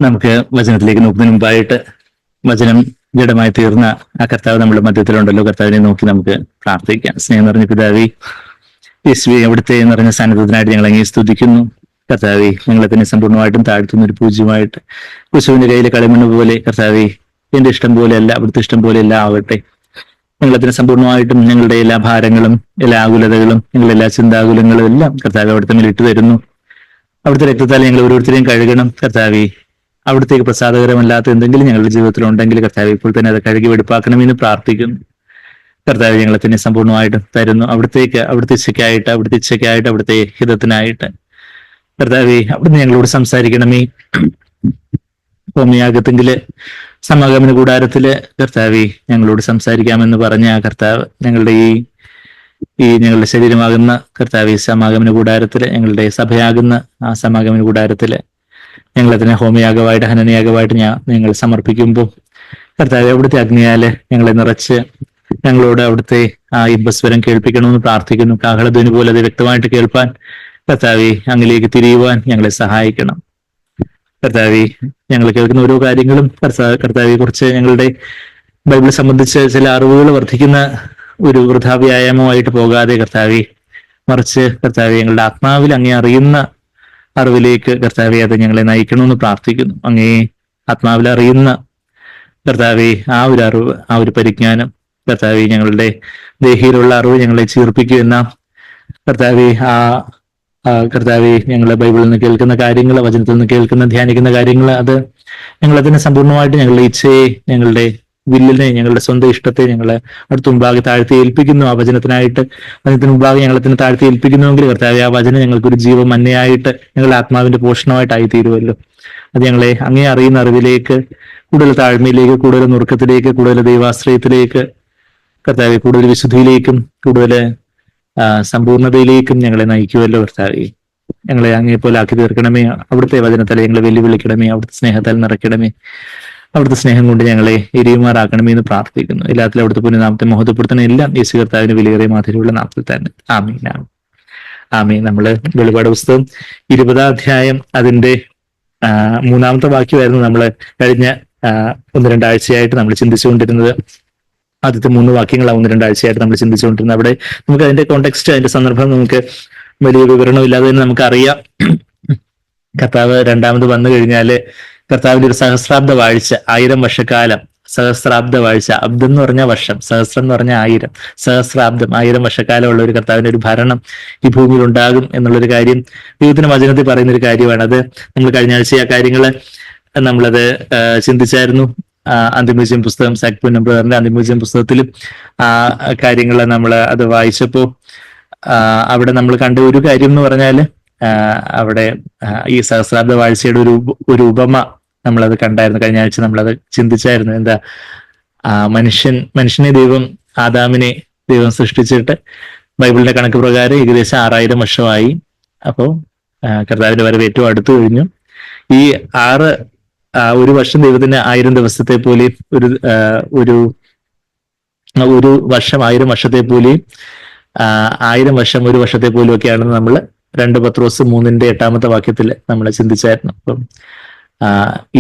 നമുക്ക് വചനത്തിലേക്ക് നോക്കുന്നതിന് മുമ്പായിട്ട് വചനം ജഡമായി തീർന്ന ആ കർത്താവ് നമ്മുടെ മധ്യത്തിലുണ്ടല്ലോ. കർത്താവിനെ നോക്കി നമുക്ക് പ്രാർത്ഥിക്കാം. സ്നേഹം നിറഞ്ഞ പിതാവേ, യേശുവേ, അവിടുത്തെ നിറഞ്ഞ സാന്നിധ്യത്തിനായിട്ട് ഞങ്ങൾ അങ്ങേ സ്തുതിക്കുന്നു. കർത്താവേ, ഞങ്ങളെ തന്നെ സമ്പൂർണ്ണമായിട്ടും താഴ്ത്തുന്ന ഒരു പൂജ്യമായിട്ട് കുശുവിന്റെ കയ്യിലെ കളിമണ്ണ് പോലെ കർത്താവേ, എന്റെ ഇഷ്ടം പോലെയല്ല അവിടുത്തെ ഇഷ്ടം പോലെയല്ല ആവട്ടെ. ഞങ്ങളതിനെ സമ്പൂർണ്ണമായിട്ടും ഞങ്ങളുടെ എല്ലാ ഭാരങ്ങളും എല്ലാ ആകുലതകളും ഞങ്ങളുടെ എല്ലാ ചിന്താകുലങ്ങളും എല്ലാം കർത്താവ് അവിടുത്തെ മേൽ ഇട്ടു തരുന്നു. അവിടുത്തെ രക്തത്താൽ ഞങ്ങൾ ഓരോരുത്തരെയും കഴുകണം കർത്താവേ. അവിടത്തേക്ക് പ്രസാദകരമല്ലാത്ത എന്തെങ്കിലും ഞങ്ങളുടെ ജീവിതത്തിൽ ഉണ്ടെങ്കിൽ കർത്താവ് ഇപ്പോൾ തന്നെ അത് കഴുകി വെടിപ്പാക്കണമെന്ന് പ്രാർത്ഥിക്കുന്നു. കർത്താവ് ഞങ്ങളെ തന്നെ സമ്പൂർണ്ണമായിട്ടും തരുന്നു അവിടത്തേക്ക്, അവിടുത്തെ ഇച്ഛയ്ക്കായിട്ട് അവിടുത്തെ ഹിതത്തിനായിട്ട്. കർത്താവേ, അവിടുന്ന് ഞങ്ങളോട് സംസാരിക്കണമേ. ഹോമിയാഗത്തെങ്കില് സമാഗമന കൂടാരത്തില് കർത്താവേ ഞങ്ങളോട് സംസാരിക്കാമെന്ന് പറഞ്ഞ ആ കർത്താവ് ഞങ്ങളുടെ ഈ ഞങ്ങളുടെ ശരീരമാകുന്ന കർത്താവേ സമാഗമന കൂടാരത്തില്, ഞങ്ങളുടെ സഭയാകുന്ന ആ സമാഗമന കൂടാരത്തില് ഞങ്ങളതിനെ ഹോമയാഗമായിട്ട് ഹനനയാഗമായിട്ട് ഞങ്ങൾ സമർപ്പിക്കുമ്പോൾ കർത്താവെ, അവിടുത്തെ അഗ്നിയാല് ഞങ്ങളെ നിറച്ച് ഞങ്ങളോട് അവിടുത്തെ ആ ഇമ്പസ്വരം കേൾപ്പിക്കണമെന്ന് പ്രാർത്ഥിക്കുന്നു. കാഹളധ്വനി പോലെ അത് വ്യക്തമായിട്ട് കേൾപ്പാൻ കർത്താവെ അങ്ങിലേക്ക് തിരിയുവാൻ ഞങ്ങളെ സഹായിക്കണം. കർത്താവെ, ഞങ്ങൾ കേൾക്കുന്ന ഓരോ കാര്യങ്ങളും കർത്താവെ കുറിച്ച് ഞങ്ങളുടെ ബൈബിൾ സംബന്ധിച്ച് ചില അറിവുകൾ വർദ്ധിക്കുന്ന ഒരു വൃഥാവ്യായാമമായിട്ട് പോകാതെ കർത്താവെ, മറിച്ച് കർത്താവെ ഞങ്ങളുടെ ആത്മാവിൽ അങ്ങേ അറിയുന്ന അറിവിലേക്ക് കർത്താവെ അത് ഞങ്ങളെ നയിക്കണമെന്ന് പ്രാർത്ഥിക്കുന്നു. അങ്ങേ ആത്മാവിൽ അറിയുന്ന കർത്താവെ ആ ഒരു അറിവ്, ആ ഒരു പരിജ്ഞാനം കർത്താവെ ഞങ്ങളുടെ ദേഹിയിലുള്ള അറിവ് ഞങ്ങളെ ചീർപ്പിക്കുമെന്ന കർത്താവെ കർത്താവെ ഞങ്ങളെ ബൈബിളിൽ നിന്ന് കേൾക്കുന്ന കാര്യങ്ങൾ, വചനത്തിൽ നിന്ന് കേൾക്കുന്ന ധ്യാനിക്കുന്ന കാര്യങ്ങൾ, അത് ഞങ്ങളതിനെ സമ്പൂർണ്ണമായിട്ട് ഞങ്ങളുടെ ഇച്ഛയെ, ഞങ്ങളുടെ വില്ലിനെ, ഞങ്ങളുടെ സ്വന്തം ഇഷ്ടത്തെ ഞങ്ങളെ അടുത്ത് മുമ്പാകെ താഴ്ത്തി ഏൽപ്പിക്കുന്നു. ആ വചനത്തിനായിട്ട് വചനത്തിന് മുമ്പാകെ ഞങ്ങളതിനെ താഴ്ത്തി ഏൽപ്പിക്കുന്നുവെങ്കിൽ കർത്താവെ ആ വചനം ഞങ്ങൾക്കൊരു ജീവമന്നയായിട്ട് ഞങ്ങളുടെ ആത്മാവിന്റെ പോഷണമായിട്ടായി തീരുമല്ലോ. അത് ഞങ്ങളെ അങ്ങേ അറിയുന്ന അറിവിലേക്ക്, കൂടുതൽ താഴ്മയിലേക്ക്, കൂടുതൽ നുറുക്കത്തിലേക്ക്, കൂടുതൽ ദൈവാശ്രയത്തിലേക്ക് കർത്താവെ, കൂടുതൽ വിശുദ്ധിയിലേക്കും കൂടുതൽ സമ്പൂർണതയിലേക്കും ഞങ്ങളെ നയിക്കുമല്ലോ. കർത്താവെ, ഞങ്ങളെ അങ്ങേ പോലെ ആക്കി തീർക്കണമേ. അവിടുത്തെ വചനത്താൽ ഞങ്ങളെ വെല്ലുവിളിക്കണമേ. അവിടുത്തെ സ്നേഹത്താൽ നിറയ്ക്കണമേ. അവിടുത്തെ സ്നേഹം കൊണ്ട് ഞങ്ങളെ എരിയുമാറാക്കണമേ എന്ന് പ്രാർത്ഥിക്കുന്നു. എല്ലാത്തിലും അവിടുത്തെ പുണ്യനാമത്തെ മഹത്വപ്പെടുത്തണം. എല്ലാം യേശു കർത്താവിന് വിലയേറിയ മാതിരിയുള്ള നാമത്തിൽ തന്നെ. ആമീൻ. ആമീൻ. നമ്മള് വെളിപാട് പുസ്തകം 20-ാം അധ്യായം അതിന്റെ 3-ാമത്തെ വാക്യമായിരുന്നു നമ്മൾ കഴിഞ്ഞ 1-2 ആഴ്ചയായിട്ട് നമ്മൾ ചിന്തിച്ചുകൊണ്ടിരുന്നത്. ആദ്യത്തെ 3 വാക്യങ്ങളാണ് 1-2 ആഴ്ചയായിട്ട് നമ്മൾ ചിന്തിച്ചുകൊണ്ടിരുന്നത്. അവിടെ നമുക്ക് അതിന്റെ കോണ്ടെക്സ്റ്റ്, അതിന്റെ സന്ദർഭം നമുക്ക് വലിയ വിവരണമില്ലാതെ തന്നെ നമുക്കറിയാം. കർത്താവ് രണ്ടാമത് വന്നു കഴിഞ്ഞാല് കർത്താവിന്റെ ഒരു സഹസ്രാബ്ദ വാഴ്ച, 1000 വർഷക്കാലം, സഹസ്രാബ്ദ വാഴ്ച. അബ്ദം എന്ന് പറഞ്ഞ വർഷം, സഹസ്രം എന്ന് പറഞ്ഞ 1000, സഹസ്രാബ്ദം 1000 വർഷക്കാലമുള്ള ഒരു കർത്താവിന്റെ ഒരു ഭരണം ഈ ഭൂമിയിൽ ഉണ്ടാകും എന്നുള്ളൊരു കാര്യം ദൈവത്തിന്റെ വചനത്തിൽ പറയുന്ന ഒരു കാര്യമാണ്. അത് നമ്മൾ കഴിഞ്ഞ ആഴ്ച ആ കാര്യങ്ങള് നമ്മളത് ചിന്തിച്ചായിരുന്നു. അന്തിമവിജയം പുസ്തകം, സാക് പുന്നബ്രദറിന്റെ അന്തിമവിജയം പുസ്തകത്തിലും ആ കാര്യങ്ങള് നമ്മൾ അത് വായിച്ചപ്പോ അവിടെ നമ്മൾ കണ്ട ഒരു കാര്യം എന്ന് പറഞ്ഞാല് അവിടെ ഈ സഹസ്രാബ്ദ വാഴ്ചയുടെ ഒരു ഉപമ നമ്മളത് കണ്ടായിരുന്നു. കഴിഞ്ഞ ആഴ്ച നമ്മളത് ചിന്തിച്ചായിരുന്നു. എന്താ, മനുഷ്യനെ ആദാമിനെ ദൈവം സൃഷ്ടിച്ചിട്ട് ബൈബിളിന്റെ കണക്ക് പ്രകാരം ഏകദേശം 6000 വർഷമായി. അപ്പോ കർത്താവിന്റെ വരവ് ഏറ്റവും അടുത്തു കഴിഞ്ഞു. ഈ ഒരു വർഷം ദൈവത്തിന് 1000 ദിവസത്തെ പോലെ, ഒരു വർഷം 1000 വർഷത്തെ പോലെയും 1000 വർഷം ഒരു വർഷത്തെ പോലും ഒക്കെയാണെന്ന് നമ്മൾ 2 പത്രോസ് 3-ന്റെ 8-ാമത്തെ വാക്യത്തിൽ നമ്മൾ ചിന്തിച്ചായിരുന്നു. അപ്പം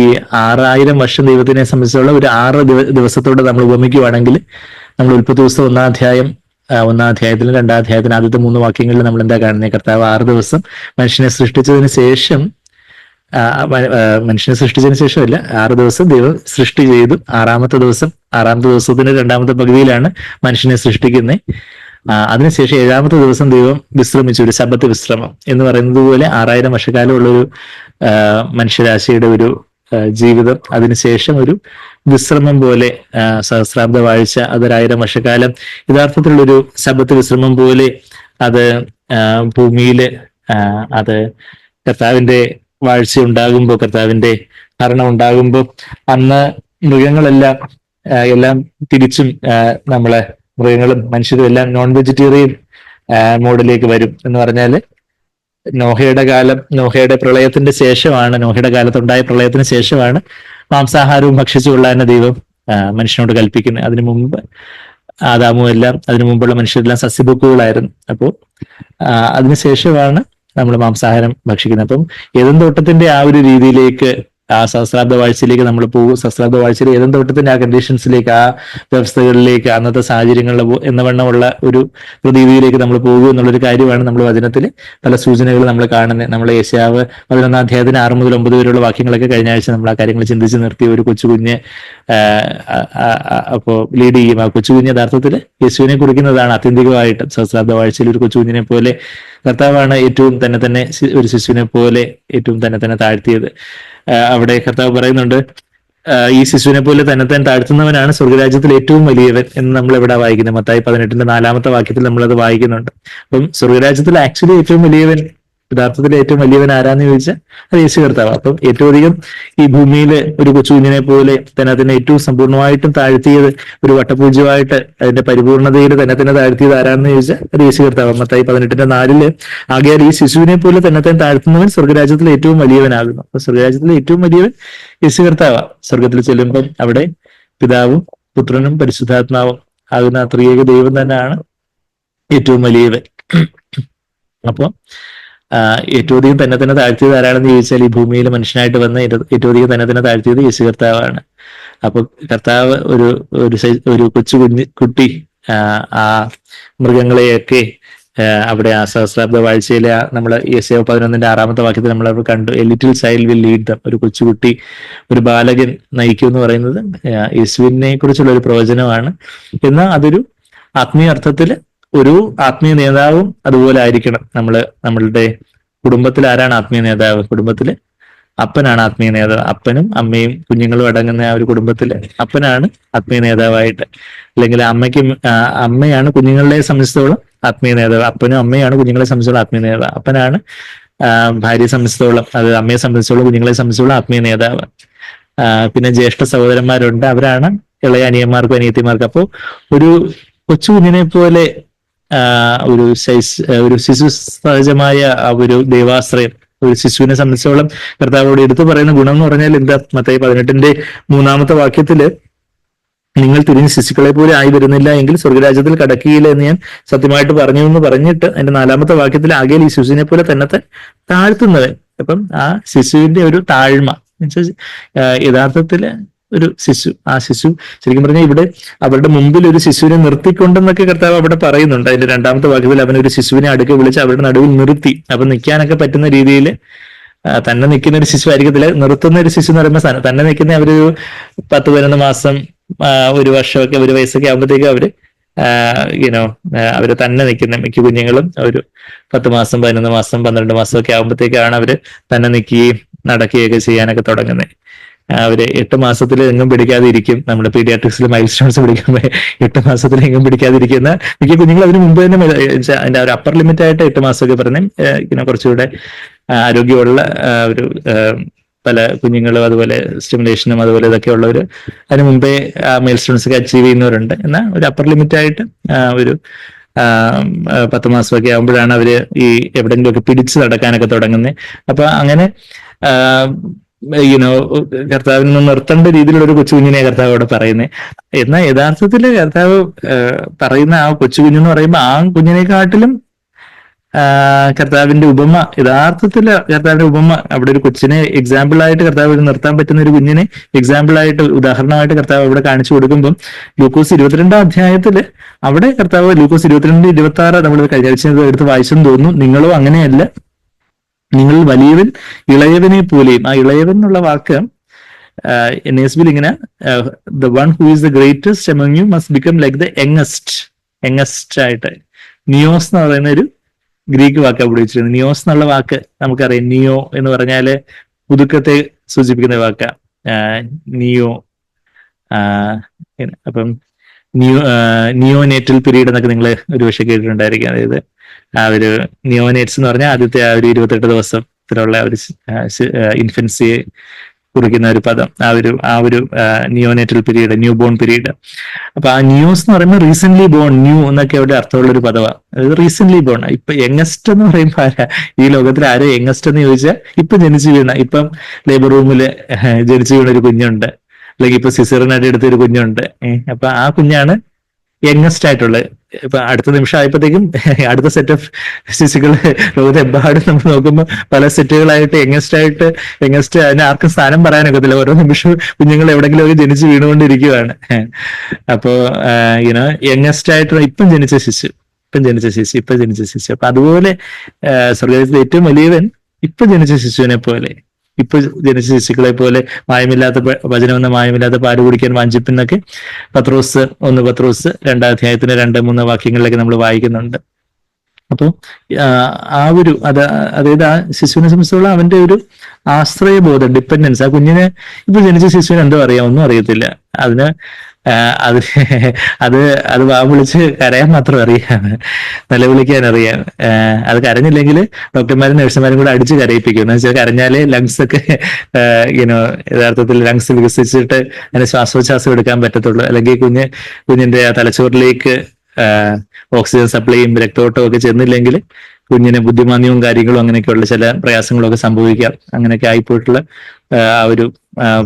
ഈ 6000 വർഷം ദൈവത്തിനെ സംബന്ധിച്ചുള്ള ഒരു 6 ദിവസത്തോടെ നമ്മൾ ഉപമിക്കുവാണെങ്കിൽ നമ്മൾ ഉൽപ്പത്തി പുസ്തകം 1-ാം അധ്യായത്തിലും 2-ാം അധ്യായത്തിലും ആദ്യത്തെ 3 വാക്യങ്ങളിൽ നമ്മൾ എന്താ കാണുന്നത്? കർത്താവ് 6 ദിവസം മനുഷ്യനെ സൃഷ്ടിച്ചതിന് ശേഷം, മനുഷ്യനെ സൃഷ്ടിച്ചതിന് ശേഷമല്ല, 6 ദിവസം ദൈവം സൃഷ്ടി ചെയ്തു. 6-ാമത്തെ ദിവസത്തിന്റെ 2-ാമത്തെ പകുതിയിലാണ് മനുഷ്യനെ സൃഷ്ടിക്കുന്നത്. അതിനുശേഷം 7-ാമത്തെ ദിവസം ദൈവം വിശ്രമിച്ചു, ഒരു ശബ്ബത്ത് വിശ്രമം എന്ന് പറയുന്നത് പോലെ 6000 വർഷക്കാലമുള്ളൊരു മനുഷ്യരാശിയുടെ ഒരു ജീവിതം. അതിനുശേഷം ഒരു വിശ്രമം പോലെ സഹസ്രാബ്ദ വാഴ്ച, അതൊരു 1000 വർഷക്കാലം യഥാർത്ഥത്തിലുള്ളൊരു ശബ്ബത്ത് വിശ്രമം പോലെ അത് ഭൂമിയില് അത് കർത്താവിന്റെ വാഴ്ച ഉണ്ടാകുമ്പോൾ, കർത്താവിന്റെ ഭരണം ഉണ്ടാകുമ്പോൾ അന്ന് എല്ലാം തിരിച്ചും നമ്മളെ മൃഗങ്ങളും മനുഷ്യരും എല്ലാം നോൺ വെജിറ്റേറിയൻ മോഡിലേക്ക് വരും. എന്ന് പറഞ്ഞാല് നോഹയുടെ പ്രളയത്തിന്റെ ശേഷമാണ്, നോഹയുടെ കാലത്തുണ്ടായ പ്രളയത്തിന് ശേഷമാണ് മാംസാഹാരവും ഭക്ഷിച്ചുകൊള്ളാൻ ദൈവം മനുഷ്യനോട് കൽപ്പിക്കുന്നത്. അതിനു മുമ്പ് ആദാമും എല്ലാം, അതിനു മുമ്പുള്ള മനുഷ്യരെല്ലാം സസ്യഭുക്കുകളായിരുന്നു. അപ്പോൾ അതിനുശേഷമാണ് നമ്മൾ മാംസാഹാരം ഭക്ഷിക്കുന്നത്. അപ്പം ഏദൻ തോട്ടത്തിന്റെ ആ ഒരു രീതിയിലേക്ക് ആ സഹസ്രാബ്ദ വാഴ്ചയിലേക്ക് നമ്മൾ പോകും. സഹസ്രാബ്ദ വാഴ്ചയിൽ ഏതും തൊട്ടത്തിന്റെ ആ കണ്ടീഷൻസിലേക്ക്, ആ വ്യവസ്ഥകളിലേക്ക്, അന്നത്തെ സാഹചര്യങ്ങളിൽ എന്ന വണ്ണമുള്ള ഒരു പ്രതീതിയിലേക്ക് നമ്മൾ പോകും എന്നുള്ളൊരു കാര്യമാണ് നമ്മൾ വചനത്തിൽ പല സൂചനകൾ നമ്മൾ കാണുന്നത്. നമ്മൾ യെശയ്യാവ് 11 അധ്യായത്തിന് 6 മുതൽ 9 വരെയുള്ള വാക്യങ്ങളൊക്കെ കഴിഞ്ഞ ആഴ്ച നമ്മൾ ആ കാര്യങ്ങൾ ചിന്തിച്ച് നിർത്തി. ഒരു കൊച്ചുകുഞ്ഞ് അപ്പോ ലീഡ് ചെയ്യും. ആ കൊച്ചുകുഞ്ഞ് യഥാർത്ഥത്തിൽ യേശുവിനെ കുറിക്കുന്നതാണ്. ആത്യന്തികമായിട്ട് സഹസ്രാബ്ദ വാഴ്ചയിൽ ഒരു കൊച്ചുകുഞ്ഞിനെ പോലെ കർത്താവാണ് ഏറ്റവും തന്നെ ഒരു ശിശുവിനെ പോലെ ഏറ്റവും തന്നെ താഴ്ത്തിയത്. അവിടെ കർത്താവ് പറയുന്നുണ്ട്, ഈ ശിശുവിനെ പോലെ തന്നെ താഴ്ത്തുന്നവനാണ് സ്വർഗരാജ്യത്തിൽ ഏറ്റവും വലിയവൻ എന്ന് നമ്മൾ ഇവിടെ വായിക്കുന്നത്. മത്തായി 18 4 വാക്യത്തിൽ നമ്മളത് വായിക്കുന്നുണ്ട്. അപ്പം സ്വർഗരാജ്യത്തിൽ ആക്ച്വലി ഏറ്റവും വലിയവൻ, യഥാർത്ഥത്തിൽ ഏറ്റവും വലിയവൻ ആരാന്ന് ചോദിച്ചാൽ അത് യേശു കർത്താവ്. അപ്പം ഏറ്റവും അധികം ഈ ഭൂമിയിൽ ഒരു കൊച്ചുകുഞ്ഞിനെ പോലെ തന്നെ ഏറ്റവും സമ്പൂർണ്ണമായിട്ടും താഴ്ത്തിയത്, ഒരു വട്ടപൂജ്യമായിട്ട് അതിന്റെ പരിപൂർണതയിൽ തന്നെ താഴ്ത്തിയത് ആരാണെന്ന് ചോദിച്ചാൽ അത് യേശു കർത്താവ്. മത്തായി 18 4 ആകയാൽ ഈ ശിശുവിനെ പോലെ തന്നെ താഴ്ത്തുന്നവൻ സ്വർഗരാജ്യത്തിൽ ഏറ്റവും വലിയവനാകുന്നു. അപ്പൊ സ്വർഗരാജ്യത്തിലെ ഏറ്റവും വലിയവൻ യേശു കർത്താവ്. സ്വർഗത്തിൽ ചെല്ലുമ്പം അവിടെ പിതാവും പുത്രനും പരിശുദ്ധാത്മാവും ആകുന്ന ത്രിയേക ദൈവം തന്നെയാണ് ഏറ്റവും വലിയവൻ. അപ്പൊ ഏറ്റവും അധികം തന്നെ താഴ്ത്തിയത് ആരാണെന്ന് ചോദിച്ചാൽ ഈ ഭൂമിയിൽ മനുഷ്യനായിട്ട് വന്ന ഏറ്റവും അധികം തന്നെ താഴ്ത്തിയത് യേശു കർത്താവാണ്. അപ്പൊ കർത്താവ് ഒരു കൊച്ചു കുട്ടി ആ മൃഗങ്ങളെയൊക്കെ അവിടെ ആ സഹസ്രാബ്ദ വാഴ്ചയിലെ നമ്മൾ യെശയ്യാവ് 11 6 വാക്യത്തിൽ നമ്മൾ അവിടെ കണ്ടു. A little child will lead dum. ഒരു കൊച്ചുകുട്ടി, ഒരു ബാലകൻ നയിക്കും എന്ന് പറയുന്നത് യേശുവിനെ കുറിച്ചുള്ള ഒരു പ്രവചനമാണ്. എന്നാൽ അതൊരു ആത്മീയ അർത്ഥത്തിൽ ഒരു ആത്മീയ നേതാവും അതുപോലെ ആയിരിക്കണം. നമ്മളുടെ കുടുംബത്തിൽ ആരാണ് ആത്മീയ നേതാവ്? കുടുംബത്തില് അപ്പനാണ് ആത്മീയ നേതാവ്. അപ്പനും അമ്മയും കുഞ്ഞുങ്ങളും അടങ്ങുന്ന ആ ഒരു കുടുംബത്തില് അപ്പനാണ് ആത്മീയ നേതാവായിട്ട്. അല്ലെങ്കിൽ അമ്മയാണ് കുഞ്ഞുങ്ങളെ സംബന്ധിച്ചിടത്തോളം ആത്മീയ നേതാവ്. അപ്പനും അമ്മയാണ് കുഞ്ഞുങ്ങളെ സംബന്ധിച്ചോളം ആത്മീയ നേതാവ്. അപ്പനാണ് ഭാര്യയെ സംബന്ധിച്ചിടത്തോളം, അത് അമ്മയെ സംബന്ധിച്ചോളം, കുഞ്ഞുങ്ങളെ സംബന്ധിച്ചോളം ആത്മീയ നേതാവ്. പിന്നെ ജ്യേഷ്ഠ സഹോദരന്മാരുണ്ട്, അവരാണ് ഇളയ അനിയന്മാർക്കും അനിയത്തിമാർക്കും. അപ്പോൾ ഒരു കൊച്ചു കുഞ്ഞിനെ പോലെ ഒരു ശിശു സഹജമായ ഒരു ദൈവാശ്രയം ഒരു ശിശുവിനെ സംബന്ധിച്ചോളം കർത്താവോട് എടുത്തു പറയുന്ന ഗുണം എന്ന് പറഞ്ഞാൽ എന്താ? മത്തായി 18 3 വാക്യത്തില് നിങ്ങൾ തിരിഞ്ഞ് ശിശുക്കളെ പോലെ ആയി വരുന്നില്ല എങ്കിൽ സ്വർഗരാജ്യത്തിൽ കടക്കുകയില്ല എന്ന് ഞാൻ സത്യമായിട്ട് പറഞ്ഞു എന്ന് പറഞ്ഞിട്ട് അതിന്റെ 4 വാക്യത്തിൽ ആകെ ഈ ശിശുവിനെ പോലെ തന്നെ താഴ്ത്തുന്നവൻ. അപ്പം ആ ശിശുവിന്റെ ഒരു താഴ്മ യഥാർത്ഥത്തില് ഒരു ശിശു, ആ ശിശു ശരിക്കും പറഞ്ഞാൽ ഇവിടെ അവരുടെ മുമ്പിൽ ഒരു ശിശുവിനെ നിർത്തിക്കൊണ്ടെന്നൊക്കെ കർത്താവ് അവിടെ പറയുന്നുണ്ട്. അതിന്റെ 2 വാക്യത്തിൽ അവൻ ഒരു ശിശുവിനെ അടുക്കെ വിളിച്ച് അവരുടെ നടുവിൽ നിർത്തി. അപ്പൊ നിൽക്കാനൊക്കെ പറ്റുന്ന രീതിയിൽ തന്നെ നിൽക്കുന്ന ഒരു ശിശു ആയിരിക്കത്തില്ല. നിർത്തുന്ന ഒരു ശിശു എന്ന് പറയുമ്പോൾ തന്നെ നിൽക്കുന്ന അവരൊരു 10-11 മാസം, ഒരു വർഷമൊക്കെ, ഒരു വയസ്സൊക്കെ ആകുമ്പോഴത്തേക്കും അവര് തന്നെ നിൽക്കുന്ന മിക്ക കുഞ്ഞുങ്ങളും ഒരു 10 മാസം 11 മാസം 12 മാസമൊക്കെ ആകുമ്പോഴത്തേക്കാണ് അവര് തന്നെ നിൽക്കുകയും നടക്കുകയൊക്കെ ചെയ്യാനൊക്കെ തുടങ്ങുന്നത്. അവര് 8 മാസത്തിൽ എങ്ങും പിടിക്കാതെ ഇരിക്കും. നമ്മുടെ പീഡിയാട്രിക്സിൽ മൈൽ സ്റ്റോൺസ് പിടിക്കുമ്പോൾ 8 മാസത്തിൽ എങ്ങും പിടിക്കാതിരിക്കുന്ന മിക്ക കുഞ്ഞുങ്ങൾ അതിന് മുമ്പ് തന്നെ അതിന്റെ ഒരു അപ്പർ ലിമിറ്റ് ആയിട്ട് 8 മാസമൊക്കെ പറഞ്ഞ് കുറച്ചുകൂടെ ആരോഗ്യമുള്ള ഒരു പല കുഞ്ഞുങ്ങളും അതുപോലെ സ്റ്റിമുലേഷനും അതുപോലെ ഇതൊക്കെ ഉള്ളവർ അതിന് മുമ്പേ മൈൽ സ്റ്റോൺസ് ഒക്കെ അച്ചീവ് ചെയ്യുന്നവരുണ്ട്. എന്നാൽ ഒരു അപ്പർ ലിമിറ്റ് ആയിട്ട് ഒരു 10 മാസമൊക്കെ ആകുമ്പോഴാണ് അവര് ഈ എവിടെയെങ്കിലുമൊക്കെ പിടിച്ചു നടക്കാനൊക്കെ തുടങ്ങുന്നത്. അപ്പൊ അങ്ങനെ കർത്താവിൽ നിന്ന് നിർത്തേണ്ട രീതിയിലുള്ള ഒരു കൊച്ചുകുഞ്ഞിനെ കർത്താവ് അവിടെ പറയുന്നത്. എന്നാൽ യഥാർത്ഥത്തിൽ കർത്താവ് പറയുന്ന ആ കൊച്ചുകുഞ്ഞെന്ന് പറയുമ്പോൾ ആ കുഞ്ഞിനെക്കാട്ടിലും കർത്താവിന്റെ ഉപമ, യഥാർത്ഥത്തിൽ കർത്താവിന്റെ ഉപമ അവിടെ ഒരു കൊച്ചിനെ എക്സാമ്പിൾ ആയിട്ട് കർത്താവ് നിർത്താൻ പറ്റുന്ന ഒരു കുഞ്ഞിനെ എക്സാമ്പിൾ ആയിട്ട്, ഉദാഹരണമായിട്ട് കർത്താവ് അവിടെ കാണിച്ചു കൊടുക്കുമ്പോൾ ലൂക്കോസ് 22 അധ്യായത്തില് അവിടെ കർത്താവ് ലൂക്കോസ് 22-26 നമ്മൾ കഴിഞ്ഞ ആഴ്ച എടുത്ത് വായിച്ചെന്ന് തോന്നുന്നു. നിങ്ങളോ അങ്ങനെയല്ല, നിങ്ങൾ വലിയവൻ ഇളയവനെ പോലെയും. ആ ഇളയവൻ എന്നുള്ള വാക്ക് NSB ഇങ്ങനെ the one who is the greatest among you must become like the youngest ആയിട്ട്. നിയോസ് എന്ന് പറയുന്ന ഒരു ഗ്രീക്ക് വാക്ക് അവിടെ വെച്ചിരുന്നു. നിയോസ് എന്നുള്ള വാക്ക് നമുക്കറിയാം. നിയോ എന്ന് പറഞ്ഞാല് പുതുക്കത്തെ സൂചിപ്പിക്കുന്ന വാക്ക. നിയോ അപ്പം നിയോനേറ്റൽ പീരീഡ് എന്നൊക്കെ നിങ്ങൾ ഒരു പക്ഷേ കേട്ടിട്ടുണ്ടായിരിക്കും. അതായത് ആ ഒരു നിയോനേറ്റ്സ് എന്ന് പറഞ്ഞാൽ ആദ്യത്തെ ആ ഒരു 28 ദിവസത്തിലുള്ള ഒരു ഇൻഫൻസിയെ കുറിക്കുന്ന ഒരു പദം. ആ ഒരു neonatal period, new born period. അപ്പൊ ആ ന്യൂസ് എന്ന് പറയുമ്പോൾ റീസെന്റ് ബോൺ, ന്യൂ എന്നൊക്കെ അവിടെ അർത്ഥമുള്ള ഒരു പദമാണ്. അതായത് റീസെന്റ് ബോൺ. ഇപ്പൊ യങ്ങസ്റ്റ് എന്ന് പറയുമ്പോൾ ആരാ ഈ ലോകത്തിൽ ആരാ യങ്ങസ്റ്റ് എന്ന് ചോദിച്ചാൽ ഇപ്പൊ ജനിച്ചു വീണ, ഇപ്പം ലേബർ റൂമിൽ ജനിച്ചു വീണ ഒരു കുഞ്ഞുണ്ട്, അല്ലെങ്കിൽ ഇപ്പൊ സിസറിനായിട്ട് എടുത്തൊരു കുഞ്ഞുണ്ട്. അപ്പൊ ആ കുഞ്ഞാണ് യങ്ങസ്റ്റ് ആയിട്ടുള്ളത്. ഇപ്പൊ അടുത്ത നിമിഷം ആയപ്പോഴത്തേക്കും അടുത്ത സെറ്റ് ഓഫ് ശിശുക്കൾ ലോകത്തെമ്പാടും നമ്മൾ നോക്കുമ്പോൾ പല സെറ്റുകളായിട്ട് യങ്ങസ്റ്റ് അതിന് ആർക്കും സ്ഥാനം പറയാനൊക്കത്തില്ല. ഓരോ നിമിഷവും കുഞ്ഞുങ്ങൾ എവിടെങ്കിലും ഒക്കെ ജനിച്ച് വീണുകൊണ്ടിരിക്കുകയാണ്. അപ്പോ യുനോ യങ്ങസ്റ്റ് ആയിട്ടുള്ള ഇപ്പം ജനിച്ച ശിശു അപ്പൊ അതുപോലെ സ്വർഗത്തിലെ ഏറ്റവും വലിയവൻ ഇപ്പൊ ജനിച്ച ശിശുവിനെ പോലെ, ഇപ്പൊ ജനിച്ച ശിശുക്കളെ പോലെ മായമില്ലാത്ത വചനം എന്ന മായമില്ലാത്ത പാല് കുടിക്കാൻ വാഞ്ചിപ്പെന്നൊക്കെ പത്രോസ് 2 അധ്യായത്തിന് 2-3 വാക്യങ്ങളിലൊക്കെ നമ്മൾ വായിക്കുന്നുണ്ട്. അപ്പൊ ആ ഒരു അതായത് ആ ശിശുവിനെ സംബന്ധിച്ചുള്ള അവന്റെ ഒരു ആശ്രയബോധം, ഡിപ്പെൻഡൻസ്, ആ കുഞ്ഞിനെ ഇപ്പൊ ജനിച്ച ശിശുവിന് എന്തോ അറിയാം, ഒന്നും അറിയത്തില്ല. അതിന് അത് വാ വിളിച്ച് കരയാൻ മാത്രം അറിയാം, നിലവിളിക്കാൻ അറിയാം. അത് കരഞ്ഞില്ലെങ്കിൽ ഡോക്ടർമാരും നഴ്സുമാരും കൂടെ അടിച്ച് കരയിപ്പിക്കും. എന്ന് വെച്ചാൽ കരഞ്ഞാലേ ലങ്സ് ഒക്കെ യഥാർത്ഥത്തിൽ ലങ്സ് വികസിച്ചിട്ട് അതിന് ശ്വാസോച്ഛ്വാസം എടുക്കാൻ പറ്റത്തുള്ളൂ. അല്ലെങ്കിൽ കുഞ്ഞിന്റെ തലച്ചോറിലേക്ക് ഓക്സിജൻ സപ്ലൈയും രക്തോട്ടവും ഒക്കെ ചെന്നില്ലെങ്കിൽ കുഞ്ഞിന് ബുദ്ധിമാന്ദ്യവും കാര്യങ്ങളും അങ്ങനെയൊക്കെയുള്ള ചില പ്രയാസങ്ങളൊക്കെ സംഭവിക്കാം. അങ്ങനെയൊക്കെ ആയിപ്പോയിട്ടുള്ള ആ ഒരു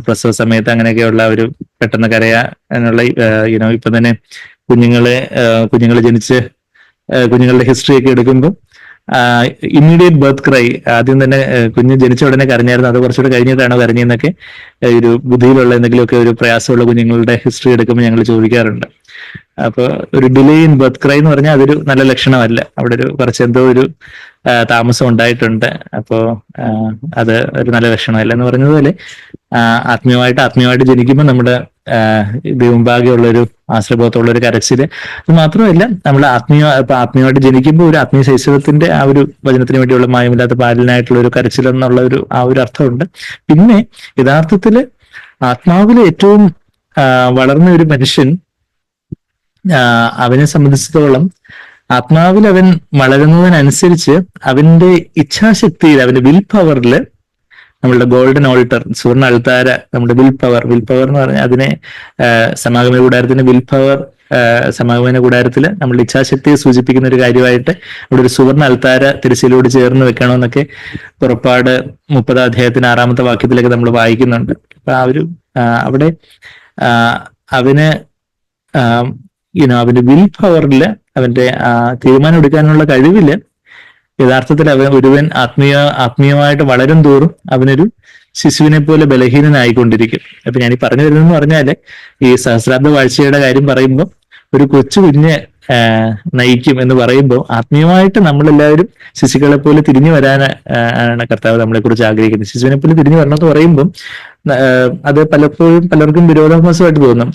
പ്രസവ സമയത്ത് അങ്ങനെയൊക്കെയുള്ള ഒരു പെട്ടെന്ന് കരയാനുള്ള ഇപ്പൊ തന്നെ കുഞ്ഞുങ്ങൾ ജനിച്ച് കുഞ്ഞുങ്ങളുടെ ഹിസ്റ്ററി ഒക്കെ എടുക്കുമ്പോൾ ഇമ്മീഡിയറ്റ് ബർത്ത് ക്രൈ, ആദ്യം തന്നെ കുഞ്ഞ് ജനിച്ച ഉടനെ കരഞ്ഞായിരുന്നു, അത് കുറച്ചുകൂടെ കഴിഞ്ഞിട്ടാണോ കരഞ്ഞെന്നൊക്കെ ഒരു ബുദ്ധിയിലുള്ള എന്തെങ്കിലുമൊക്കെ ഒരു പ്രയാസമുള്ള കുഞ്ഞുങ്ങളുടെ ഹിസ്റ്ററി എടുക്കുമ്പോൾ ഞങ്ങൾ ചോദിക്കാറുണ്ട്. അപ്പൊ ഒരു ഡിലേ ഇൻ ബർത്ത് ക്രൈ എന്ന് പറഞ്ഞാൽ അതൊരു നല്ല ലക്ഷണമല്ല. അവിടെ കുറച്ച് എന്തോ ഒരു താമസം ഉണ്ടായിട്ടുണ്ട്. അപ്പോ അത് ഒരു നല്ല ലക്ഷണമല്ല എന്ന് പറഞ്ഞതുപോലെ ആത്മീയമായിട്ട് ജനിക്കുമ്പോൾ നമ്മുടെ മുമ്പാകെയുള്ള ഒരു ആശ്രയബോധമുള്ള ഒരു കരച്ചില്. അത് മാത്രമല്ല, നമ്മൾ ആത്മീയമായിട്ട് ജനിക്കുമ്പോൾ ഒരു ആത്മീയ ശൈശവത്തിന്റെ ആ ഒരു വചനത്തിന് വേണ്ടിയുള്ള മായമില്ലാത്ത പാലിനായിട്ടുള്ള ഒരു കരച്ചിൽ എന്നുള്ള ആ ഒരു അർത്ഥമുണ്ട്. പിന്നെ യഥാർത്ഥത്തില് ആത്മാവിലെ ഏറ്റവും വളർന്ന ഒരു മനുഷ്യൻ, അവനെ സംബന്ധിച്ചിടത്തോളം ആത്മാവിൽ അവൻ വളരുന്നതിനനുസരിച്ച് അവന്റെ ഇച്ഛാശക്തിയിൽ, അവന്റെ വിൽ പവറിൽ, നമ്മളുടെ ഗോൾഡൻ ഓൾട്ടർ, സുവർണ അൾത്താര, നമ്മുടെ വിൽ പവർ എന്ന് പറഞ്ഞാൽ അതിനെ സമാഗമന കൂടാരത്തിന്റെ വിൽ പവർ, സമാഗമന കൂടാരത്തിൽ നമ്മളുടെ ഇച്ഛാശക്തിയെ സൂചിപ്പിക്കുന്ന ഒരു കാര്യമായിട്ട് അവിടെ ഒരു സുവർണ അൾത്താര തിരശ്ശീലയോട് ചേർന്ന് വെക്കണമെന്നൊക്കെ പുറപ്പാട് 30 അധ്യായത്തിന് 6-ാമത്തെ വാക്യത്തിലൊക്കെ നമ്മൾ വായിക്കുന്നുണ്ട്. അപ്പൊ അവിടെ അവന് അവന്റെ വിൽ പവറില്, അവന്റെ തീരുമാനം എടുക്കാനുള്ള കഴിവില് യഥാർത്ഥത്തിൽ ഒരുവൻ ആത്മീയമായിട്ട് വളരും തോറും അവനൊരു ശിശുവിനെ പോലെ ബലഹീനനായിക്കൊണ്ടിരിക്കും. അപ്പൊ ഞാൻ ഈ പറഞ്ഞു വരുന്നതെന്ന് പറഞ്ഞാല് ഈ സഹസ്രാബ്ദ വാഴ്ചയുടെ കാര്യം പറയുമ്പോൾ ഒരു കൊച്ചു കുഞ്ഞ് നയിക്കും എന്ന് പറയുമ്പോൾ ആത്മീയമായിട്ട് നമ്മളെല്ലാവരും ശിശുക്കളെ പോലെ തിരിഞ്ഞു വരാനാണ് കർത്താവ് നമ്മളെ കുറിച്ച് ആഗ്രഹിക്കുന്നത്. ശിശുവിനെ പോലെ തിരിഞ്ഞു വരണമെന്ന് പറയുമ്പം അത് പലർക്കും വിരോധാഭാസമായിട്ട് തോന്നും.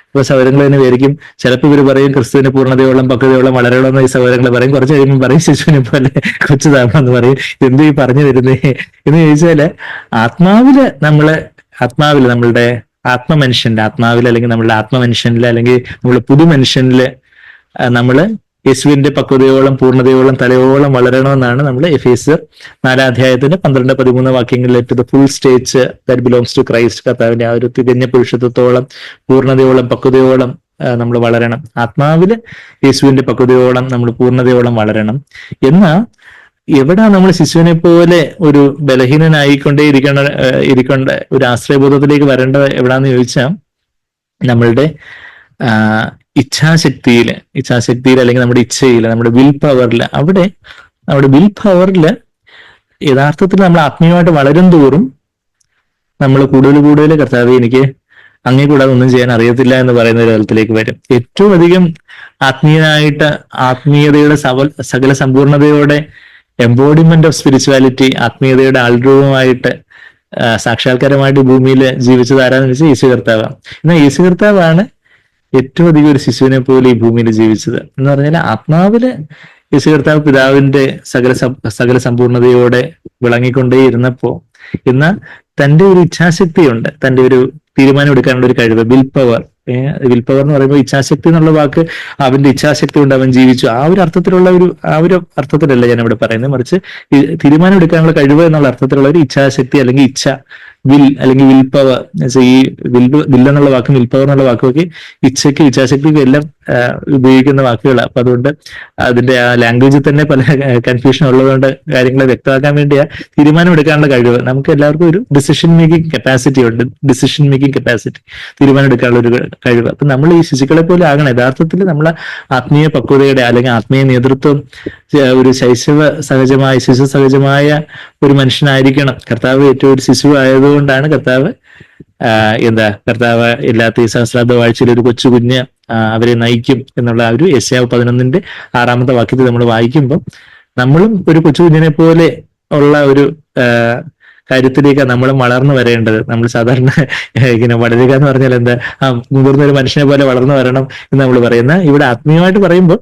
ഇപ്പൊ സൗരങ്ങൾ തന്നെ വിചാരിക്കും, ചിലപ്പോൾ ഇവർ പറയും ക്രിസ്തുവിന്റെ പൂർണ്ണതയോളം പക്വതയോളം വളരെയോളം ഈ സൗരങ്ങൾ പറയും, കുറച്ച് കഴിയുമ്പോൾ പറയും ശിശുവിനെ പോലെ കൊച്ചുതാമെന്ന് പറയും. എന്ത് ഈ പറഞ്ഞു വരുന്നേ എന്ന് ചോദിച്ചാല് നമ്മളുടെ ആത്മമനുഷ്യനിൽ അല്ലെങ്കിൽ നമ്മുടെ പുതുമനുഷ്യനില് നമ്മള് യേശുവിന്റെ പക്വതയോളം പൂർണ്ണതയോളം തലയോളം വളരണമെന്നാണ് നമ്മൾ എഫേസ്യർ 4 അധ്യായത്തിന്റെ 12-13 വാക്യങ്ങളിൽ to the full stage that belongs to Christ, കർത്താവിന്റെ ആ ഒരു തികഞ്ഞ പുരുഷത്വത്തോളം പൂർണ്ണതയോളം പക്വതയോളം നമ്മൾ വളരണം. ആത്മാവില് യേശുവിന്റെ പക്വതയോളം നമ്മൾ പൂർണ്ണതയോളം വളരണം. എന്നാൽ എവിടാ നമ്മൾ ശിശുവിനെ പോലെ ഒരു ബലഹീനനായിക്കൊണ്ടേ ഇരിക്കേണ്ട ഒരു ആശ്രയബോധത്തിലേക്ക് വരേണ്ടത് എവിടാന്ന് ചോദിച്ചാൽ നമ്മളുടെ ഇച്ഛാശക്തിയിൽ അല്ലെങ്കിൽ നമ്മുടെ ഇച്ഛയിൽ, നമ്മുടെ വിൽ പവറിൽ യഥാർത്ഥത്തിൽ നമ്മൾ ആത്മീയമായിട്ട് വളരും തോറും നമ്മൾ കൂടുതൽ കർത്താവേ എനിക്ക് അങ്ങേ കൂടാതെ ഒന്നും ചെയ്യാൻ അറിയത്തില്ല എന്ന് പറയുന്ന ഒരു തലത്തിലേക്ക് വരും. ഏറ്റവും അധികം ആത്മീയതയുടെ സകല സമ്പൂർണതയോടെ എംബോഡിമെന്റ് ഓഫ് സ്പിരിച്വാലിറ്റി, ആത്മീയതയുടെ ആൾരൂപമായിട്ട് സാക്ഷാത്കാരമായിട്ട് ഭൂമിയിൽ ജീവിച്ചത് ആരാന്ന് വെച്ചാൽ യേശു കർത്താവാണ്. എന്നാൽ യേശു കർത്താവാണ് ഏറ്റവും അധികം ഒരു ശിശുവിനെ പോലെ ഈ ഭൂമിയിൽ ജീവിച്ചത്. എന്ന് പറഞ്ഞാൽ ആത്മാവില് യേശു കർത്താവ് പിതാവിന്റെ സകല സമ്പൂർണതയോടെ വിളങ്ങിക്കൊണ്ടേയിരുന്നപ്പോ എന്നാൽ തന്റെ ഒരു ഇച്ഛാശക്തിയുണ്ട്, തന്റെ ഒരു തീരുമാനം എടുക്കാനുള്ള ഒരു കഴിവ്, വിൽ പവർ എന്ന് പറയുമ്പോൾ ഇച്ഛാശക്തി എന്നുള്ള വാക്ക് അവന്റെ ഇച്ഛാശക്തി കൊണ്ട് അവൻ ജീവിച്ചു ആ ഒരു അർത്ഥത്തിലല്ല ഞാൻ ഇവിടെ പറയുന്നത്, മറിച്ച് തീരുമാനം എടുക്കാനുള്ള കഴിവ് എന്നുള്ള അർത്ഥത്തിലുള്ള ഒരു ഇച്ഛാശക്തി അല്ലെങ്കിൽ അല്ലെങ്കിൽ വിൽ പവർ. ഈ വിൽ എന്നുള്ള വാക്കും വിൽ പവർ എന്നുള്ള വാക്കുമൊക്കെ ഇച്ഛയ്ക്കും ഇച്ഛാശക്തിക്കും എല്ലാം ഉപയോഗിക്കുന്ന വാക്കുകളാണ്. അപ്പൊ അതുകൊണ്ട് അതിന്റെ ആ ലാംഗ്വേജിൽ തന്നെ പല കൺഫ്യൂഷൻ ഉള്ളതുകൊണ്ട് കാര്യങ്ങളെ വ്യക്തമാക്കാൻ വേണ്ടിയാ തീരുമാനം എടുക്കാനുള്ള കഴിവ്. നമുക്ക് എല്ലാവർക്കും ഒരു ഡിസിഷൻ മേക്കിംഗ് കപ്പാസിറ്റി ഉണ്ട്, തീരുമാനം എടുക്കാനുള്ള ഒരു കഴിവ്. അപ്പൊ നമ്മൾ ഈ ശിശുക്കളെ പോലെ ആകണം. യഥാർത്ഥത്തിൽ നമ്മളെ ആത്മീയ പക്വതയുടെ അല്ലെങ്കിൽ ആത്മീയ നേതൃത്വം ഒരു ശിശു സഹജമായ ഒരു മനുഷ്യനായിരിക്കണം. കർത്താവ് ഏറ്റവും ഒരു ശിശു ആയതുകൊണ്ടാണ് കർത്താവ് കർത്താവ് എല്ലാത്ത ഈ സഹസ്രാബ്ദ വാഴ്ചയിൽ ഒരു കൊച്ചു കുഞ്ഞ് അവരെ നയിക്കും എന്നുള്ള ഒരു യെശയ്യാവ് 11:6 വാക്യത്തിൽ നമ്മൾ വായിക്കുമ്പോൾ നമ്മളും ഒരു കൊച്ചു കുഞ്ഞിനെ പോലെ ഉള്ള ഒരു കാര്യത്തിലേക്ക് നമ്മളും വളർന്നു വരേണ്ടത്. നമ്മൾ സാധാരണ ഇങ്ങനെ വളരുക എന്ന് പറഞ്ഞാൽ എന്താ, മുതിർന്ന ഒരു മനുഷ്യനെ പോലെ വളർന്നു വരണം എന്ന് നമ്മൾ പറയുന്ന, ഇവിടെ ആത്മീയമായിട്ട് പറയുമ്പോൾ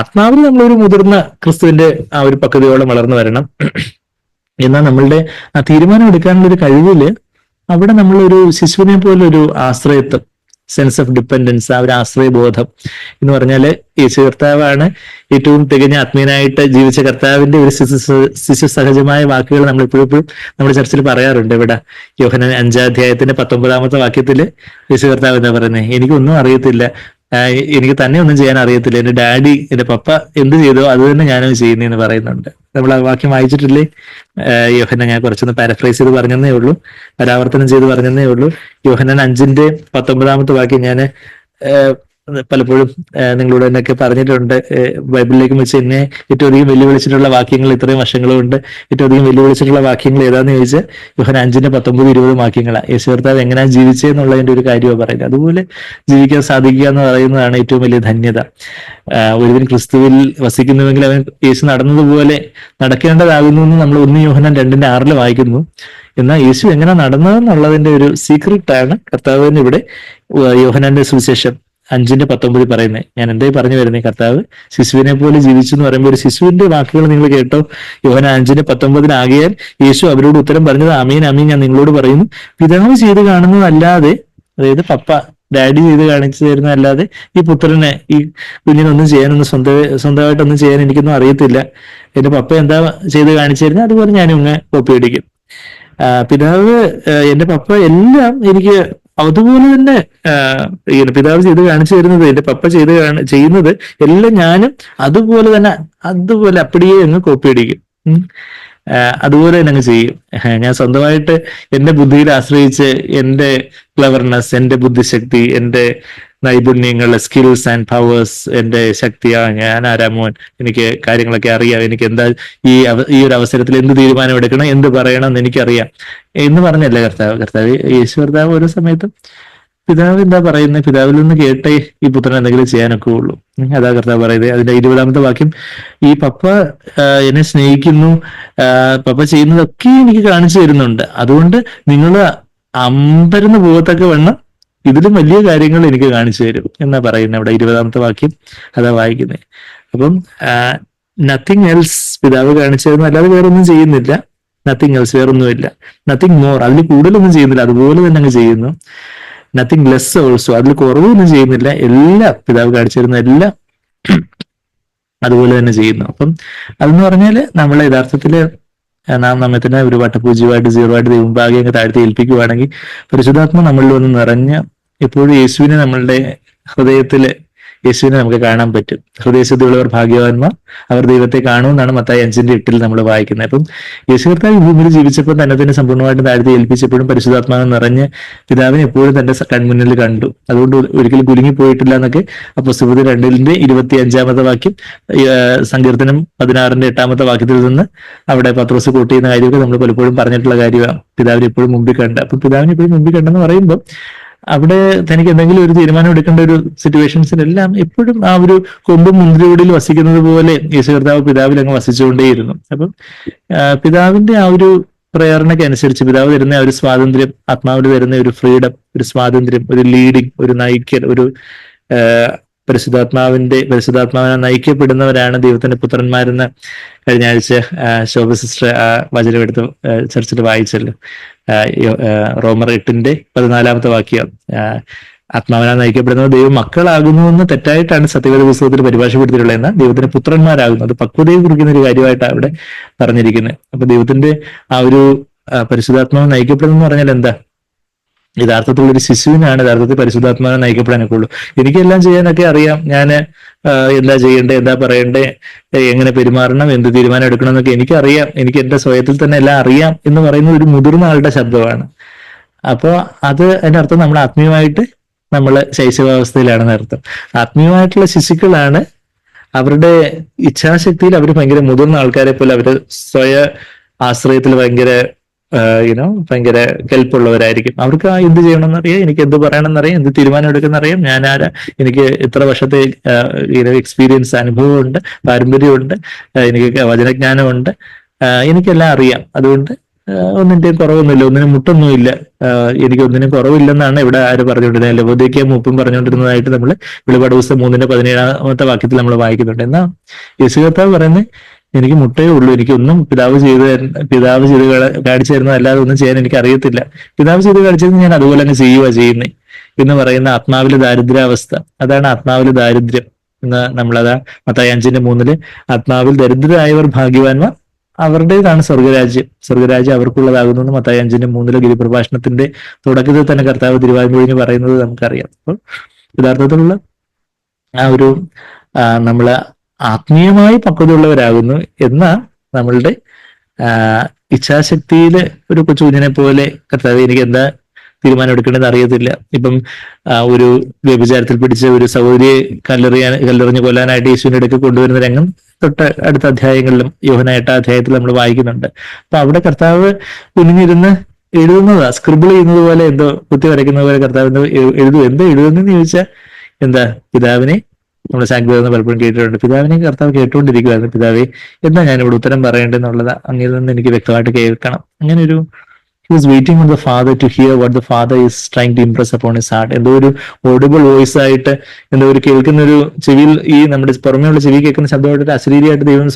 ആത്മാവിൽ നമ്മളൊരു മുതിർന്ന ക്രിസ്തുവിന്റെ ആ ഒരു പക്വതയോളം വളർന്നു വരണം. എന്നാൽ നമ്മളുടെ ആ തീരുമാനം എടുക്കാനുള്ള ഒരു കഴിവില് അവിടെ നമ്മളൊരു ശിശുവിനെ പോലെ ഒരു ആശ്രയത്വം, സെൻസ് ഓഫ് ഡിപ്പെൻഡൻസ്, ആ ഒരു ആശ്രയബോധം എന്ന് പറഞ്ഞാല് യേശു കർത്താവാണ് ഏറ്റവും തികഞ്ഞ ആത്മീയനായിട്ട് ജീവിച്ച കർത്താവിന്റെ ഒരു ശിശു സഹജമായ വാക്കുകൾ നമ്മൾ ഇപ്പോഴും നമ്മുടെ ചർച്ചയിൽ പറയാറുണ്ട്. ഇവിടെ യോഹന്നാൻ 5:19 വാക്യത്തില് യേശു കർത്താവ് എന്താ പറയുന്നത്? എനിക്കൊന്നും അറിയത്തില്ല, എനിക്ക് തന്നെ ഒന്നും ചെയ്യാൻ അറിയത്തില്ല, എന്റെ ഡാഡി എന്റെ പപ്പ എന്ത് ചെയ്തോ അത് തന്നെ ഞാനും ചെയ്യുന്നതെന്ന് പറയുന്നുണ്ട്. നമ്മൾ ആ വാക്യം വായിച്ചിട്ടില്ലേ? യോഹന്നാൻ, ഞാൻ കുറച്ചൊന്ന് പാരഫ്രൈസ് ചെയ്ത് പറഞ്ഞതേ ഉള്ളൂ, പരാവർത്തനം ചെയ്ത് പറഞ്ഞതേ ഉള്ളൂ. യോഹന്നാൻ 5:19 വാക്യം ഞാൻ പലപ്പോഴും നിങ്ങളോട് എന്നൊക്കെ പറഞ്ഞിട്ടുണ്ട്. ബൈബിളിലേക്ക് വെച്ച് എന്നെ ഏറ്റവും അധികം വെല്ലുവിളിച്ചിട്ടുള്ള വാക്യങ്ങൾ ഇത്രയും വർഷങ്ങളുണ്ട്. ഏറ്റവും അധികം വെല്ലുവിളിച്ചിട്ടുള്ള വാക്യങ്ങൾ ഏതാന്ന് ചോദിച്ചാൽ യോഹന്നാൻ 5:19-20 വാക്യങ്ങളാണ്. യേശു കർത്താവ് എങ്ങനെയാ ജീവിച്ചതെന്നുള്ളതിന്റെ ഒരു കാര്യമാണ് പറയുന്നത്. അതുപോലെ ജീവിക്കാൻ സാധിക്കുക എന്ന് പറയുന്നതാണ് ഏറ്റവും വലിയ ധന്യത. ഒരുവൻ ക്രിസ്തുവിൽ വസിക്കുന്നുവെങ്കിൽ അവൻ യേശു നടന്നതുപോലെ നടക്കേണ്ടതാകുന്നു എന്ന് നമ്മൾ 1 യോഹന്നാൻ 2:6 വായിക്കുന്നു. എന്നാൽ യേശു എങ്ങനെ നടന്നതെന്നുള്ളതിന്റെ ഒരു സീക്രട്ടാണ് കർത്താവിന് ഇവിടെ യോഹന്നാന്റെ സുവിശേഷം 5:19 പറയുന്നത്. ഞാൻ എന്തായി പറഞ്ഞു വരുന്നത്? കർത്താവ് ശിശുവിനെ പോലെ ജീവിച്ചു എന്ന് പറയുമ്പോൾ ഒരു ശിശുവിന്റെ വാക്കുകൾ നിങ്ങൾ കേട്ടോ. യോഹന്നാൻ 5:19 ആകയാൽ യേശു അവരോട് ഉത്തരം പറഞ്ഞത്, ആമീൻ ആമീൻ ഞാൻ നിങ്ങളോട് പറയുന്നു, പിതാവ് ചെയ്ത് കാണുന്നതല്ലാതെ, അതായത് പപ്പ ഡാഡി ചെയ്ത് കാണിച്ചു തരുന്നതല്ലാതെ ഈ പുത്രനെ, ഈ കുഞ്ഞിനൊന്നും ചെയ്യാനൊന്നും സ്വന്തമായിട്ടൊന്നും ചെയ്യാൻ എനിക്കൊന്നും അറിയത്തില്ല. എന്റെ പപ്പ എന്താ ചെയ്ത് കാണിച്ചു തരുന്നത് അതുപോലെ ഞാനും ഇങ്ങ് കോപ്പി അടിക്കും. പിതാവ്, എന്റെ പപ്പ എല്ലാം എനിക്ക് അതുപോലെ തന്നെ പിതാവ് ചെയ്ത് കാണിച്ചു തരുന്നത്, എന്റെ പപ്പ ചെയ്യുന്നത് എല്ലാം ഞാനും അതുപോലെ അപ്പടിയേ അങ്ങ് കോപ്പി അടിക്കും. അതുപോലെ തന്നെ അങ്ങ് ചെയ്യും. ഞാൻ സ്വന്തമായിട്ട് എന്റെ ബുദ്ധിയിൽ ആശ്രയിച്ച് എന്റെ ക്ലവർനെസ്, എന്റെ ബുദ്ധിശക്തി, എന്റെ നൈപുണ്യങ്ങൾ, സ്കിൽസ് ആൻഡ് പവേഴ്സ്, എന്റെ ശക്തിയാ, ഞാൻ ആരാമോൻ, എനിക്ക് കാര്യങ്ങളൊക്കെ അറിയാം, എനിക്ക് എന്താ ഈ ഒരു അവസരത്തിൽ എന്ത് തീരുമാനം എടുക്കണം, എന്ത് പറയണം എന്ന് എനിക്കറിയാം എന്ന് പറഞ്ഞല്ലേ കർത്താവ് യേശു കർത്താവ് ഓരോ സമയത്തും പിതാവ് എന്താ പറയുന്നത്, പിതാവിൽ നിന്ന് കേട്ടേ ഈ പുത്രൻ എന്തെങ്കിലും ചെയ്യാനൊക്കെ ഉള്ളൂ. അതാ കർത്താവ് പറയുന്നത്. അതിന്റെ 20 വാക്യം, ഈ പപ്പ എന്നെ സ്നേഹിക്കുന്നു, പപ്പ ചെയ്യുന്നതൊക്കെ എനിക്ക് കാണിച്ചു തരുന്നുണ്ട്, അതുകൊണ്ട് നിങ്ങൾ അമ്പരന്ന് പോകത്തൊക്കെ വേണം ഇതിലും വലിയ കാര്യങ്ങൾ എനിക്ക് കാണിച്ചു തരും എന്നാ പറയുന്നത്. അവിടെ 20 വാക്യം അതാ വായിക്കുന്നത്. അപ്പം നത്തിങ് എൽസ് പിതാവ് കാണിച്ചു തരുന്നു, അല്ലാതെ വേറൊന്നും ചെയ്യുന്നില്ല. നത്തിങ് എൽസ്, വേറൊന്നുമില്ല. നത്തിങ് മോർ, അതിൽ കൂടുതലൊന്നും ചെയ്യുന്നില്ല, അതുപോലെ തന്നെ അങ്ങ് ചെയ്യുന്നു. നത്തിങ് ലെസ് ഓൾസോ, അതിൽ കുറവൊന്നും ചെയ്യുന്നില്ല. എല്ലാം പിതാവ് കാണിച്ചു തരുന്ന എല്ലാം അതുപോലെ തന്നെ ചെയ്യുന്നു. അപ്പം അതെന്ന് പറഞ്ഞാല് നമ്മളെ യഥാർത്ഥത്തില് നാം നമ്മെ തന്നെ ഒരു വട്ടപൂജ്യമായിട്ട് 0 ആയിട്ട് ദൈവഭാഗ്യം അങ്ങ് താഴ്ത്തി ഏൽപ്പിക്കുവാണെങ്കിൽ പരിശുദ്ധാത്മ നമ്മളിൽ ഒന്ന് നിറഞ്ഞ് എപ്പോഴും യേശുവിനെ നമ്മളുടെ ഹൃദയത്തില് യേശുവിനെ നമുക്ക് കാണാൻ പറ്റും. ഹൃദയശുദ്ധിയുള്ളവർ ഭാഗ്യവാന്മാർ, അവർ ദൈവത്തെ കാണുമെന്നാണ് മത്തായി 5:8 നമ്മൾ വായിക്കുന്നത്. അപ്പം യേശു കർത്താവ് ഭൂമിയിൽ ജീവിച്ചപ്പോൾ തന്നെ സമ്പൂർണ്ണമായിട്ട് താഴ്ത്തി ഏൽപ്പിച്ചപ്പോഴും പരിശുദ്ധാത്മാവ് നിറഞ്ഞ് പിതാവിനെ എപ്പോഴും തന്റെ കൺമുന്നിൽ കണ്ടു. അതുകൊണ്ട് ഒരിക്കലും കുലുങ്ങിപ്പോയിട്ടില്ല എന്നൊക്കെ അപ്പോസ്തലർ 2:25 വാക്യം, സങ്കീർത്തനം 16:8 വാക്യത്തിൽ നിന്ന് അവിടെ പത്രോസ് കോട്ട് ചെയ്യുന്ന കാര്യമൊക്കെ നമ്മൾ പലപ്പോഴും പറഞ്ഞിട്ടുള്ള കാര്യമാണ്. പിതാവിനെ എപ്പോഴും മുമ്പിൽ കണ്ട്. അപ്പൊ പിതാവിനെ എപ്പോഴും മുമ്പിൽ കണ്ടെന്ന് പറയുമ്പോൾ അവിടെ തനിക്ക് എന്തെങ്കിലും ഒരു തീരുമാനം എടുക്കേണ്ട ഒരു സിറ്റുവേഷൻസിലെല്ലാം എപ്പോഴും ആ ഒരു കൊമ്പും മുന്തിരിയോടിൽ വസിക്കുന്നത് പോലെ യേശു കർത്താവ് പിതാവിൽ അങ്ങ് വസിച്ചുകൊണ്ടേയിരുന്നു. അപ്പം പിതാവിന്റെ ആ ഒരു പ്രേരണയ്ക്ക് അനുസരിച്ച് പിതാവ് തരുന്ന ഒരു സ്വാതന്ത്ര്യം, ആത്മാവിൽ തരുന്ന ഒരു ഫ്രീഡം, ഒരു സ്വാതന്ത്ര്യം, ഒരു ലീഡിങ്, ഒരു നയിക്കൽ, ഒരു പരിശുദ്ധാത്മാവിനെ നയിക്കപ്പെടുന്നവരാണ് ദൈവത്തിന്റെ പുത്രന്മാരെന്ന് കഴിഞ്ഞ ആഴ്ച ശോഭ സിസ്റ്റർ ആ വചനം എടുത്ത് ചർച്ചിൽ വായിച്ചല്ലോ. റോമർ 8:14 വാക്യം, ആത്മാവിനാൽ നയിക്കപ്പെടുന്നത് ദൈവം മക്കളാകുന്നു തെറ്റായിട്ടാണ് സത്യവേദ പുസ്തകത്തിൽ പരിഭാഷപ്പെടുത്തിയിട്ടുള്ളത്. എന്നാൽ ദൈവത്തിന്റെ പുത്രന്മാരാകുന്നു, അത് പക്വതയെ കുറിക്കുന്ന ഒരു കാര്യമായിട്ടാണ് അവിടെ പറഞ്ഞിരിക്കുന്നത്. അപ്പൊ ദൈവത്തിന്റെ ആ ഒരു പരിശുദ്ധാത്മാവ് നയിക്കപ്പെടുന്നു പറഞ്ഞാൽ എന്താ? യഥാർത്ഥത്തിൽ ഒരു ശിശുവിനാണ് യഥാർത്ഥത്തിൽ പരിശുദ്ധാത്മാവിനെ നയിക്കപ്പെടാനൊക്കെ ഉള്ളൂ. എനിക്കെല്ലാം ചെയ്യാനൊക്കെ അറിയാം, ഞാൻ എന്താ ചെയ്യേണ്ടത്, എന്താ പറയണ്ടേ, എങ്ങനെ പെരുമാറണം, എന്ത് തീരുമാനം എടുക്കണം എന്നൊക്കെ എനിക്കറിയാം, എനിക്ക് എന്റെ സ്വയത്തിൽ തന്നെ എല്ലാം അറിയാം എന്ന് പറയുന്ന ഒരു മുതിർന്ന ആളുടെ ശബ്ദമാണ്. അപ്പൊ അതിന്റെ അർത്ഥം നമ്മൾ ആത്മീയമായിട്ട് നമ്മൾ ശൈശവാവസ്ഥയിലാണെന്ന് അർത്ഥം. ആത്മീയമായിട്ടുള്ള ശിശുക്കളാണ് അവരുടെ ഇച്ഛാശക്തിയിൽ അവർ ഭയങ്കര മുതിർന്ന ആൾക്കാരെ പോലെ അവര് സ്വയ ആശ്രയത്തിൽ ഭയങ്കര ഭയങ്കര കെൽപ്പുള്ളവരായിരിക്കും. അവർക്ക് എന്ത് ചെയ്യണമെന്നറിയാം, എനിക്ക് എന്ത് പറയണമെന്നറിയാം, എന്ത് തീരുമാനം എടുക്കുന്നറിയാം, ഞാൻ ആരാ, എനിക്ക് ഇത്ര വർഷത്തെ എക്സ്പീരിയൻസ്, അനുഭവമുണ്ട്, പാരമ്പര്യമുണ്ട്, എനിക്ക് വചനജ്ഞാനമുണ്ട്, എനിക്കെല്ലാം അറിയാം. അതുകൊണ്ട് ഒന്നിന്റെയും കുറവൊന്നുമില്ല, ഒന്നിനും മുട്ടൊന്നുമില്ല, എനിക്ക് ഒന്നിനും കുറവില്ലെന്നാണ് ഇവിടെ ആര് പറഞ്ഞുകൊണ്ടിരുന്നത്, ലവോദിക്ക മൂപ്പും പറഞ്ഞുകൊണ്ടിരുന്നതായിട്ട് നമ്മൾ വെളിപാട് പുസ്തകം 3:17 വാക്യത്തിൽ നമ്മൾ വായിക്കുന്നുണ്ട്. എന്നാ യേശു കർത്താവ് പറയുന്നത്, എനിക്ക് മുട്ടയേ ഉള്ളൂ, എനിക്കൊന്നും പിതാവ് ചെയ്ത് കാണിച്ചു തരുന്നത് അല്ലാതെ ഒന്നും ചെയ്യാൻ എനിക്ക് അറിയത്തില്ല, പിതാവ് ചെയ്ത് കാണിച്ചത് ഞാൻ അതുപോലെ തന്നെ ചെയ്യുന്നേ എന്ന് പറയുന്ന ആത്മാവിലെ ദാരിദ്ര്യാവസ്ഥ. അതാണ് ആത്മാവിലെ ദാരിദ്ര്യം എന്ന് നമ്മളതാ മത്തായി 5:3 ആത്മാവിൽ ദരിദ്രരായവർ ഭാഗ്യവാന്മാർ, അവരുടേതാണ് സ്വർഗരാജ്യം അവർക്കുള്ളതാകുന്നു എന്ന് മത്തായി 5:3 ഗിരിപ്രഭാഷണത്തിന്റെ തുടക്കത്തിൽ തന്നെ കർത്താവ് തിരുവായ്മൊഴിഞ്ഞ് പറയുന്നത് നമുക്കറിയാം. അപ്പോൾ യഥാർത്ഥത്തിലുള്ള ആ ഒരു നമ്മള് ആത്മീയമായി പക്വതയുള്ളവരാകുന്നു. എന്നാൽ നമ്മളുടെ ഇച്ഛാശക്തിയില് ഒരു കൊച്ചുകുഞ്ഞിനെ പോലെ കർത്താവ് എനിക്ക് എന്താ തീരുമാനം എടുക്കേണ്ടത് അറിയത്തില്ല. ഇപ്പം ഒരു വ്യഭിചാരത്തിൽ പിടിച്ച ഒരു സഹോദരിയെ കല്ലെറിഞ്ഞ് കൊല്ലാനായിട്ട് യേശുവിന്റെ അടുക്ക് കൊണ്ടുവരുന്ന രംഗം തൊട്ട് അടുത്ത അധ്യായങ്ങളിലും യോഹന്നാൻ 8 അധ്യായത്തിൽ നമ്മൾ വായിക്കുന്നുണ്ട്. അപ്പൊ അവിടെ കർത്താവ് കുനിഞ്ഞിരുന്ന് എഴുതുന്നതാ, സ്ക്രിബിൾ ചെയ്യുന്നത് പോലെ, എന്തോ കുത്തി വരയ്ക്കുന്നത് പോലെ കർത്താവ് എന്തോ എഴുതുന്നെന്ന് ചോദിച്ചാൽ എന്താ, പിതാവിനെ നമ്മുടെ സാങ്ക്രിയത പലപ്പോഴും കേട്ടിട്ടുണ്ട്. പിതാവിനെ കർത്താവ് കേട്ടുകൊണ്ടിരിക്കുവായിരുന്നു. പിതാവെ എന്താ ഞാനിവിടെ ഉത്തരം പറയേണ്ടതെന്നുള്ളത് അങ്ങിൽ നിന്ന് എനിക്ക് വ്യക്തമായിട്ട് കേൾക്കണം. അങ്ങനെ ഒരു he was waiting on the father to hear what the father is trying to impress upon his heart. എന്തോ ഒരു ഓഡിബിൾ വോയിസ് ആയിട്ട്, എന്തോ ഒരു കേൾക്കുന്ന ഒരു ചെവിയിൽ, ഈ നമ്മുടെ പുറമേയുള്ള ചെവി കേൾക്കുന്ന ശബ്ദമായിട്ട് അശരീരിയായിട്ട് ദൈവം